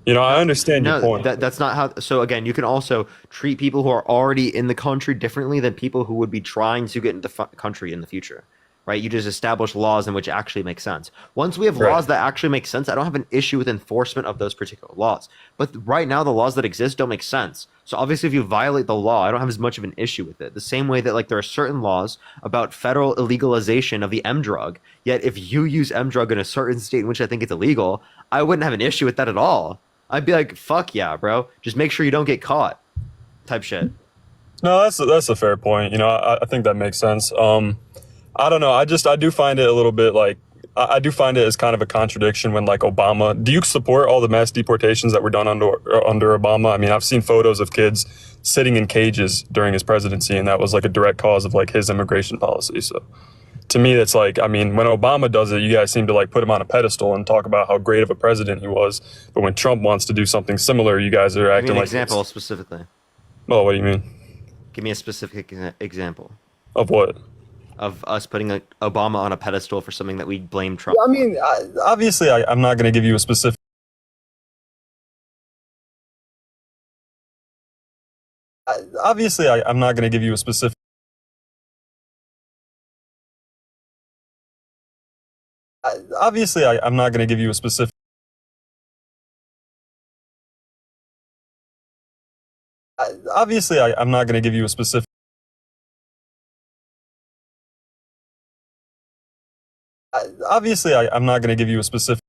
I understand your point. That's not how. So again, you can also treat people who are already in the country differently than people who would be trying to get into the country in the future. Right? You just establish laws in which actually make sense. Once we have laws that actually make sense, I don't have an issue with enforcement of those particular laws. But right now, the laws that exist don't make sense. So obviously, if you violate the law, I don't have as much of an issue with it. The same way that like there are certain laws about federal illegalization of the M drug. Yet if you use M drug in a certain state in which I think it's illegal, I wouldn't have an issue with that at all. I'd be like, fuck yeah, bro. Just make sure you don't get caught. Type shit. No, that's a fair point. I think that makes sense. I don't know. I do find it a little bit like, I do find it as kind of a contradiction when like Obama, do you support all the mass deportations that were done under Obama? I mean, I've seen photos of kids sitting in cages during his presidency, and that was like a direct cause of like his immigration policy. So to me, it's like, I mean, when Obama does it, you guys seem to like put him on a pedestal and talk about how great of a president he was. But when Trump wants to do something similar, you guys are acting like... Give me an example specifically. Oh, what do you mean? Give me a specific example. Of what? Of us putting Obama on a pedestal for something that we blame Trump. I mean, obviously, I'm not going to give you a specific. Obviously, I'm not going to give you a specific. Obviously, I'm not going to give you a specific. Obviously, I'm not going to give you a specific. Obviously, I'm not going to give you a specific.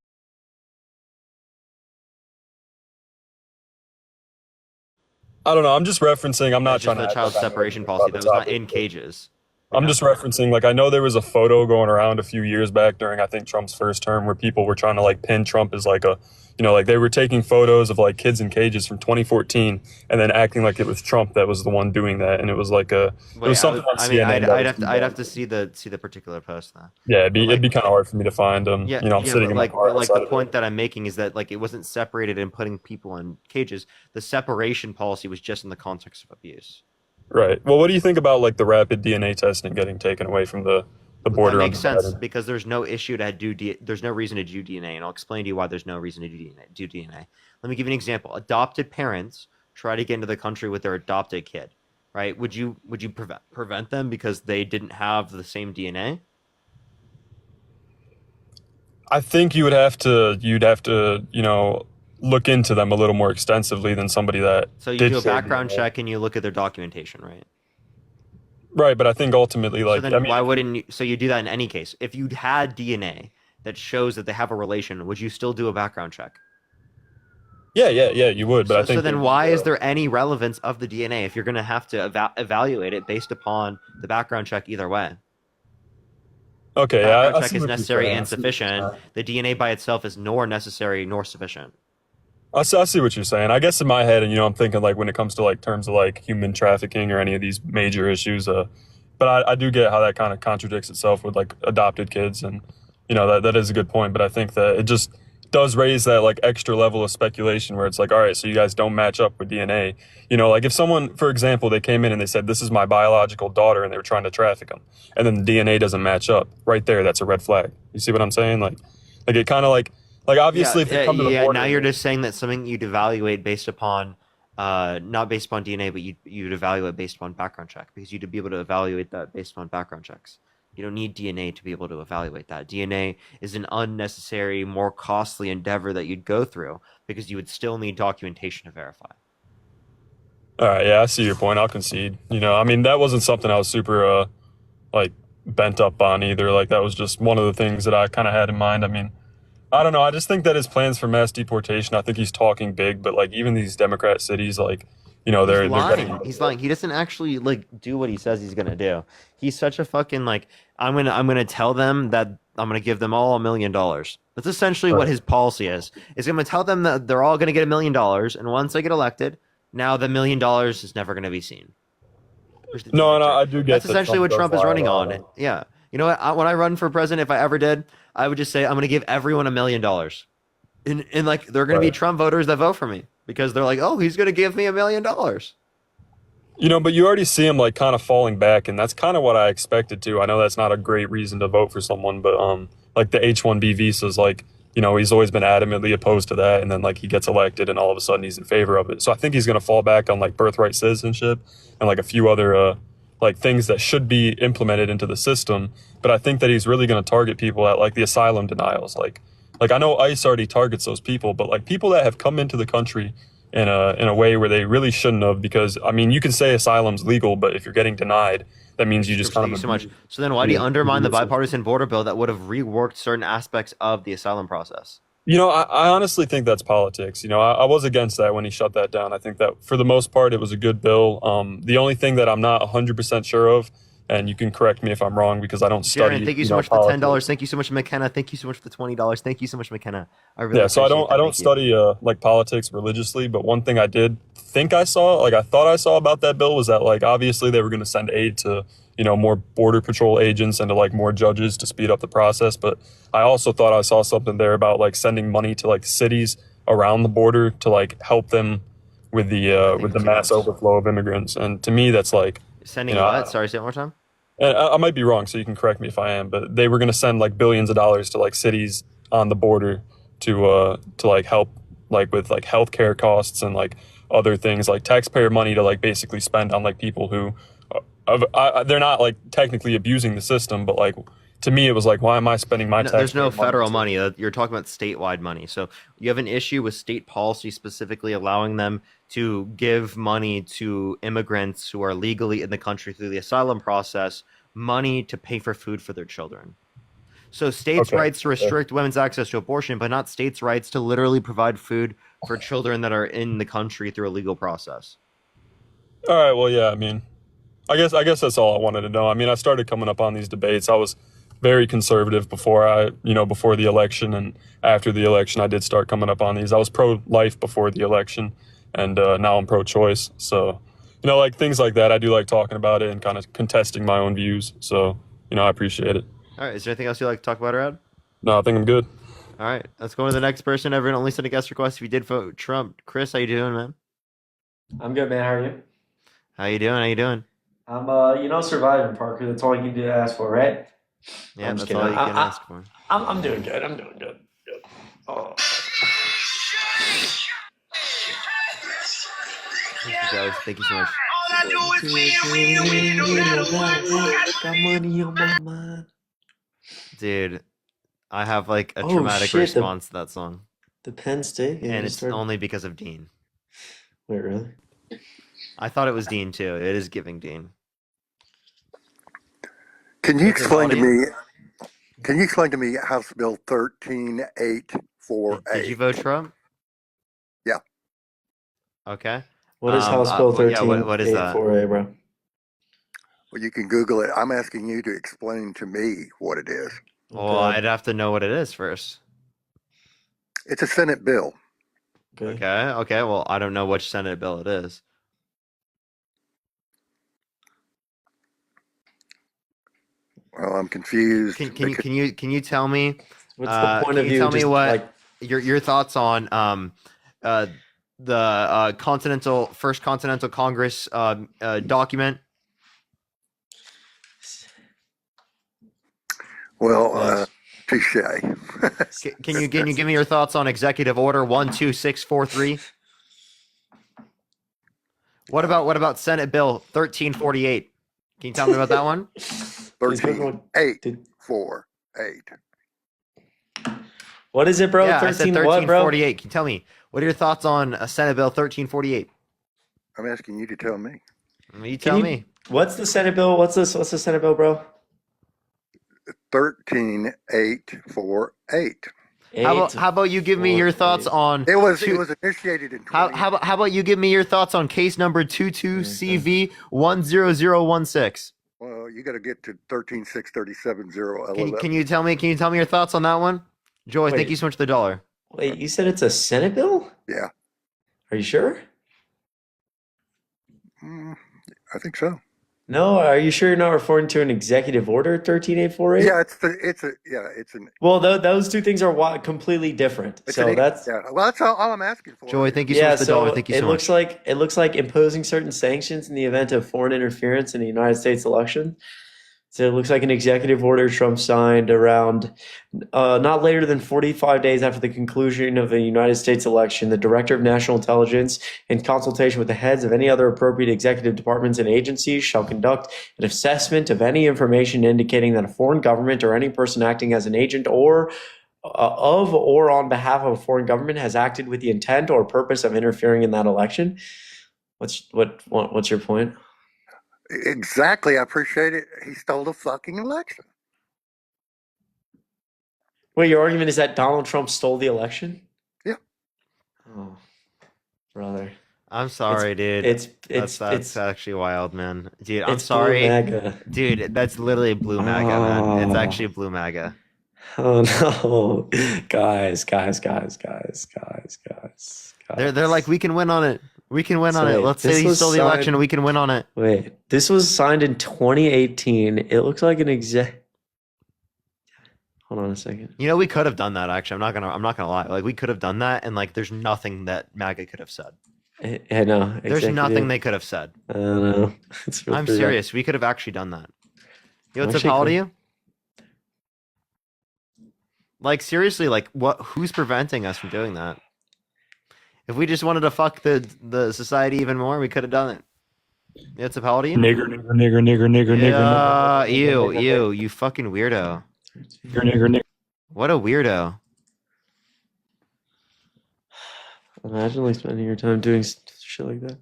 I don't know. I'm just referencing. I'm not trying to. The child separation policy that was not in cages. I'm just referencing, like, I know there was a photo going around a few years back during, I think, Trump's first term where people were trying to, like, pin Trump as, like, like, they were taking photos of, like, kids in cages from 2014 and then acting like it was Trump that was the one doing that. And it was, like, it was something on CNN. I'd have to see the particular post, though. Yeah, it'd be kind of hard for me to find them. I'm sitting in my car. Like, the point that I'm making is that, like, it wasn't separated and putting people in cages. The separation policy was just in the context of abuse. Right. Well, what do you think about like the rapid DNA testing getting taken away from the border? That makes sense because there's no issue to do there's no reason to do DNA, and I'll explain to you why there's no reason to do DNA. Let me give you an example. Adopted parents try to get into the country with their adopted kid, right? Would you prevent them because they didn't have the same DNA? I think you'd have to, look into them a little more extensively than somebody that. So you do a background check and you look at their documentation, right? Right, but I think ultimately, like, so then why wouldn't you? So you do that in any case. If you had DNA that shows that they have a relation, would you still do a background check? Yeah, you would. But I think. So then, why is there any relevance of the DNA if you're going to have to evaluate it based upon the background check either way? Okay, background check is necessary and sufficient. The DNA by itself is nor necessary nor sufficient. I see what you're saying. I guess in my head, and I'm thinking like when it comes to like terms of like human trafficking or any of these major issues, but I do get how that kind of contradicts itself with like adopted kids, and that is a good point. But I think that it just does raise that like extra level of speculation where it's like, all right, so you guys don't match up with DNA. Like if someone, for example, they came in and they said, this is my biological daughter, and they were trying to traffic them, and then the DNA doesn't match up, right there, that's a red flag. You see what I'm saying? Like it kind of like obviously if they come to the border, now you're just saying that something you'd evaluate based upon not based upon DNA, but you'd evaluate based upon background check, because you'd be able to evaluate that based on background checks. You don't need DNA to be able to evaluate that. DNA is an unnecessary, more costly endeavor that you'd go through because you would still need documentation to verify. All right, yeah, I see your point. I'll concede. I mean, that wasn't something I was super like bent up on either. Like that was just one of the things that I kind of had in mind. I mean, I don't know. I just think that his plans for mass deportation, I think he's talking big, but like even these Democrat cities, like, you know, they're lying. getting. He's lying. He doesn't actually like do what he says he's gonna do. He's such a fucking like. I'm gonna tell them that I'm gonna give them all $1 million. That's essentially what his policy is. Is gonna tell them that they're all gonna get $1 million, and once they get elected, now the $1 million is never gonna be seen. No, I do get That's that essentially what does Trump is lie running about on. it. Yeah. You know what? When I run for president, if I ever did, I would just say I'm gonna give everyone $1 million. And like they're gonna be Trump voters that vote for me because they're like, oh, he's gonna give me $1 million. You know, but you already see him like kind of falling back, and that's kind of what I expected to. I know that's not a great reason to vote for someone, but like the H-1B visas, like, you know, he's always been adamantly opposed to that, and then like he gets elected, and all of a sudden he's in favor of it. So I think he's gonna fall back on like birthright citizenship and like a few other like things that should be implemented into the system. But I think that he's really gonna target people at like the asylum denials, like I know ICE already targets those people, but like people that have come into the country in a way where they really shouldn't have, because I mean you can say asylum's legal, but if you're getting denied, that means you just kind of so much. So then why do you undermine the bipartisan border bill that would have reworked certain aspects of the asylum process? You know, I honestly think that's politics. You know, I was against that when he shut that down. I think that for the most part it was a good bill. The only thing that I'm not 100% sure of, and you can correct me if I'm wrong because I don't study. Jaron, thank you so much for the $10. Thank you so much, McKenna. Thank you so much for the $20. Thank you so much, McKenna. I really So I appreciate don't study like politics religiously, but one thing I did think I saw, like I thought I saw about that bill was that like obviously they were going to send aid to, you know, more border patrol agents and to like more judges to speed up the process, but I also thought I saw something there about like sending money to like cities around the border to like help them with the mass overflow of immigrants. And to me that's like sending you know, what? Sorry, say it one more time. and I might be wrong, so you can correct me if I am, but they were going to send like billions of dollars to like cities on the border to like help like with like healthcare costs and like other things, like taxpayer money to like basically spend on like people who they're not like technically abusing the system, but like to me it was like, why am I spending my There's no taxpayer federal money. You're talking about statewide money. So you have an issue with state policy specifically allowing them to give money to immigrants who are legally in the country through the asylum process, money to pay for food for their children. So states' rights to restrict women's access to abortion, but not states' rights to literally provide food for children that are in the country through a legal process. All right, well, yeah, I mean, I guess that's all I wanted to know. I mean, I started coming up on these debates. I was very conservative before before the election, and after the election, I did start coming up on these. I was pro-life before the election, and now I'm pro-choice. So, you know, like things like that, I do like talking about it and kind of contesting my own views. So, you know, I appreciate it. All right, is there anything else you'd like to talk about, Rad? No, I think I'm good. All right, let's go to the next person. Everyone only sent a guest request if you did vote Trump. Chris, how you doing, man? I'm good, man. How are you? How you doing? How you doing? I'm, surviving, Parker. That's all you can do to ask for, right? Yeah, that's all you can ask for. I'm doing good. I'm doing good. Oh. Thank you, guys. Thank you so much. Dude, I have like a traumatic response to that song. The Penn State? And it's only because of Dean. Wait, really? I thought it was Dean too. It is giving Dean. Can you explain to me? Can you explain to me House Bill 13848? Did you vote Trump? Yeah. Okay. What is House Bill 13848, what is that? bro? Well, you can Google it. I'm asking you to explain to me what it is. Well, I'd have to know what it is first. It's a Senate bill. Okay. Well, I don't know which Senate bill it is. Well, I'm confused. Can you tell me? What's the point of view? Tell me what your thoughts on the First Continental Congress document? Well, touche. Can you give me your thoughts on Executive Order 12643? What about Senate Bill 1348? Can you tell me about that one? 13848. What is it, bro? Yeah, I said 1348. Can you tell me what are your thoughts on Senate Bill 1348? I'm asking you to tell me. You tell me. What's the Senate bill? What's the Senate bill, bro? 13848. How about you give me your thoughts on? It was initiated in. How about you give me your thoughts on case number 22CV100016? Well, you got to get to 136370. Can you tell me your thoughts on that one? Joy, thank you so much for the $1. Wait, you said it's a Senate bill? Yeah. Are you sure? I think so. No, are you sure you're not referring to an executive order 13848? Yeah, it's an. Well, those two things are completely different. Well, that's all I'm asking for. Joy, thank you so much for the $1. Thank you so much. It looks like imposing certain sanctions in the event of foreign interference in the United States election. So it looks like an executive order Trump signed around not later than 45 days after the conclusion of the United States election. The Director of National Intelligence, in consultation with the heads of any other appropriate executive departments and agencies, shall conduct an assessment of any information indicating that a foreign government or any person acting as an agent or on behalf of a foreign government has acted with the intent or purpose of interfering in that election. What's your point? Exactly. I appreciate it. He stole the fucking election. Wait, your argument is that Donald Trump stole the election? Yeah. Oh, brother. I'm sorry, dude. That's actually wild, man. Dude, I'm sorry. Blue MAGA. Dude, that's literally blue MAGA, man. It's actually blue MAGA. Oh no. Guys. They're like, we can win on it. We can win on it. Let's say he stole the election and we can win on it. Wait, this was signed in 2018. It looks like an Hold on a second. You know, we could have done that actually. I'm not gonna lie. Like, we could have done that, and like there's nothing that MAGA could have said. I know. There's nothing they could have said. I don't know. I'm serious. We could have actually done that. Yo, what's up, how old are you? Like, seriously, like who's preventing us from doing that? If we just wanted to fuck the society even more, we could have done it. Yeah, what's up, how old are you? Nigger. Yeah, ew, you fucking weirdo. Nigger. What a weirdo. Imagine like spending your time doing shit like that.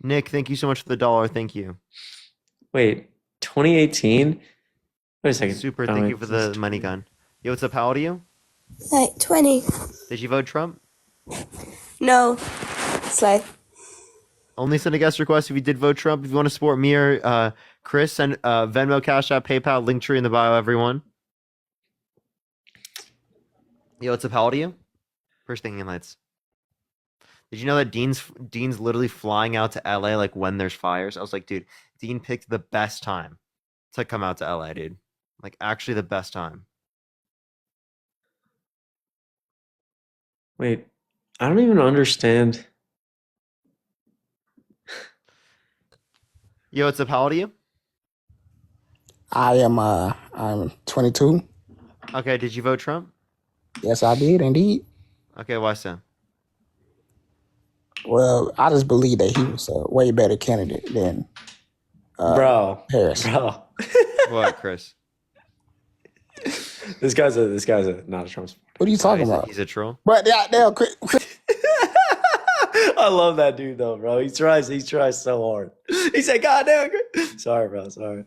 Nick, thank you so much for the $1. Thank you. Wait, 2018? Wait a second. Super, thank you for the money gun. Yo, what's up, how old are you? 20. Did you vote Trump? No. Slay. Only send a guest request if you did vote Trump. If you want to support me or Chris, send Venmo, Cash App, PayPal, Linktree in the bio, everyone. Yo, what's up, how old are you? First thing in lights. Did you know that Dean's literally flying out to LA like when there's fires? I was like, dude, Dean picked the best time to come out to LA, dude. Like, actually the best time. Wait, I don't even understand. Yo, what's up? How old are you? I'm 22. Okay, did you vote Trump? Yes, I did indeed. Okay, why so? Well, I just believe that he was a way better candidate than Harris. Bro. What, Chris? This guy's not a Trump supporter. What are you talking about? He's a troll. But Chris. I love that dude though, bro. He tries so hard. He said, "God damn." Sorry, bro. Sorry.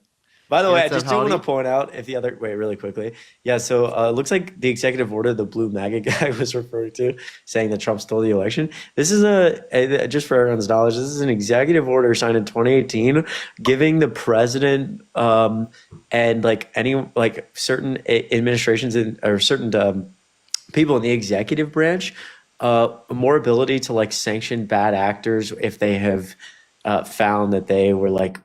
By the way, I just do want to point out really quickly. Yeah, so it looks like the executive order the blue MAGA guy was referring to, saying that Trump stole the election. This is just for everyone's knowledge, this is an executive order signed in 2018 giving the president and like any like certain administrations or certain people in the executive branch more ability to like sanction bad actors if they have found that they were like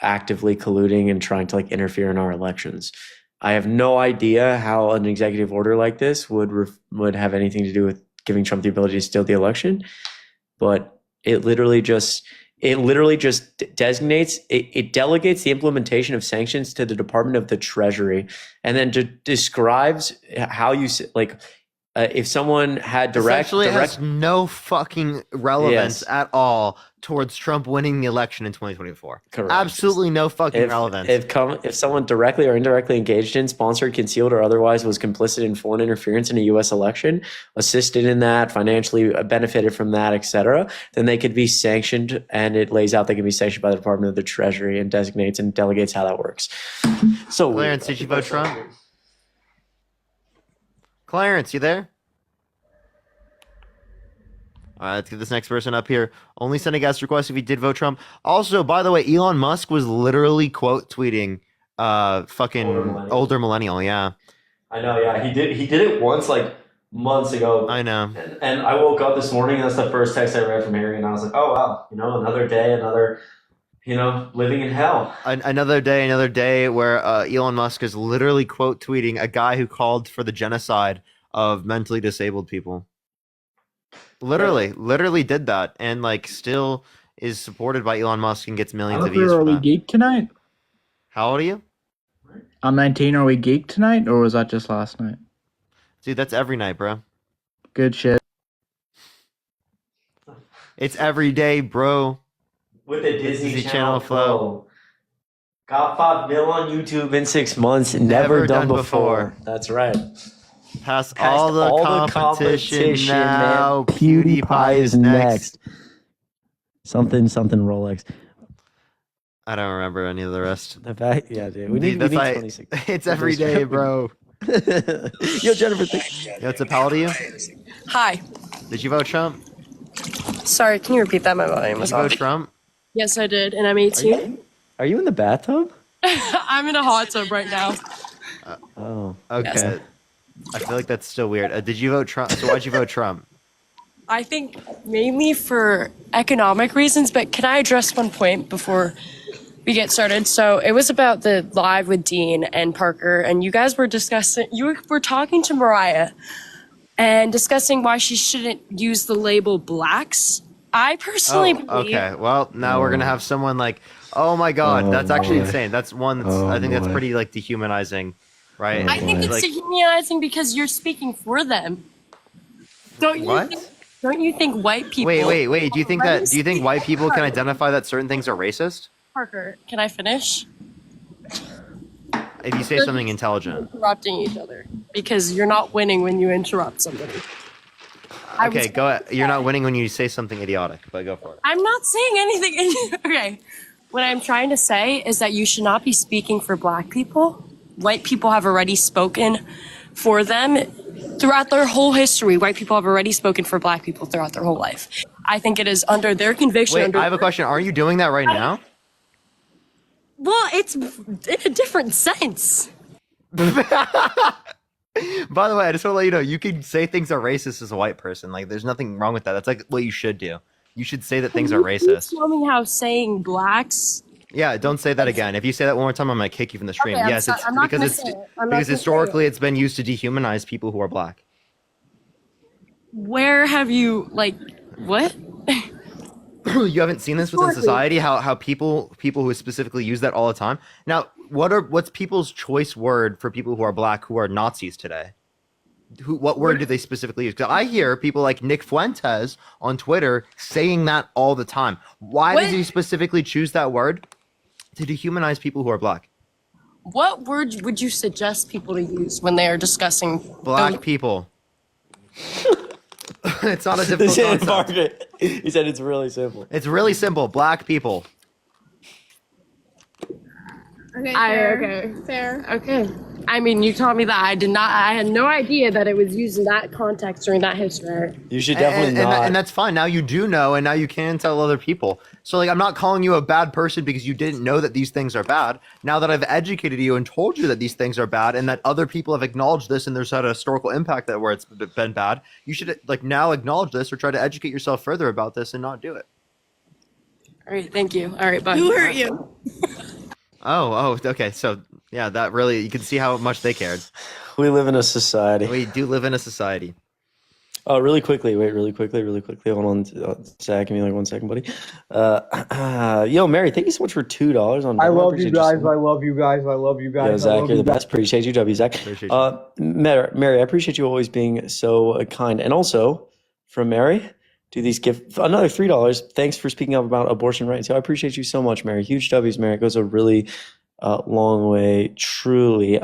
actively colluding and trying to like interfere in our elections. I have no idea how an executive order like this would have anything to do with giving Trump the ability to steal the election, but it literally just designates it delegates the implementation of sanctions to the Department of the Treasury, and then describes how you like. If someone had direct has no fucking relevance at all towards Trump winning the election in 2024. Correct. Absolutely no fucking relevance. If someone directly or indirectly engaged in, sponsored, concealed, or otherwise was complicit in foreign interference in a U.S. election, assisted in that, financially benefited from that, etc., then they could be sanctioned, and it lays out they can be sanctioned by the Department of the Treasury and designates and delegates how that works. So, Clarence, did you vote Trump? Clarence, you there? All right, let's get this next person up here. Only send a guest request if you did vote Trump. Also, by the way, Elon Musk was literally quote tweeting fucking older millennial. Yeah. I know, yeah. He did it once, like months ago. I know. And I woke up this morning and that's the first text I read from Harry, and I was like, oh wow, another day, another living in hell. Another day where Elon Musk is literally quote tweeting a guy who called for the genocide of mentally disabled people. Literally did that, and like still is supported by Elon Musk and gets millions of views. Are For we that. geek tonight? How old are you? I'm 19. Are we geek tonight, or was that just last night? Dude, that's every night, bro. Good shit. It's every day, bro. With the Disney Channel flow. Got 5 mil on YouTube in 6 months. Never done before. That's right. Past all the competition now. Man. PewDiePie is next. Something Rolex. I don't remember any of the rest. The fact, yeah, dude. We need 26. It's every day, bro. Yo, Jennifer. Yo, what's up? How old are you? Hi. Did you vote Trump? Sorry, can you repeat that? My volume was Did you off. vote Trump? Yes, I did, and I'm 18. Are you in the bathtub? I'm in a hot tub right now. Oh. Okay. Yes. I feel like that's still weird. Did you vote Trump? So why'd you vote Trump? I think mainly for economic reasons, but can I address one point before we get started? So it was about the live with Dean and Parker, and you guys were were talking to Mariah and discussing why she shouldn't use the label blacks. I personally believe... Okay. Well, now we're gonna have someone like, oh my god, that's actually insane. That's one that's I think that's pretty like dehumanizing, right? I think it's dehumanizing because you're speaking for them. Don't you think white people... Wait. Do you think white people can identify that certain things are racist? Parker, can I finish? If you say something intelligent. Interrupting each other because you're not winning when you interrupt somebody. Okay, go ahead. You're not winning when you say something idiotic, but go for it. I'm not saying anything. Okay. What I'm trying to say is that you should not be speaking for black people. White people have already spoken for them throughout their whole history. White people have already spoken for black people throughout their whole life. I think it is under their conviction. Wait, I have a question. Are you doing that right now? Well, it's in a different sense. By the way, I just want to let you know, you can say things are racist as a white person. Like, there's nothing wrong with that. That's like what you should do. You should say that things are racist. Tell me how saying blacks... Yeah, don't say that again. If you say that one more time, I'm gonna kick you from the stream. Okay, yes, it's because historically it's been used to dehumanize people who are black. Where have you what? You haven't seen this within society? How people who specifically use that all the time? Now, what's people's choice word for people who are black who are Nazis today? What word do they specifically use? Because I hear people like Nick Fuentes on Twitter saying that all the time. Why does he specifically choose that word? To dehumanize people who are black. What word would you suggest people to use when they are discussing black people? It's not a difficult concept. He said it's really simple. It's really simple. Black people. Okay, fair. Okay. I mean, you taught me that. I had no idea that it was used in that context during that history. You should definitely not. And that's fine. Now you do know, and now you can tell other people. So, I'm not calling you a bad person because you didn't know that these things are bad. Now that I've educated you and told you that these things are bad and that other people have acknowledged this and there's had a historical impact that where it's been bad, you should, now acknowledge this or try to educate yourself further about this and not do it. All right, thank you. All right, bye. Who hurt you? Oh, okay. So, yeah, that really, you can see how much they cared. We live in a society. We do live in a society. Oh, really quickly. Hold on, Zach. Give me 1 second, buddy. Yo, Mary, thank you so much for $2 on. I love you guys. I love you guys. Yo, Zach, you're the best. Appreciate you, W. Zach. Appreciate you. Mary, I appreciate you always being so kind. And also, from Mary, do these give another $3. Thanks for speaking up about abortion rights. So I appreciate you so much, Mary. Huge W's, Mary. It goes a really long way, truly.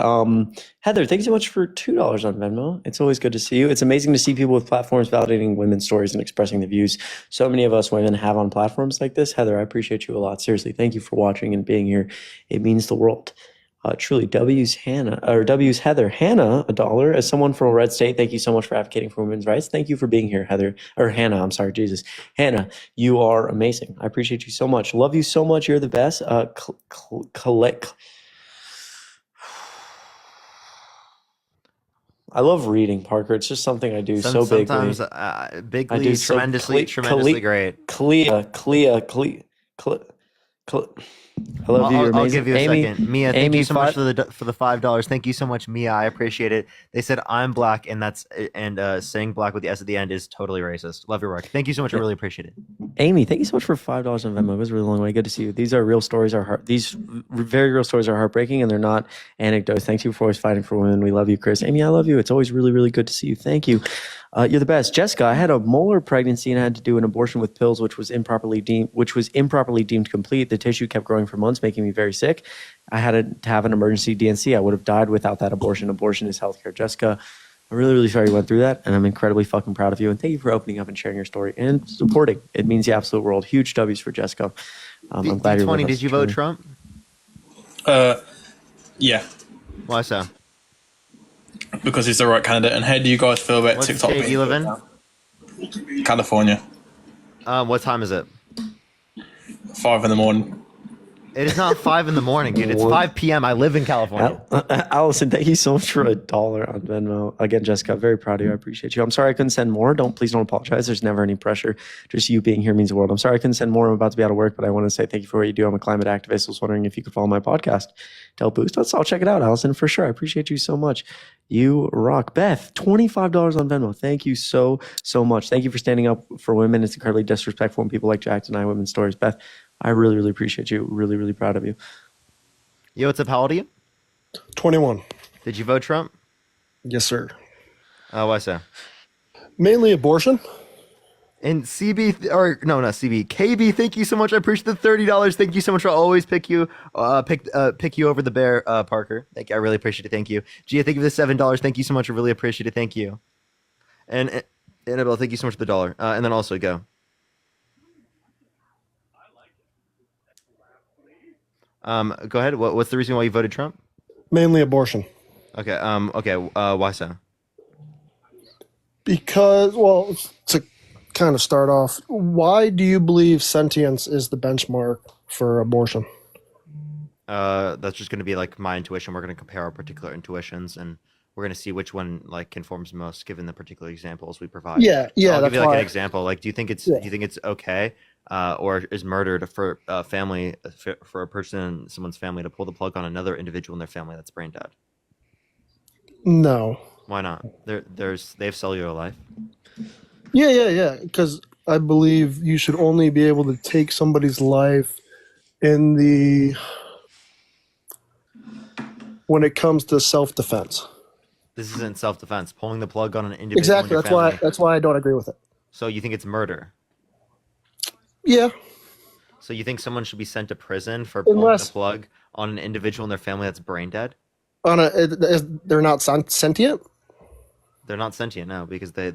Heather, thanks so much for $2 on Venmo. It's always good to see you. It's amazing to see people with platforms validating women's stories and expressing the views so many of us women have on platforms like this. Heather, I appreciate you a lot. Seriously, thank you for watching and being here. It means the world. Truly, W's Heather. Hannah, $1. As someone from a red state, thank you so much for advocating for women's rights. Thank you for being here, Heather. Or Hannah, I'm sorry, Jesus. Hannah, you are amazing. I appreciate you so much. Love you so much. You're the best. I love reading, Parker. It's just something I do so bigly. Sometimes bigly, tremendously great. Clea. I love you. You're amazing. I'll give you a Amy, second. Mia, thank Amy, you so much for the $5. Thank you so much, Mia. I appreciate it. They said I'm black, and saying black with the S at the end is totally racist. Love your work. Thank you so much. I really appreciate it. Amy, thank you so much for $5 on Venmo. It was a really long way. Good to see you. These are real stories. These very real stories are heartbreaking, and they're not anecdotes. Thank you for always fighting for women. We love you, Chris. Amy, I love you. It's always really, really good to see you. Thank you. You're the best. Jessica, I had a molar pregnancy and I had to do an abortion with pills, which was improperly deemed complete. The tissue kept growing for months, making me very sick. I had to have an emergency DNC. I would have died without that abortion. Abortion is healthcare. Jessica, I'm really, really sorry you went through that, and I'm incredibly fucking proud of you. And thank you for opening up and sharing your story and supporting. It means the absolute world. Huge W's for Jessica. I'm glad you're with us. Did you vote Trump? Yeah. Why so? Because he's the right candidate. And how do you guys feel about What TikTok? state do you live in? California. What time is it? 5 in the morning. It is not 5 in the morning, dude. It's 5 p.m. I live in California. Allison, thank you so much for $1 on Venmo. Again, Jessica, very proud of you. I appreciate you. I'm sorry I couldn't send more. Please don't apologize. There's never any pressure. Just you being here means the world. I'm sorry I couldn't send more. I'm about to be out of work, but I want to say thank you for what you do. I'm a climate activist. I was wondering if you could follow my podcast to help boost us. I'll check it out, Allison, for sure. I appreciate you so much. You rock. Beth, $25 on Venmo. Thank you so, so much. Thank you for standing up for women. It's incredibly disrespectful when people like Jack deny women's stories. Beth, I really, really appreciate you. Really, really proud of you. Yo, what's up? How old are you? 21. Did you vote Trump? Yes, sir. Why so? Mainly abortion. And CB, or no, not CB, KB, thank you so much. I appreciate the $30. Thank you so much. I'll always pick you over the bear, Parker. Thank you. I really appreciate it. Thank you. Gia, thank you for the $7. Thank you so much. I really appreciate it. Thank you. And Annabelle, thank you so much for the $1. And then also go. Go ahead. What's the reason why you voted Trump? Mainly abortion. Okay. Why so? Because, well, to kind of start off, why do you believe sentience is the benchmark for abortion? That's just going to be like my intuition. We're going to compare our particular intuitions, and we're going to see which one like conforms most given the particular examples we provide. Yeah. So I'll that's give you like why. an example. Like, do you think it's okay, or is murder for a family for a person in someone's family to pull the plug on another individual in their family that's brain dead? No. Why not? They have cellular life. Yeah. Because I believe you should only be able to take somebody's life when it comes to self-defense. This isn't self-defense. Pulling the plug on an individual. Exactly. In your family. That's why I don't agree with it. So you think it's murder? Yeah. So you think someone should be sent to prison for pulling the plug on an individual in their family that's brain dead? They're not sentient? They're not sentient, no, because they're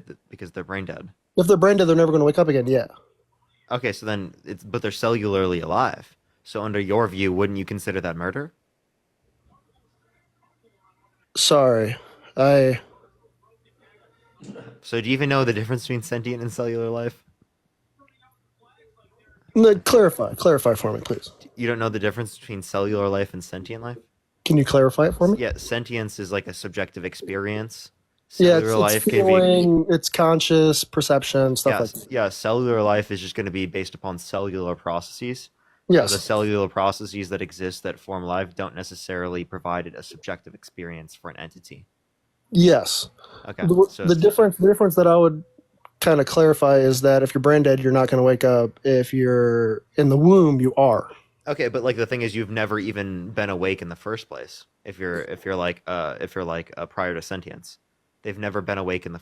brain dead. If they're brain dead, they're never going to wake up again. Yeah. Okay, so then but they're cellularly alive. So under your view, wouldn't you consider that murder? Sorry, So do you even know the difference between sentient and cellular life? No, clarify for me, please. You don't know the difference between cellular life and sentient life? Can you clarify it for me? Yeah, sentience is like a subjective experience. Yeah, Cellular it's feeling, it's conscious, perception, stuff like that. Yeah, cellular life is just going to be based upon cellular processes. Yes. So the cellular processes that exist that form life don't necessarily provide a subjective experience for an entity. Yes. Okay. The difference that I would kind of clarify is that if you're brain dead, you're not going to wake up. If you're in the womb, you are. Okay, but like the thing is, you've never even been awake in the first place. If you're like prior to sentience, they've never been awake in the